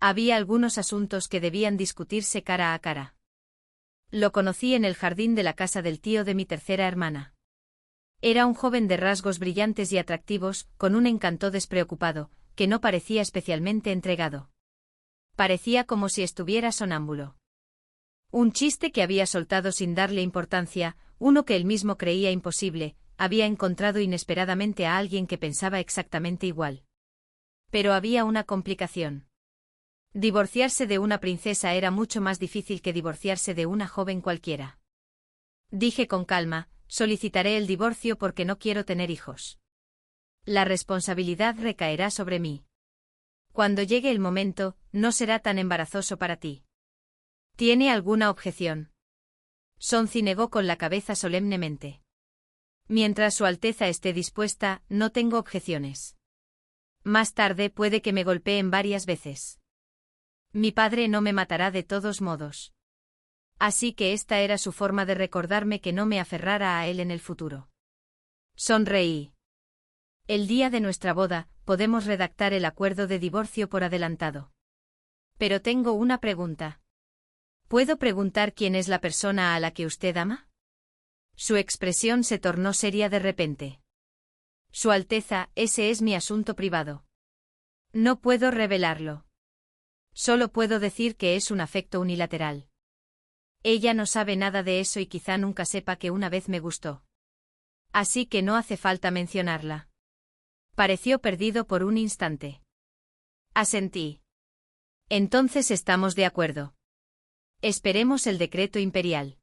Había algunos asuntos que debían discutirse cara a cara. Lo conocí en el jardín de la casa del tío de mi tercera hermana. Era un joven de rasgos brillantes y atractivos, con un encanto despreocupado, que no parecía especialmente entregado. Parecía como si estuviera sonámbulo. Un chiste que había soltado sin darle importancia, uno que él mismo creía imposible, había encontrado inesperadamente a alguien que pensaba exactamente igual. Pero había una complicación. Divorciarse de una princesa era mucho más difícil que divorciarse de una joven cualquiera. Dije con calma, solicitaré el divorcio porque no quiero tener hijos. La responsabilidad recaerá sobre mí. Cuando llegue el momento, no será tan embarazoso para ti. ¿Tiene alguna objeción? Sonzi negó con la cabeza solemnemente. Mientras Su Alteza esté dispuesta, no tengo objeciones. Más tarde puede que me golpeen varias veces. Mi padre no me matará de todos modos. Así que esta era su forma de recordarme que no me aferrara a él en el futuro. Sonreí. El día de nuestra boda, podemos redactar el acuerdo de divorcio por adelantado. Pero tengo una pregunta. ¿Puedo preguntar quién es la persona a la que usted ama? Su expresión se tornó seria de repente. Su Alteza, ese es mi asunto privado. No puedo revelarlo. Solo puedo decir que es un afecto unilateral. Ella no sabe nada de eso y quizá nunca sepa que una vez me gustó. Así que no hace falta mencionarla. Pareció perdido por un instante. Asentí. Entonces estamos de acuerdo. Esperemos el decreto imperial.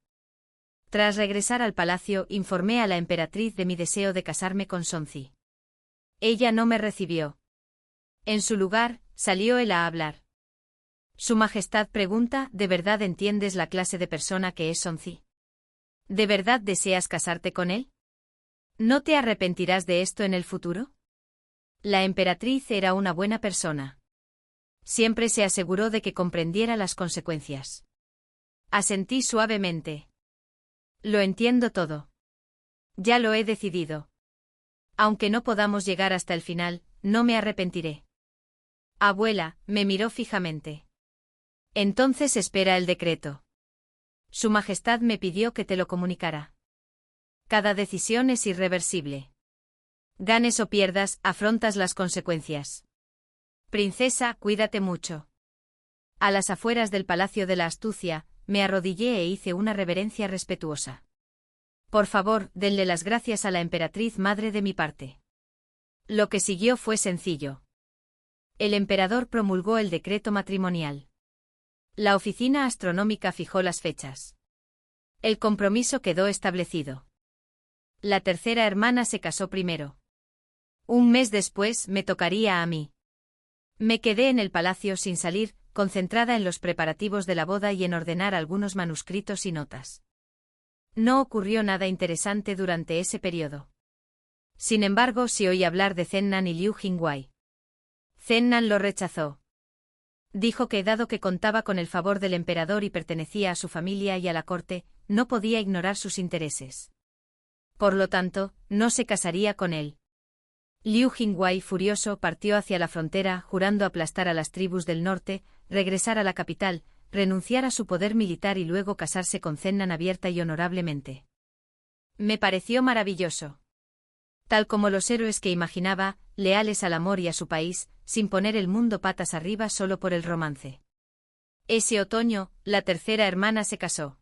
Tras regresar al palacio, informé a la emperatriz de mi deseo de casarme con Sonzi. Ella no me recibió. En su lugar, salió él a hablar. Su Majestad pregunta, ¿de verdad entiendes la clase de persona que es Sonzi? ¿De verdad deseas casarte con él? ¿No te arrepentirás de esto en el futuro? La emperatriz era una buena persona. Siempre se aseguró de que comprendiera las consecuencias. Asentí suavemente. Lo entiendo todo. Ya lo he decidido. Aunque no podamos llegar hasta el final, no me arrepentiré. Abuela, me miró fijamente. Entonces espera el decreto. Su Majestad me pidió que te lo comunicara. Cada decisión es irreversible. Ganes o pierdas, afrontas las consecuencias. Princesa, cuídate mucho. A las afueras del Palacio de la Astucia, me arrodillé e hice una reverencia respetuosa. Por favor, denle las gracias a la emperatriz madre de mi parte. Lo que siguió fue sencillo. El emperador promulgó el decreto matrimonial. La oficina astronómica fijó las fechas. El compromiso quedó establecido. La tercera hermana se casó primero. Un mes después me tocaría a mí. Me quedé en el palacio sin salir, concentrada en los preparativos de la boda y en ordenar algunos manuscritos y notas. No ocurrió nada interesante durante ese periodo. Sin embargo, sí oí hablar de Zennan y Liu Jingwei. Zennan lo rechazó. Dijo que dado que contaba con el favor del emperador y pertenecía a su familia y a la corte, no podía ignorar sus intereses. Por lo tanto, no se casaría con él. Liu Jingwei, furioso, partió hacia la frontera, jurando aplastar a las tribus del norte, regresar a la capital, renunciar a su poder militar y luego casarse con Zennan abierta y honorablemente. Me pareció maravilloso. Tal como los héroes que imaginaba, leales al amor y a su país, sin poner el mundo patas arriba solo por el romance. Ese otoño, la tercera hermana se casó.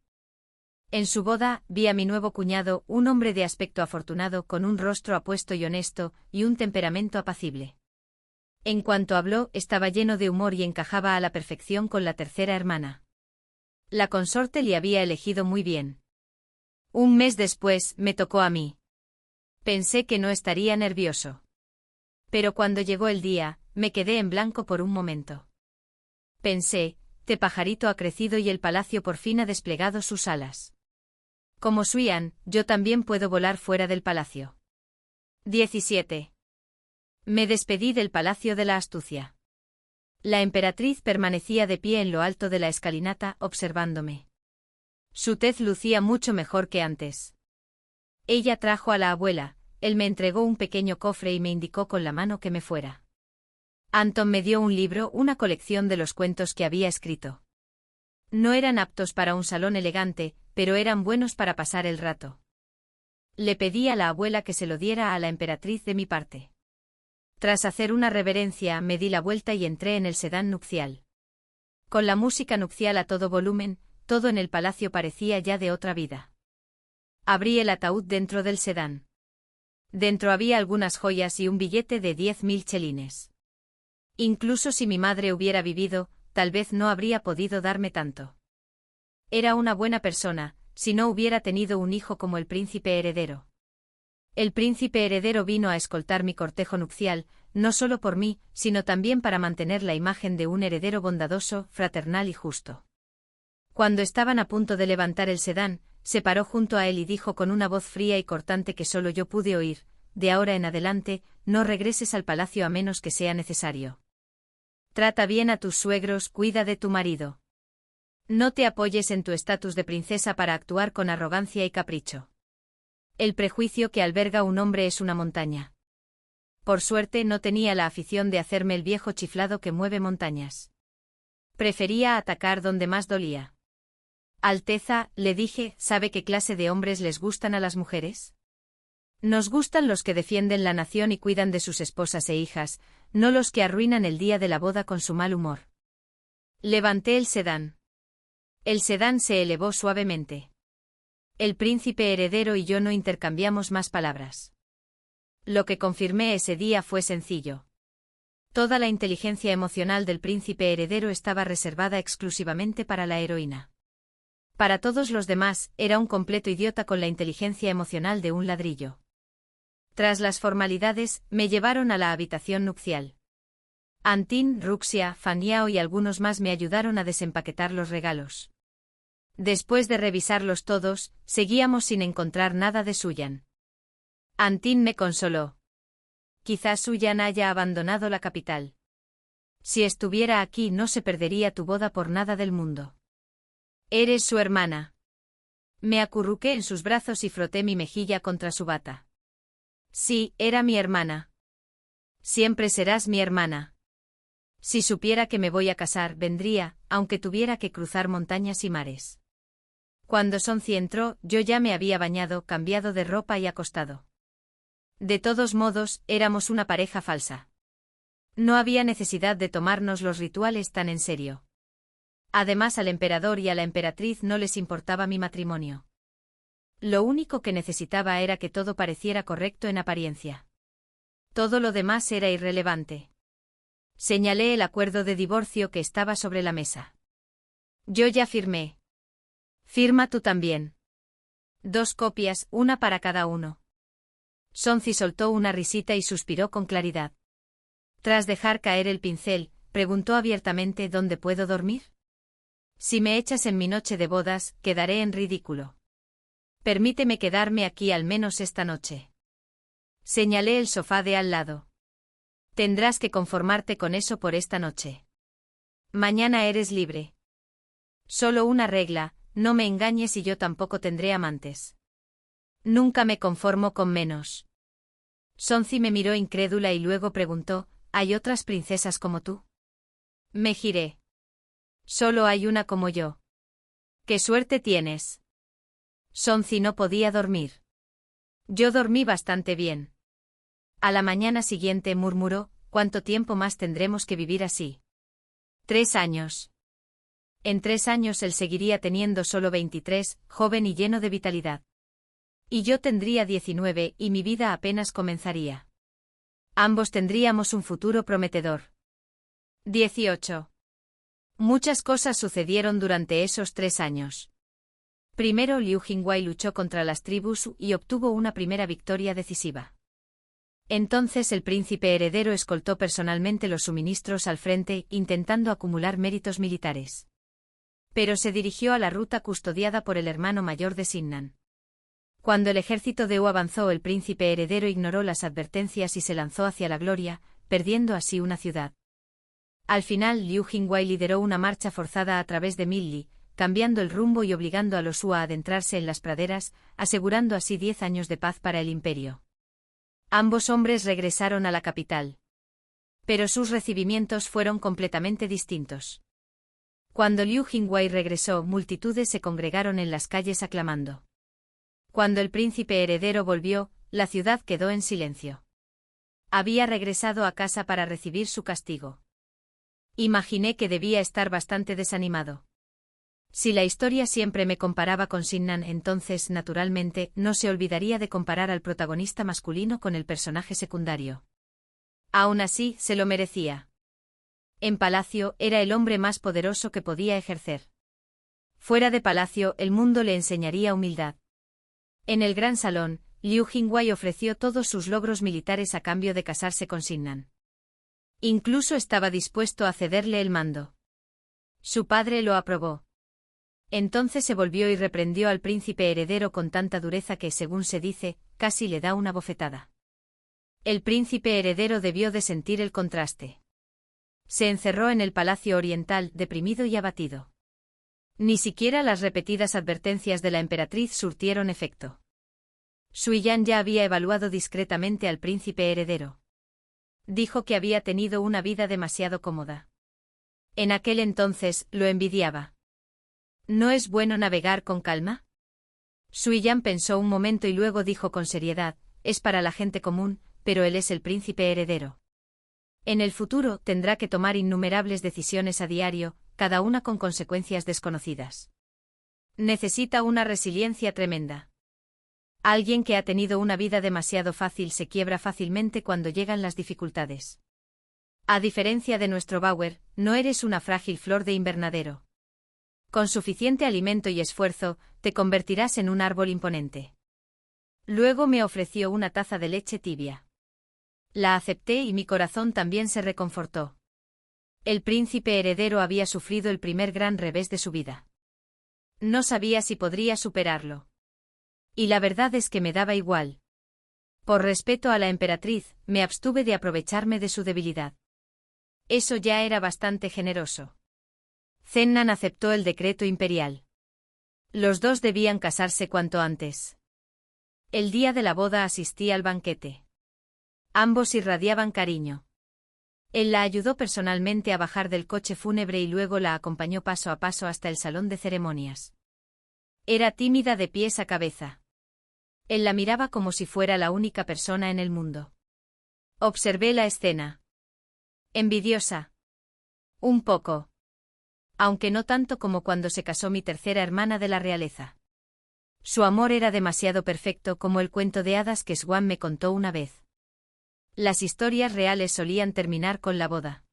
En su boda, vi a mi nuevo cuñado, un hombre de aspecto afortunado con un rostro apuesto y honesto, y un temperamento apacible. En cuanto habló, estaba lleno de humor y encajaba a la perfección con la tercera hermana. La consorte le había elegido muy bien. Un mes después, me tocó a mí. Pensé que no estaría nervioso. Pero cuando llegó el día, me quedé en blanco por un momento. Pensé, pajarito ha crecido y el palacio por fin ha desplegado sus alas. Como Suian, yo también puedo volar fuera del palacio. 17. Me despedí del Palacio de la Astucia. La emperatriz permanecía de pie en lo alto de la escalinata, observándome. Su tez lucía mucho mejor que antes. Ella trajo a la abuela, él me entregó un pequeño cofre y me indicó con la mano que me fuera. Anton me dio un libro, una colección de los cuentos que había escrito. No eran aptos para un salón elegante, pero eran buenos para pasar el rato. Le pedí a la abuela que se lo diera a la emperatriz de mi parte. Tras hacer una reverencia, me di la vuelta y entré en el sedán nupcial. Con la música nupcial a todo volumen, todo en el palacio parecía ya de otra vida. Abrí el ataúd dentro del sedán. Dentro había algunas joyas y un billete de 10.000 chelines. Incluso si mi madre hubiera vivido, tal vez no habría podido darme tanto. Era una buena persona, si no hubiera tenido un hijo como el príncipe heredero. El príncipe heredero vino a escoltar mi cortejo nupcial, no solo por mí, sino también para mantener la imagen de un heredero bondadoso, fraternal y justo. Cuando estaban a punto de levantar el sedán, se paró junto a él y dijo con una voz fría y cortante que solo yo pude oír: de ahora en adelante, no regreses al palacio a menos que sea necesario. Trata bien a tus suegros, cuida de tu marido. No te apoyes en tu estatus de princesa para actuar con arrogancia y capricho. El prejuicio que alberga un hombre es una montaña. Por suerte no tenía la afición de hacerme el viejo chiflado que mueve montañas. Prefería atacar donde más dolía. Alteza, le dije, ¿sabe qué clase de hombres les gustan a las mujeres? Nos gustan los que defienden la nación y cuidan de sus esposas e hijas, no los que arruinan el día de la boda con su mal humor. Levanté el sedán. El sedán se elevó suavemente. El príncipe heredero y yo no intercambiamos más palabras. Lo que confirmé ese día fue sencillo. Toda la inteligencia emocional del príncipe heredero estaba reservada exclusivamente para la heroína. Para todos los demás, era un completo idiota con la inteligencia emocional de un ladrillo. Tras las formalidades, me llevaron a la habitación nupcial. Antín, Ruxia, Faniao y algunos más me ayudaron a desempaquetar los regalos. Después de revisarlos todos, seguíamos sin encontrar nada de Suyan. Antín me consoló. Quizás Suyan haya abandonado la capital. Si estuviera aquí no se perdería tu boda por nada del mundo. Eres su hermana. Me acurruqué en sus brazos y froté mi mejilla contra su bata. Sí, era mi hermana. Siempre serás mi hermana. Si supiera que me voy a casar, vendría, aunque tuviera que cruzar montañas y mares. Cuando Sonci entró, yo ya me había bañado, cambiado de ropa y acostado. De todos modos, éramos una pareja falsa. No había necesidad de tomarnos los rituales tan en serio. Además, al emperador y a la emperatriz no les importaba mi matrimonio. Lo único que necesitaba era que todo pareciera correcto en apariencia. Todo lo demás era irrelevante. Señalé el acuerdo de divorcio que estaba sobre la mesa. Yo ya firmé. Firma tú también. 2 copias, una para cada uno. Sonci soltó una risita y suspiró con claridad. Tras dejar caer el pincel, preguntó abiertamente: ¿dónde puedo dormir? Si me echas en mi noche de bodas, quedaré en ridículo. Permíteme quedarme aquí al menos esta noche. Señalé el sofá de al lado. Tendrás que conformarte con eso por esta noche. Mañana eres libre. Solo una regla: no me engañes y yo tampoco tendré amantes. Nunca me conformo con menos. Sonci me miró incrédula y luego preguntó: ¿hay otras princesas como tú? Me giré. Solo hay una como yo. ¿Qué suerte tienes? Sonci no podía dormir. Yo dormí bastante bien. A la mañana siguiente murmuró: ¿cuánto tiempo más tendremos que vivir así? 3 años. En 3 años él seguiría teniendo solo 23, joven y lleno de vitalidad. Y yo tendría 19 y mi vida apenas comenzaría. Ambos tendríamos un futuro prometedor. 18. Muchas cosas sucedieron durante esos 3 años. Primero, Liu Jingwei luchó contra las tribus y obtuvo una primera victoria decisiva. Entonces el príncipe heredero escoltó personalmente los suministros al frente, intentando acumular méritos militares. Pero se dirigió a la ruta custodiada por el hermano mayor de Sinnan. Cuando el ejército de Wu avanzó, el príncipe heredero ignoró las advertencias y se lanzó hacia la gloria, perdiendo así una ciudad. Al final, Liu Jingwei lideró una marcha forzada a través de Milli, cambiando el rumbo y obligando a los Wu a adentrarse en las praderas, asegurando así 10 años de paz para el imperio. Ambos hombres regresaron a la capital. Pero sus recibimientos fueron completamente distintos. Cuando Liu Jingwei regresó, multitudes se congregaron en las calles aclamando. Cuando el príncipe heredero volvió, la ciudad quedó en silencio. Había regresado a casa para recibir su castigo. Imaginé que debía estar bastante desanimado. Si la historia siempre me comparaba con Sinnan, entonces, naturalmente, no se olvidaría de comparar al protagonista masculino con el personaje secundario. Aún así, se lo merecía. En palacio, era el hombre más poderoso que podía ejercer. Fuera de palacio, el mundo le enseñaría humildad. En el gran salón, Liu Jingwei ofreció todos sus logros militares a cambio de casarse con Sinnan. Incluso estaba dispuesto a cederle el mando. Su padre lo aprobó. Entonces se volvió y reprendió al príncipe heredero con tanta dureza que, según se dice, casi le da una bofetada. El príncipe heredero debió de sentir el contraste. Se encerró en el palacio oriental, deprimido y abatido. Ni siquiera las repetidas advertencias de la emperatriz surtieron efecto. Sui Yan ya había evaluado discretamente al príncipe heredero. Dijo que había tenido una vida demasiado cómoda. En aquel entonces, lo envidiaba. ¿No es bueno navegar con calma? Sui Yan pensó un momento y luego dijo con seriedad, es para la gente común, pero él es el príncipe heredero. En el futuro tendrá que tomar innumerables decisiones a diario, cada una con consecuencias desconocidas. Necesita una resiliencia tremenda. Alguien que ha tenido una vida demasiado fácil se quiebra fácilmente cuando llegan las dificultades. A diferencia de nuestro Bauer, no eres una frágil flor de invernadero. Con suficiente alimento y esfuerzo, te convertirás en un árbol imponente. Luego me ofreció una taza de leche tibia. La acepté y mi corazón también se reconfortó. El príncipe heredero había sufrido el primer gran revés de su vida. No sabía si podría superarlo. Y la verdad es que me daba igual. Por respeto a la emperatriz, me abstuve de aprovecharme de su debilidad. Eso ya era bastante generoso. Zennan aceptó el decreto imperial. Los dos debían casarse cuanto antes. El día de la boda asistí al banquete. Ambos irradiaban cariño. Él la ayudó personalmente a bajar del coche fúnebre y luego la acompañó paso a paso hasta el salón de ceremonias. Era tímida de pies a cabeza. Él la miraba como si fuera la única persona en el mundo. Observé la escena. Envidiosa. Un poco. Aunque no tanto como cuando se casó mi tercera hermana de la realeza. Su amor era demasiado perfecto como el cuento de hadas que Swan me contó una vez. Las historias reales solían terminar con la boda.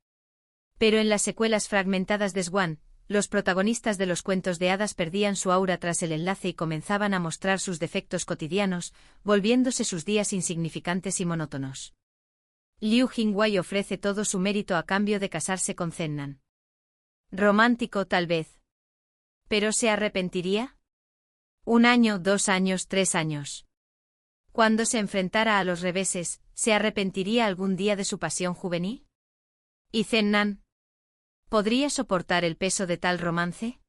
Pero en las secuelas fragmentadas de Swan, los protagonistas de los cuentos de hadas perdían su aura tras el enlace y comenzaban a mostrar sus defectos cotidianos, volviéndose sus días insignificantes y monótonos. Liu Jingwei ofrece todo su mérito a cambio de casarse con Zennan. Romántico tal vez. ¿Pero se arrepentiría? 1 año, 2 años, 3 años. Cuando se enfrentara a los reveses, ¿se arrepentiría algún día de su pasión juvenil? ¿Y Zennan? ¿Podría soportar el peso de tal romance?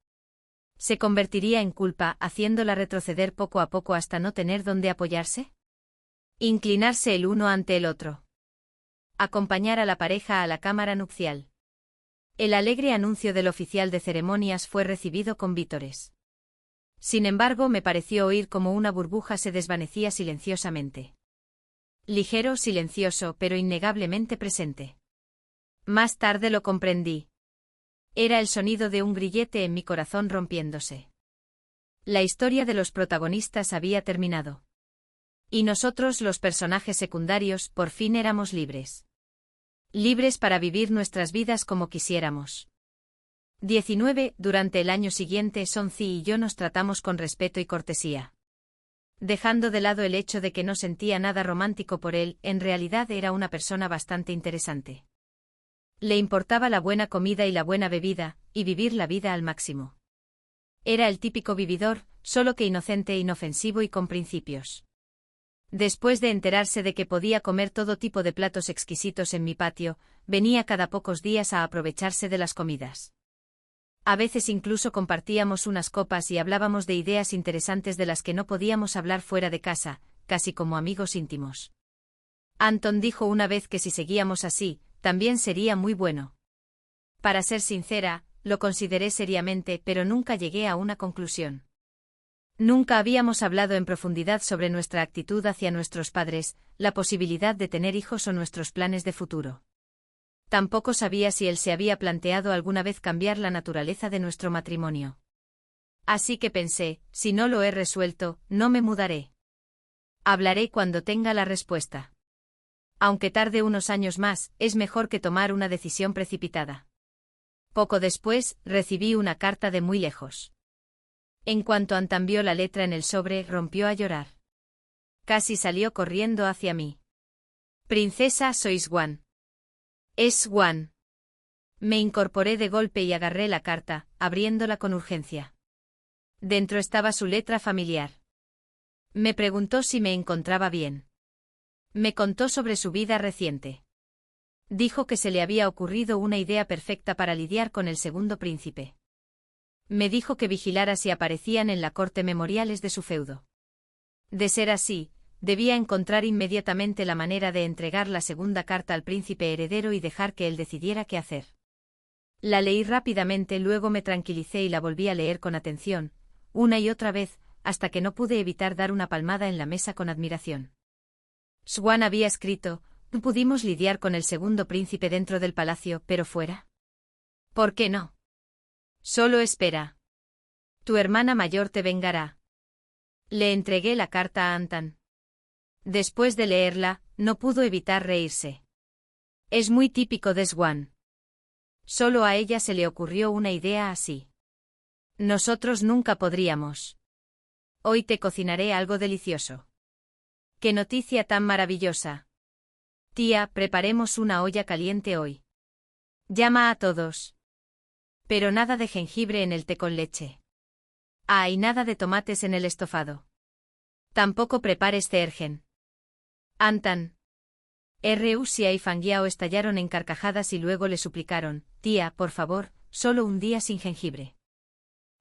¿Se convertiría en culpa, haciéndola retroceder poco a poco hasta no tener dónde apoyarse? Inclinarse el uno ante el otro. Acompañar a la pareja a la cámara nupcial. El alegre anuncio del oficial de ceremonias fue recibido con vítores. Sin embargo, me pareció oír como una burbuja se desvanecía silenciosamente. Ligero, silencioso, pero innegablemente presente. Más tarde lo comprendí. Era el sonido de un grillete en mi corazón rompiéndose. La historia de los protagonistas había terminado. Y nosotros, los personajes secundarios, por fin éramos libres. Libres para vivir nuestras vidas como quisiéramos. 19. Durante el año siguiente, Sonzi y yo nos tratamos con respeto y cortesía. Dejando de lado el hecho de que no sentía nada romántico por él, en realidad era una persona bastante interesante. Le importaba la buena comida y la buena bebida, y vivir la vida al máximo. Era el típico vividor, solo que inocente, inofensivo y con principios. Después de enterarse de que podía comer todo tipo de platos exquisitos en mi patio, venía cada pocos días a aprovecharse de las comidas. A veces incluso compartíamos unas copas y hablábamos de ideas interesantes de las que no podíamos hablar fuera de casa, casi como amigos íntimos. Anton dijo una vez que si seguíamos así, también sería muy bueno. Para ser sincera, lo consideré seriamente, pero nunca llegué a una conclusión. Nunca habíamos hablado en profundidad sobre nuestra actitud hacia nuestros padres, la posibilidad de tener hijos o nuestros planes de futuro. Tampoco sabía si él se había planteado alguna vez cambiar la naturaleza de nuestro matrimonio. Así que pensé, si no lo he resuelto, no me mudaré. Hablaré cuando tenga la respuesta. Aunque tarde unos años más, es mejor que tomar una decisión precipitada. Poco después, recibí una carta de muy lejos. En cuanto Antan vio la letra en el sobre, rompió a llorar. Casi salió corriendo hacia mí. Princesa, sois Swan. Es Swan. Me incorporé de golpe y agarré la carta, abriéndola con urgencia. Dentro estaba su letra familiar. Me preguntó si me encontraba bien. Me contó sobre su vida reciente. Dijo que se le había ocurrido una idea perfecta para lidiar con el segundo príncipe. Me dijo que vigilara si aparecían en la corte memoriales de su feudo. De ser así, debía encontrar inmediatamente la manera de entregar la segunda carta al príncipe heredero y dejar que él decidiera qué hacer. La leí rápidamente, luego me tranquilicé y la volví a leer con atención, una y otra vez, hasta que no pude evitar dar una palmada en la mesa con admiración. Swan había escrito: «No pudimos lidiar con el segundo príncipe dentro del palacio, pero fuera. ¿Por qué no? Solo espera. Tu hermana mayor te vengará». Le entregué la carta a Antan. Después de leerla, no pudo evitar reírse. Es muy típico de Swan. Solo a ella se le ocurrió una idea así. Nosotros nunca podríamos. Hoy te cocinaré algo delicioso. ¡Qué noticia tan maravillosa! Tía, preparemos una olla caliente hoy. Llama a todos. Pero nada de jengibre en el té con leche. Ah, y nada de tomates en el estofado. Tampoco prepares cergen. Antan. Rusia y Fangiao estallaron en carcajadas y luego le suplicaron: «Tía, por favor, solo un día sin jengibre.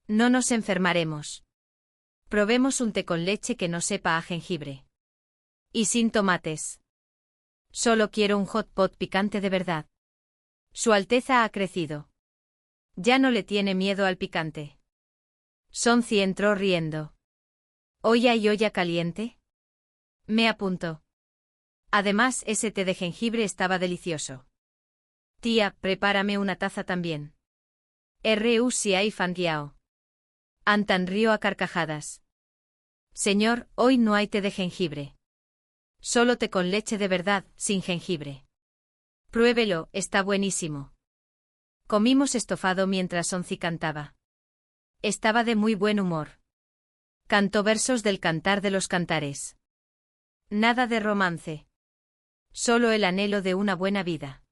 No nos enfermaremos. Probemos un té con leche que no sepa a jengibre. Y sin tomates. Solo quiero un hot pot picante de verdad». Su Alteza ha crecido. Ya no le tiene miedo al picante. Sonzi entró riendo. ¿Hoy hay olla caliente? Me apuntó. Además, ese té de jengibre estaba delicioso. Tía, prepárame una taza también. Rusia y Fangiao. Antan rió a carcajadas. Señor, hoy no hay té de jengibre. Solo té con leche de verdad, sin jengibre. Pruébelo, está buenísimo. Comimos estofado mientras Sonzi cantaba. Estaba de muy buen humor. Cantó versos del Cantar de los Cantares. Nada de romance. Solo el anhelo de una buena vida.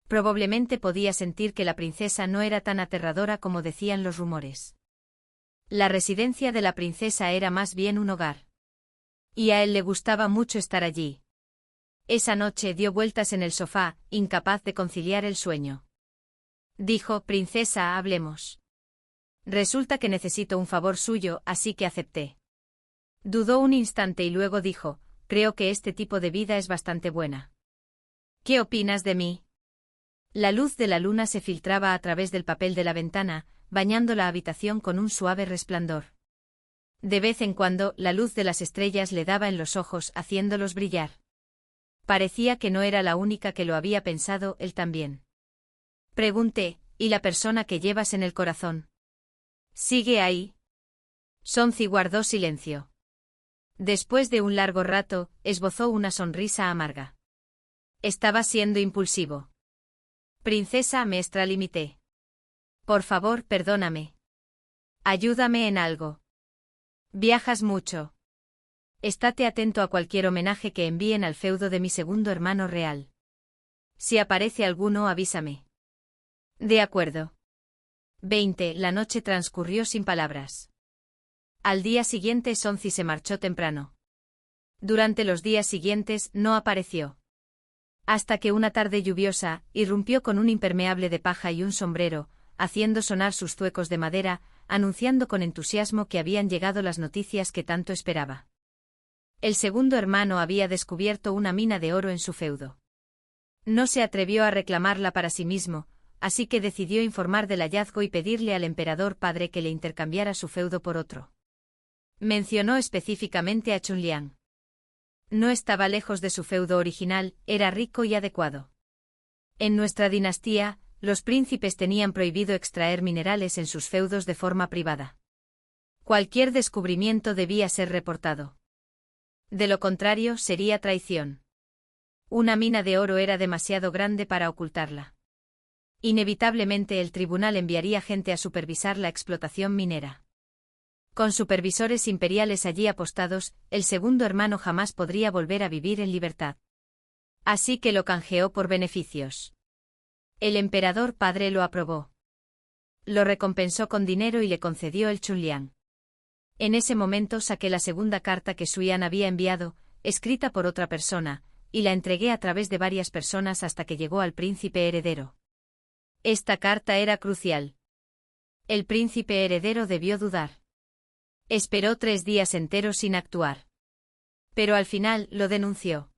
Probablemente podía sentir que la princesa no era tan aterradora como decían los rumores. La residencia de la princesa era más bien un hogar. Y a él le gustaba mucho estar allí. Esa noche dio vueltas en el sofá, incapaz de conciliar el sueño. Dijo: «Princesa, hablemos. Resulta que necesito un favor suyo, así que acepté». Dudó un instante y luego dijo: «Creo que este tipo de vida es bastante buena. ¿Qué opinas de mí?» La luz de la luna se filtraba a través del papel de la ventana, bañando la habitación con un suave resplandor. De vez en cuando, la luz de las estrellas le daba en los ojos, haciéndolos brillar. Parecía que no era la única que lo había pensado, él también. Pregunté: «¿Y la persona que llevas en el corazón? ¿Sigue ahí?» Sonzi guardó silencio. Después de un largo rato, esbozó una sonrisa amarga. Estaba siendo impulsivo. «Princesa», me extralimité. «Por favor, perdóname. Ayúdame en algo. Viajas mucho. Estate atento a cualquier homenaje que envíen al feudo de mi segundo hermano real. Si aparece alguno, avísame». De acuerdo. 20. La noche transcurrió sin palabras. Al día siguiente Sonzi se marchó temprano. Durante los días siguientes no apareció. Hasta que una tarde lluviosa, irrumpió con un impermeable de paja y un sombrero, haciendo sonar sus zuecos de madera, anunciando con entusiasmo que habían llegado las noticias que tanto esperaba. El segundo hermano había descubierto una mina de oro en su feudo. No se atrevió a reclamarla para sí mismo, así que decidió informar del hallazgo y pedirle al emperador padre que le intercambiara su feudo por otro. Mencionó específicamente a Chunliang. No estaba lejos de su feudo original, era rico y adecuado. En nuestra dinastía, los príncipes tenían prohibido extraer minerales en sus feudos de forma privada. Cualquier descubrimiento debía ser reportado. De lo contrario, sería traición. Una mina de oro era demasiado grande para ocultarla. Inevitablemente el tribunal enviaría gente a supervisar la explotación minera. Con supervisores imperiales allí apostados, el segundo hermano jamás podría volver a vivir en libertad. Así que lo canjeó por beneficios. El emperador padre lo aprobó. Lo recompensó con dinero y le concedió el Chunliang. En ese momento saqué la segunda carta que Suyan había enviado, escrita por otra persona, y la entregué a través de varias personas hasta que llegó al príncipe heredero. Esta carta era crucial. El príncipe heredero debió dudar. Esperó 3 días enteros sin actuar. Pero al final lo denunció.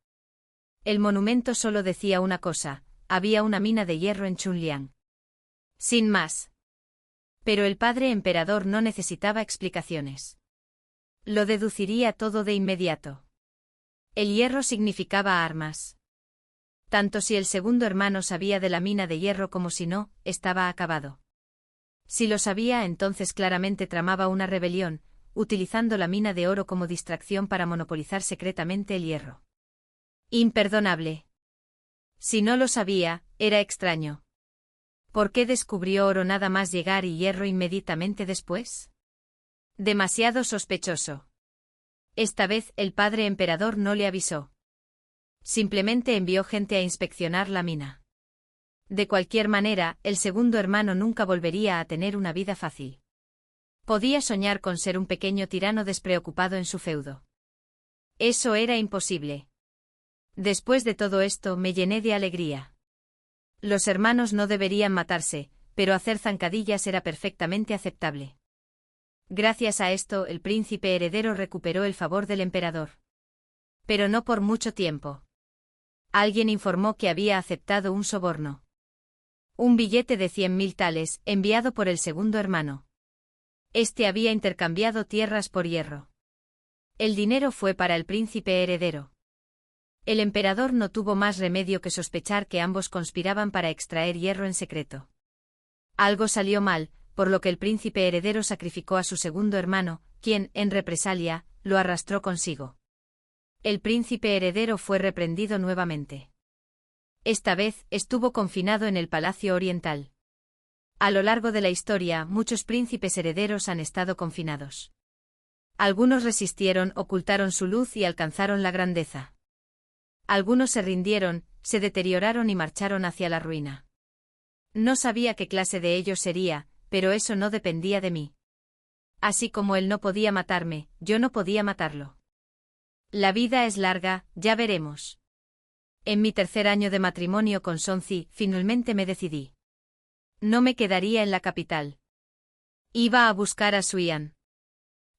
El monumento solo decía una cosa: había una mina de hierro en Chunliang. Sin más. Pero el padre emperador no necesitaba explicaciones. Lo deduciría todo de inmediato. El hierro significaba armas. Tanto si el segundo hermano sabía de la mina de hierro como si no, estaba acabado. Si lo sabía, entonces claramente tramaba una rebelión, utilizando la mina de oro como distracción para monopolizar secretamente el hierro. Imperdonable. Si no lo sabía, era extraño. ¿Por qué descubrió oro nada más llegar y hierro inmediatamente después? Demasiado sospechoso. Esta vez el padre emperador no le avisó. Simplemente envió gente a inspeccionar la mina. De cualquier manera, el segundo hermano nunca volvería a tener una vida fácil. Podía soñar con ser un pequeño tirano despreocupado en su feudo. Eso era imposible. Después de todo esto me llené de alegría. Los hermanos no deberían matarse, pero hacer zancadillas era perfectamente aceptable. Gracias a esto, el príncipe heredero recuperó el favor del emperador. Pero no por mucho tiempo. Alguien informó que había aceptado un soborno. Un billete de 100.000 tales, enviado por el segundo hermano. Este había intercambiado tierras por hierro. El dinero fue para el príncipe heredero. El emperador no tuvo más remedio que sospechar que ambos conspiraban para extraer hierro en secreto. Algo salió mal, por lo que el príncipe heredero sacrificó a su segundo hermano, quien, en represalia, lo arrastró consigo. El príncipe heredero fue reprendido nuevamente. Esta vez, estuvo confinado en el Palacio Oriental. A lo largo de la historia, muchos príncipes herederos han estado confinados. Algunos resistieron, ocultaron su luz y alcanzaron la grandeza. Algunos se rindieron, se deterioraron y marcharon hacia la ruina. No sabía qué clase de ellos sería, pero eso no dependía de mí. Así como él no podía matarme, yo no podía matarlo. La vida es larga, ya veremos. En mi 3er año de matrimonio con Sonzi, finalmente me decidí. No me quedaría en la capital. Iba a buscar a Suyan.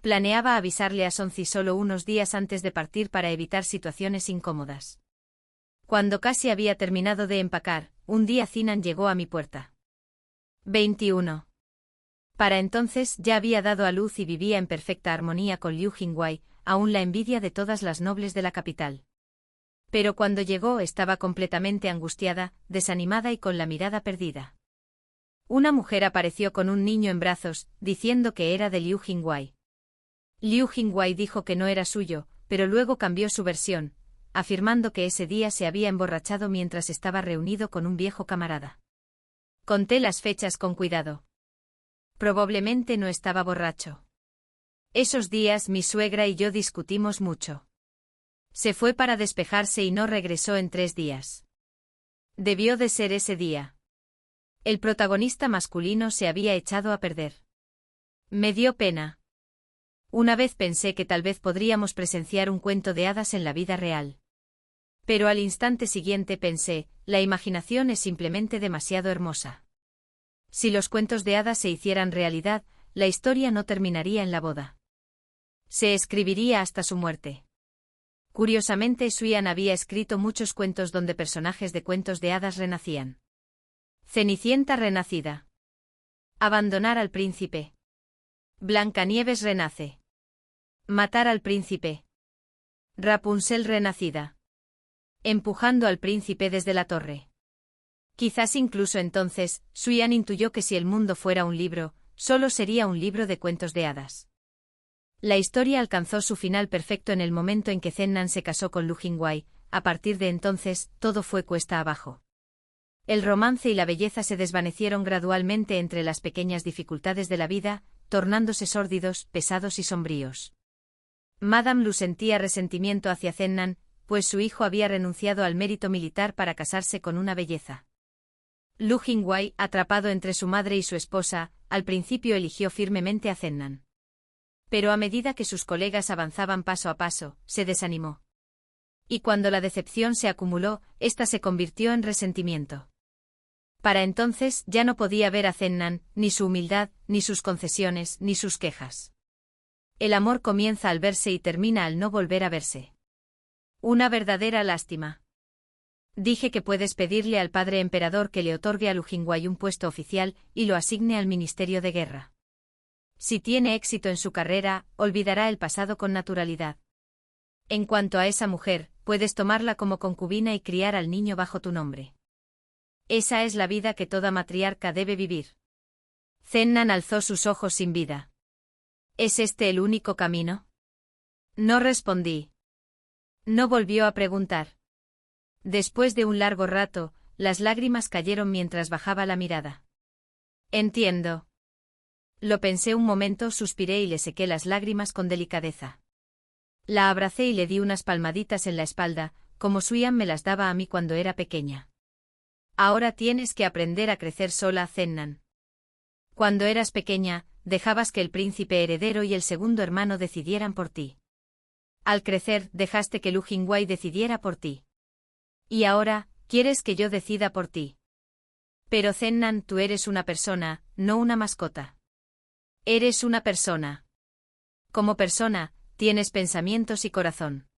Planeaba avisarle a Sonzi solo unos días antes de partir para evitar situaciones incómodas. Cuando casi había terminado de empacar, un día Zinan llegó a mi puerta. 21. Para entonces ya había dado a luz y vivía en perfecta armonía con Liu Jingwei, aún la envidia de todas las nobles de la capital. Pero cuando llegó estaba completamente angustiada, desanimada y con la mirada perdida. Una mujer apareció con un niño en brazos, diciendo que era de Liu Jingwei. Liu Jingwei dijo que no era suyo, pero luego cambió su versión, afirmando que ese día se había emborrachado mientras estaba reunido con un viejo camarada. Conté las fechas con cuidado. Probablemente no estaba borracho. Esos días mi suegra y yo discutimos mucho. Se fue para despejarse y no regresó en 3 días. Debió de ser ese día. El protagonista masculino se había echado a perder. Me dio pena. Una vez pensé que tal vez podríamos presenciar un cuento de hadas en la vida real. Pero al instante siguiente pensé, la imaginación es simplemente demasiado hermosa. Si los cuentos de hadas se hicieran realidad, la historia no terminaría en la boda. Se escribiría hasta su muerte. Curiosamente, Suyan había escrito muchos cuentos donde personajes de cuentos de hadas renacían. Cenicienta renacida. Abandonar al príncipe. Blancanieves renace. Matar al príncipe. Rapunzel renacida. Empujando al príncipe desde la torre. Quizás incluso entonces, Suyan intuyó que si el mundo fuera un libro, solo sería un libro de cuentos de hadas. La historia alcanzó su final perfecto en el momento en que Zennan se casó con Lu Jingwei. A partir de entonces, todo fue cuesta abajo. El romance y la belleza se desvanecieron gradualmente entre las pequeñas dificultades de la vida, tornándose sórdidos, pesados y sombríos. Madame Lu sentía resentimiento hacia Zennan, pues su hijo había renunciado al mérito militar para casarse con una belleza. Lu Jingwei, atrapado entre su madre y su esposa, al principio eligió firmemente a Zennan. Pero a medida que sus colegas avanzaban paso a paso, se desanimó. Y cuando la decepción se acumuló, ésta se convirtió en resentimiento. Para entonces ya no podía ver a Zennan, ni su humildad, ni sus concesiones, ni sus quejas. El amor comienza al verse y termina al no volver a verse. Una verdadera lástima. Dije que puedes pedirle al padre emperador que le otorgue a Lu Jingwei un puesto oficial y lo asigne al Ministerio de Guerra. Si tiene éxito en su carrera, olvidará el pasado con naturalidad. En cuanto a esa mujer, puedes tomarla como concubina y criar al niño bajo tu nombre. Esa es la vida que toda matriarca debe vivir. Zennan alzó sus ojos sin vida. ¿Es este el único camino? No respondí. No volvió a preguntar. Después de un largo rato, las lágrimas cayeron mientras bajaba la mirada. Entiendo. Lo pensé un momento, suspiré y le sequé las lágrimas con delicadeza. La abracé y le di unas palmaditas en la espalda, como Suyan me las daba a mí cuando era pequeña. Ahora tienes que aprender a crecer sola, Zennan. Cuando eras pequeña, dejabas que el príncipe heredero y el segundo hermano decidieran por ti. Al crecer, dejaste que Lu Jingwei decidiera por ti. Y ahora, quieres que yo decida por ti. Pero Zennan, tú eres una persona, no una mascota. Eres una persona. Como persona, tienes pensamientos y corazón.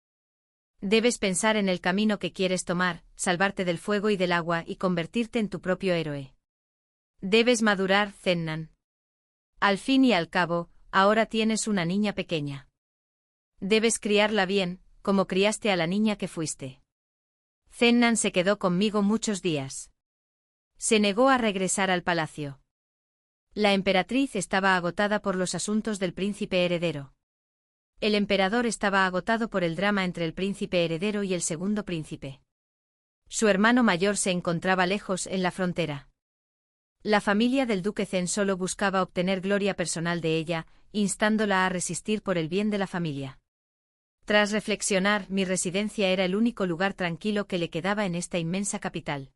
Debes pensar en el camino que quieres tomar, salvarte del fuego y del agua y convertirte en tu propio héroe. Debes madurar, Zennan. Al fin y al cabo, ahora tienes una niña pequeña. Debes criarla bien, como criaste a la niña que fuiste. Zennan se quedó conmigo muchos días. Se negó a regresar al palacio. La emperatriz estaba agotada por los asuntos del príncipe heredero. El emperador estaba agotado por el drama entre el príncipe heredero y el segundo príncipe. Su hermano mayor se encontraba lejos en la frontera. La familia del duque Zen solo buscaba obtener gloria personal de ella, instándola a resistir por el bien de la familia. Tras reflexionar, mi residencia era el único lugar tranquilo que le quedaba en esta inmensa capital.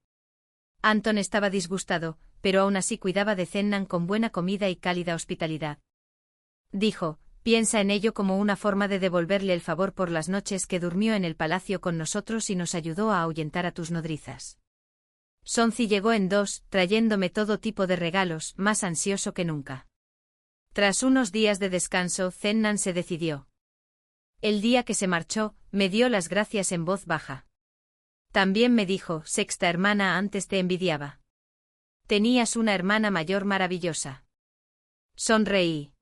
Anton estaba disgustado, pero aún así cuidaba de Zennan con buena comida y cálida hospitalidad. Dijo, piensa en ello como una forma de devolverle el favor por las noches que durmió en el palacio con nosotros y nos ayudó a ahuyentar a tus nodrizas. Sonzi llegó en 2, trayéndome todo tipo de regalos, más ansioso que nunca. Tras unos días de descanso, Zennan se decidió. El día que se marchó, me dio las gracias en voz baja. También me dijo, sexta hermana, antes te envidiaba. Tenías una hermana mayor maravillosa. Sonreí.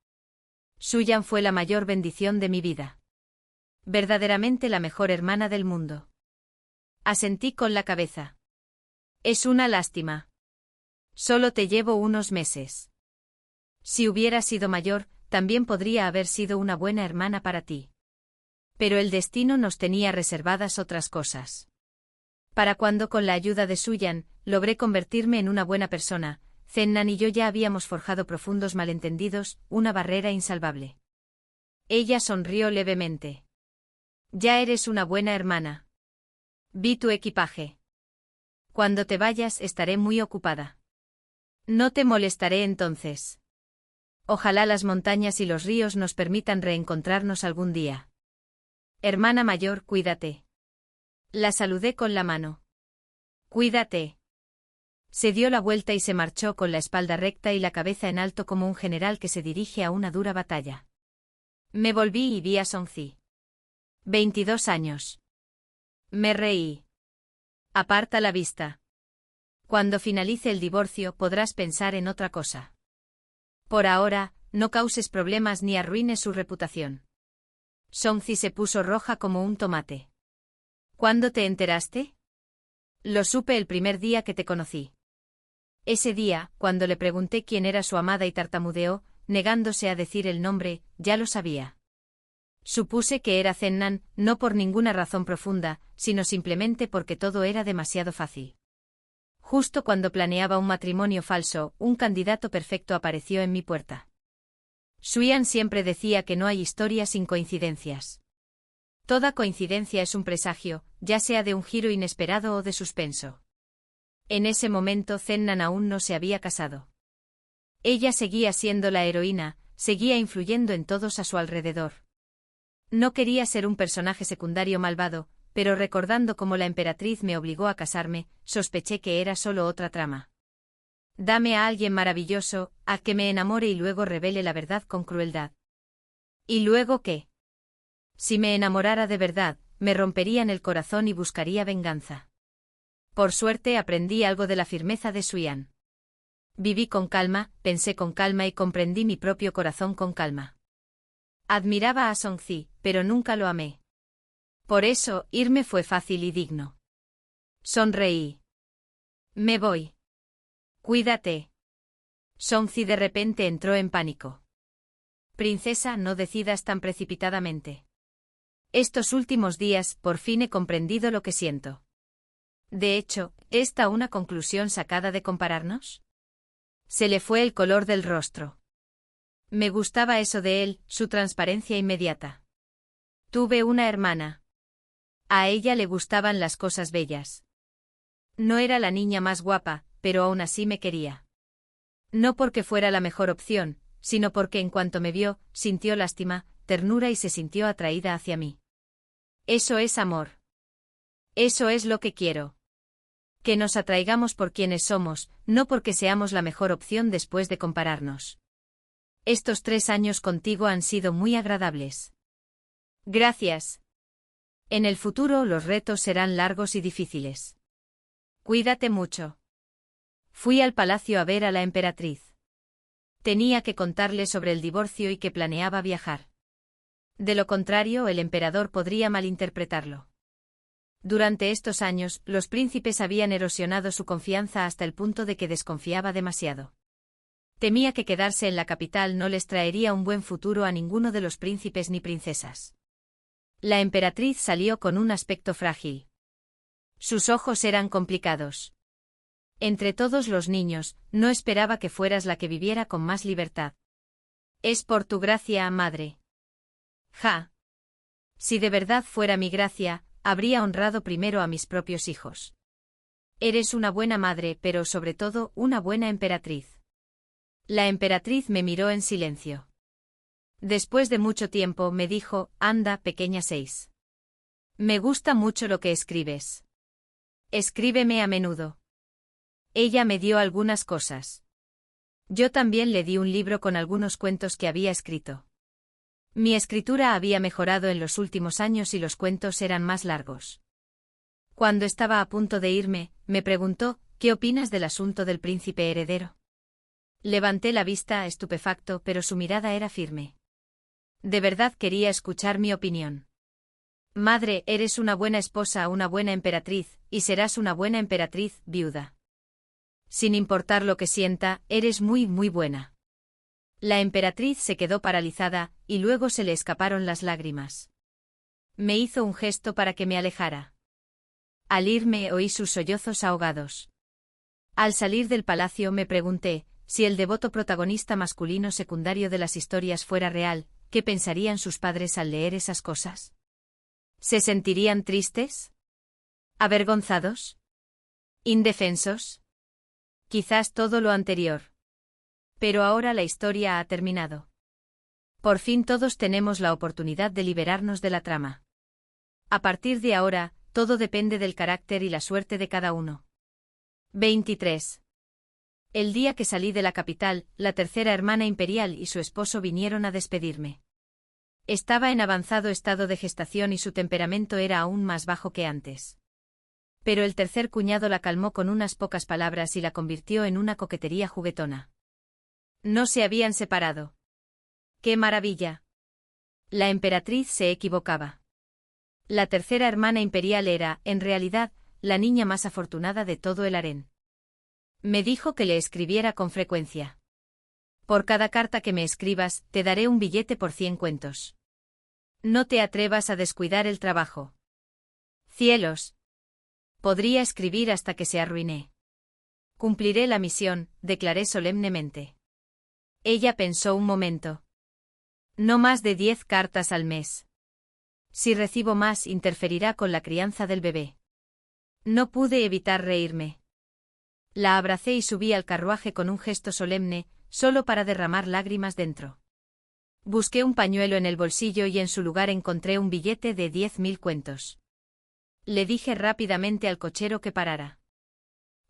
Suyan fue la mayor bendición de mi vida. Verdaderamente la mejor hermana del mundo. Asentí con la cabeza. Es una lástima. Solo te llevo unos meses. Si hubiera sido mayor, también podría haber sido una buena hermana para ti. Pero el destino nos tenía reservadas otras cosas. Para cuando con la ayuda de Suyan, logré convertirme en una buena persona, Zennan y yo ya habíamos forjado profundos malentendidos, una barrera insalvable. Ella sonrió levemente. Ya eres una buena hermana. Vi tu equipaje. Cuando te vayas estaré muy ocupada. No te molestaré entonces. Ojalá las montañas y los ríos nos permitan reencontrarnos algún día. Hermana mayor, cuídate. La saludé con la mano. Cuídate. Se dio la vuelta y se marchó con la espalda recta y la cabeza en alto como un general que se dirige a una dura batalla. Me volví y vi a Sonzi. 22 años. Me reí. Aparta la vista. Cuando finalice el divorcio podrás pensar en otra cosa. Por ahora, no causes problemas ni arruines su reputación. Songzi se puso roja como un tomate. ¿Cuándo te enteraste? Lo supe el primer día que te conocí. Ese día, cuando le pregunté quién era su amada y tartamudeó, negándose a decir el nombre, ya lo sabía. Supuse que era Zennan, no por ninguna razón profunda, sino simplemente porque todo era demasiado fácil. Justo cuando planeaba un matrimonio falso, un candidato perfecto apareció en mi puerta. Xuan siempre decía que no hay historia sin coincidencias. Toda coincidencia es un presagio, ya sea de un giro inesperado o de suspenso. En ese momento Zennan aún no se había casado. Ella seguía siendo la heroína, seguía influyendo en todos a su alrededor. No quería ser un personaje secundario malvado, pero recordando cómo la emperatriz me obligó a casarme, sospeché que era solo otra trama. Dame a alguien maravilloso, a que me enamore y luego revele la verdad con crueldad. ¿Y luego qué? Si me enamorara de verdad, me romperían el corazón y buscaría venganza. Por suerte aprendí algo de la firmeza de Xuan. Viví con calma, pensé con calma y comprendí mi propio corazón con calma. Admiraba a Songzi, pero nunca lo amé. Por eso, irme fue fácil y digno. Sonreí. Me voy. Cuídate. Songzi de repente entró en pánico. Princesa, no decidas tan precipitadamente. Estos últimos días, por fin he comprendido lo que siento. De hecho, ¿esta una conclusión sacada de compararnos? Se le fue el color del rostro. Me gustaba eso de él, su transparencia inmediata. Tuve una hermana. A ella le gustaban las cosas bellas. No era la niña más guapa, pero aún así me quería. No porque fuera la mejor opción, sino porque en cuanto me vio, sintió lástima, ternura y se sintió atraída hacia mí. Eso es amor. Eso es lo que quiero. Que nos atraigamos por quienes somos, no porque seamos la mejor opción después de compararnos. Estos 3 años contigo han sido muy agradables. Gracias. En el futuro los retos serán largos y difíciles. Cuídate mucho. Fui al palacio a ver a la emperatriz. Tenía que contarle sobre el divorcio y que planeaba viajar. De lo contrario, el emperador podría malinterpretarlo. Durante estos años, los príncipes habían erosionado su confianza hasta el punto de que desconfiaba demasiado. Temía que quedarse en la capital no les traería un buen futuro a ninguno de los príncipes ni princesas. La emperatriz salió con un aspecto frágil. Sus ojos eran complicados. Entre todos los niños, no esperaba que fueras la que viviera con más libertad. Es por tu gracia, madre. Ja. Si de verdad fuera mi gracia, habría honrado primero a mis propios hijos. Eres una buena madre, pero sobre todo, una buena emperatriz. La emperatriz me miró en silencio. Después de mucho tiempo me dijo, anda, pequeña 6. Me gusta mucho lo que escribes. Escríbeme a menudo. Ella me dio algunas cosas. Yo también le di un libro con algunos cuentos que había escrito. Mi escritura había mejorado en los últimos años y los cuentos eran más largos. Cuando estaba a punto de irme, me preguntó, ¿qué opinas del asunto del príncipe heredero? Levanté la vista estupefacto, pero su mirada era firme. De verdad quería escuchar mi opinión. Madre, eres una buena esposa, una buena emperatriz, y serás una buena emperatriz, viuda. Sin importar lo que sienta, eres muy, muy buena. La emperatriz se quedó paralizada, y luego se le escaparon las lágrimas. Me hizo un gesto para que me alejara. Al irme oí sus sollozos ahogados. Al salir del palacio me pregunté, si el devoto protagonista masculino secundario de las historias fuera real, ¿qué pensarían sus padres al leer esas cosas? ¿Se sentirían tristes? ¿Avergonzados? ¿Indefensos? Quizás todo lo anterior. Pero ahora la historia ha terminado. Por fin todos tenemos la oportunidad de liberarnos de la trama. A partir de ahora, todo depende del carácter y la suerte de cada uno. 23. El día que salí de la capital, la tercera hermana imperial y su esposo vinieron a despedirme. Estaba en avanzado estado de gestación y su temperamento era aún más bajo que antes. Pero el tercer cuñado la calmó con unas pocas palabras y la convirtió en una coquetería juguetona. No se habían separado. ¡Qué maravilla! La emperatriz se equivocaba. La tercera hermana imperial era, en realidad, la niña más afortunada de todo el harén. Me dijo que le escribiera con frecuencia. Por cada carta que me escribas, te daré un billete por 100 cuentos. No te atrevas a descuidar el trabajo. Cielos. Podría escribir hasta que se arruiné. Cumpliré la misión, declaré solemnemente. Ella pensó un momento. No más de 10 cartas al mes. Si recibo más, interferirá con la crianza del bebé. No pude evitar reírme. La abracé y subí al carruaje con un gesto solemne, solo para derramar lágrimas dentro. Busqué un pañuelo en el bolsillo y en su lugar encontré un billete de 10.000 cuentos. Le dije rápidamente al cochero que parara.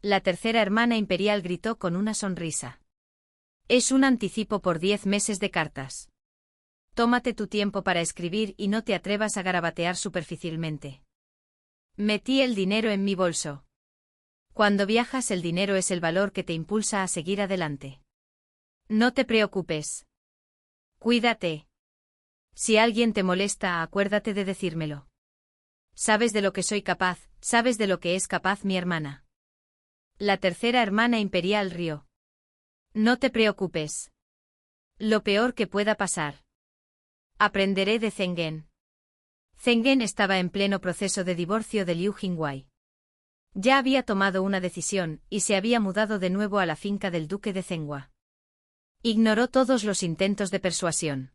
La tercera hermana imperial gritó con una sonrisa. Es un anticipo por 10 meses de cartas. Tómate tu tiempo para escribir y no te atrevas a garabatear superficialmente. Metí el dinero en mi bolso. Cuando viajas, el dinero es el valor que te impulsa a seguir adelante. No te preocupes. Cuídate. Si alguien te molesta, acuérdate de decírmelo. Sabes de lo que soy capaz, sabes de lo que es capaz mi hermana. La tercera hermana imperial rió. No te preocupes. Lo peor que pueda pasar. Aprenderé de Zenghen. Zenghen estaba en pleno proceso de divorcio de Liu Jingwei. Ya había tomado una decisión, y se había mudado de nuevo a la finca del duque de Zhenghua. Ignoró todos los intentos de persuasión.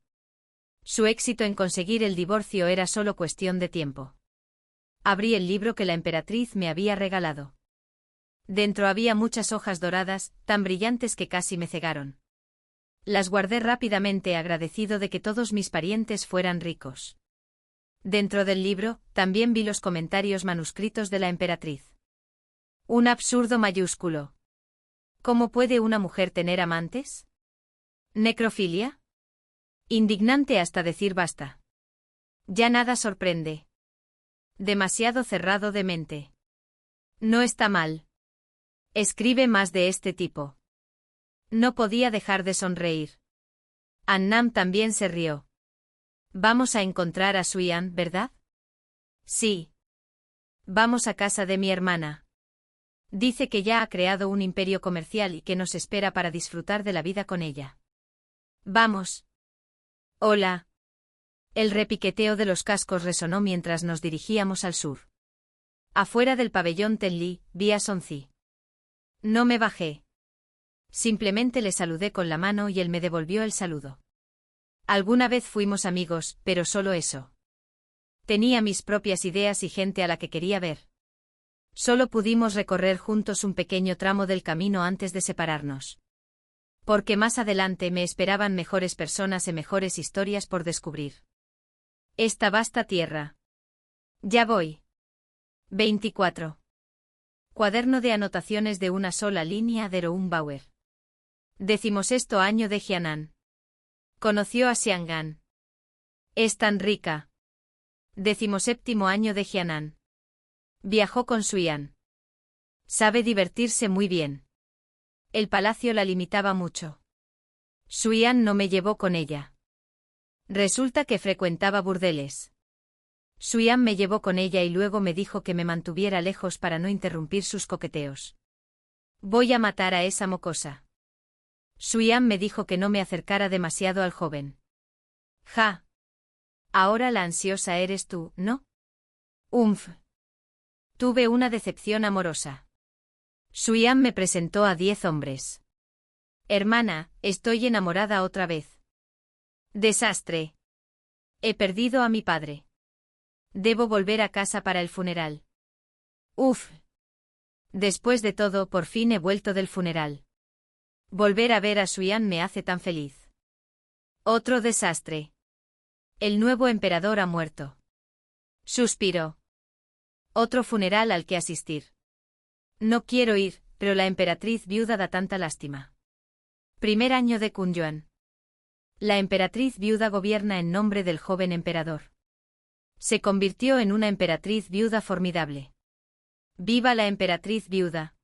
Su éxito en conseguir el divorcio era solo cuestión de tiempo. Abrí el libro que la emperatriz me había regalado. Dentro había muchas hojas doradas, tan brillantes que casi me cegaron. Las guardé rápidamente, agradecido de que todos mis parientes fueran ricos. Dentro del libro, también vi los comentarios manuscritos de la emperatriz. Un absurdo mayúsculo. ¿Cómo puede una mujer tener amantes? ¿Necrofilia? Indignante hasta decir basta. Ya nada sorprende. Demasiado cerrado de mente. No está mal. Escribe más de este tipo. No podía dejar de sonreír. Annam también se rió. Vamos a encontrar a Suyan, ¿verdad? Sí. Vamos a casa de mi hermana. Dice que ya ha creado un imperio comercial y que nos espera para disfrutar de la vida con ella. Vamos. Hola. El repiqueteo de los cascos resonó mientras nos dirigíamos al sur. Afuera del pabellón Tenli, vi a Sonzi. No me bajé. Simplemente le saludé con la mano y él me devolvió el saludo. Alguna vez fuimos amigos, pero solo eso. Tenía mis propias ideas y gente a la que quería ver. Solo pudimos recorrer juntos un pequeño tramo del camino antes de separarnos. Porque más adelante me esperaban mejores personas y mejores historias por descubrir. Esta vasta tierra. Ya voy. 24. Cuaderno de anotaciones de una sola línea de Roun Bauer. 16º año de Jianan. Conoció a Xiangan. Es tan rica. 17º año de Jianan. Viajó con Suyan. Sabe divertirse muy bien. El palacio la limitaba mucho. Suyan no me llevó con ella. Resulta que frecuentaba burdeles. Suyan me llevó con ella y luego me dijo que me mantuviera lejos para no interrumpir sus coqueteos. Voy a matar a esa mocosa. Suyan me dijo que no me acercara demasiado al joven. Ja. Ahora la ansiosa eres tú, ¿no? Tuve una decepción amorosa. Suyan me presentó a 10 hombres. Hermana, estoy enamorada otra vez. Desastre. He perdido a mi padre. Debo volver a casa para el funeral. Después de todo, por fin he vuelto del funeral. Volver a ver a Suyan me hace tan feliz. Otro desastre. El nuevo emperador ha muerto. Suspiró. Otro funeral al que asistir. No quiero ir, pero la emperatriz viuda da tanta lástima. Primer año de Kunyuan. La emperatriz viuda gobierna en nombre del joven emperador. Se convirtió en una emperatriz viuda formidable. Viva la emperatriz viuda.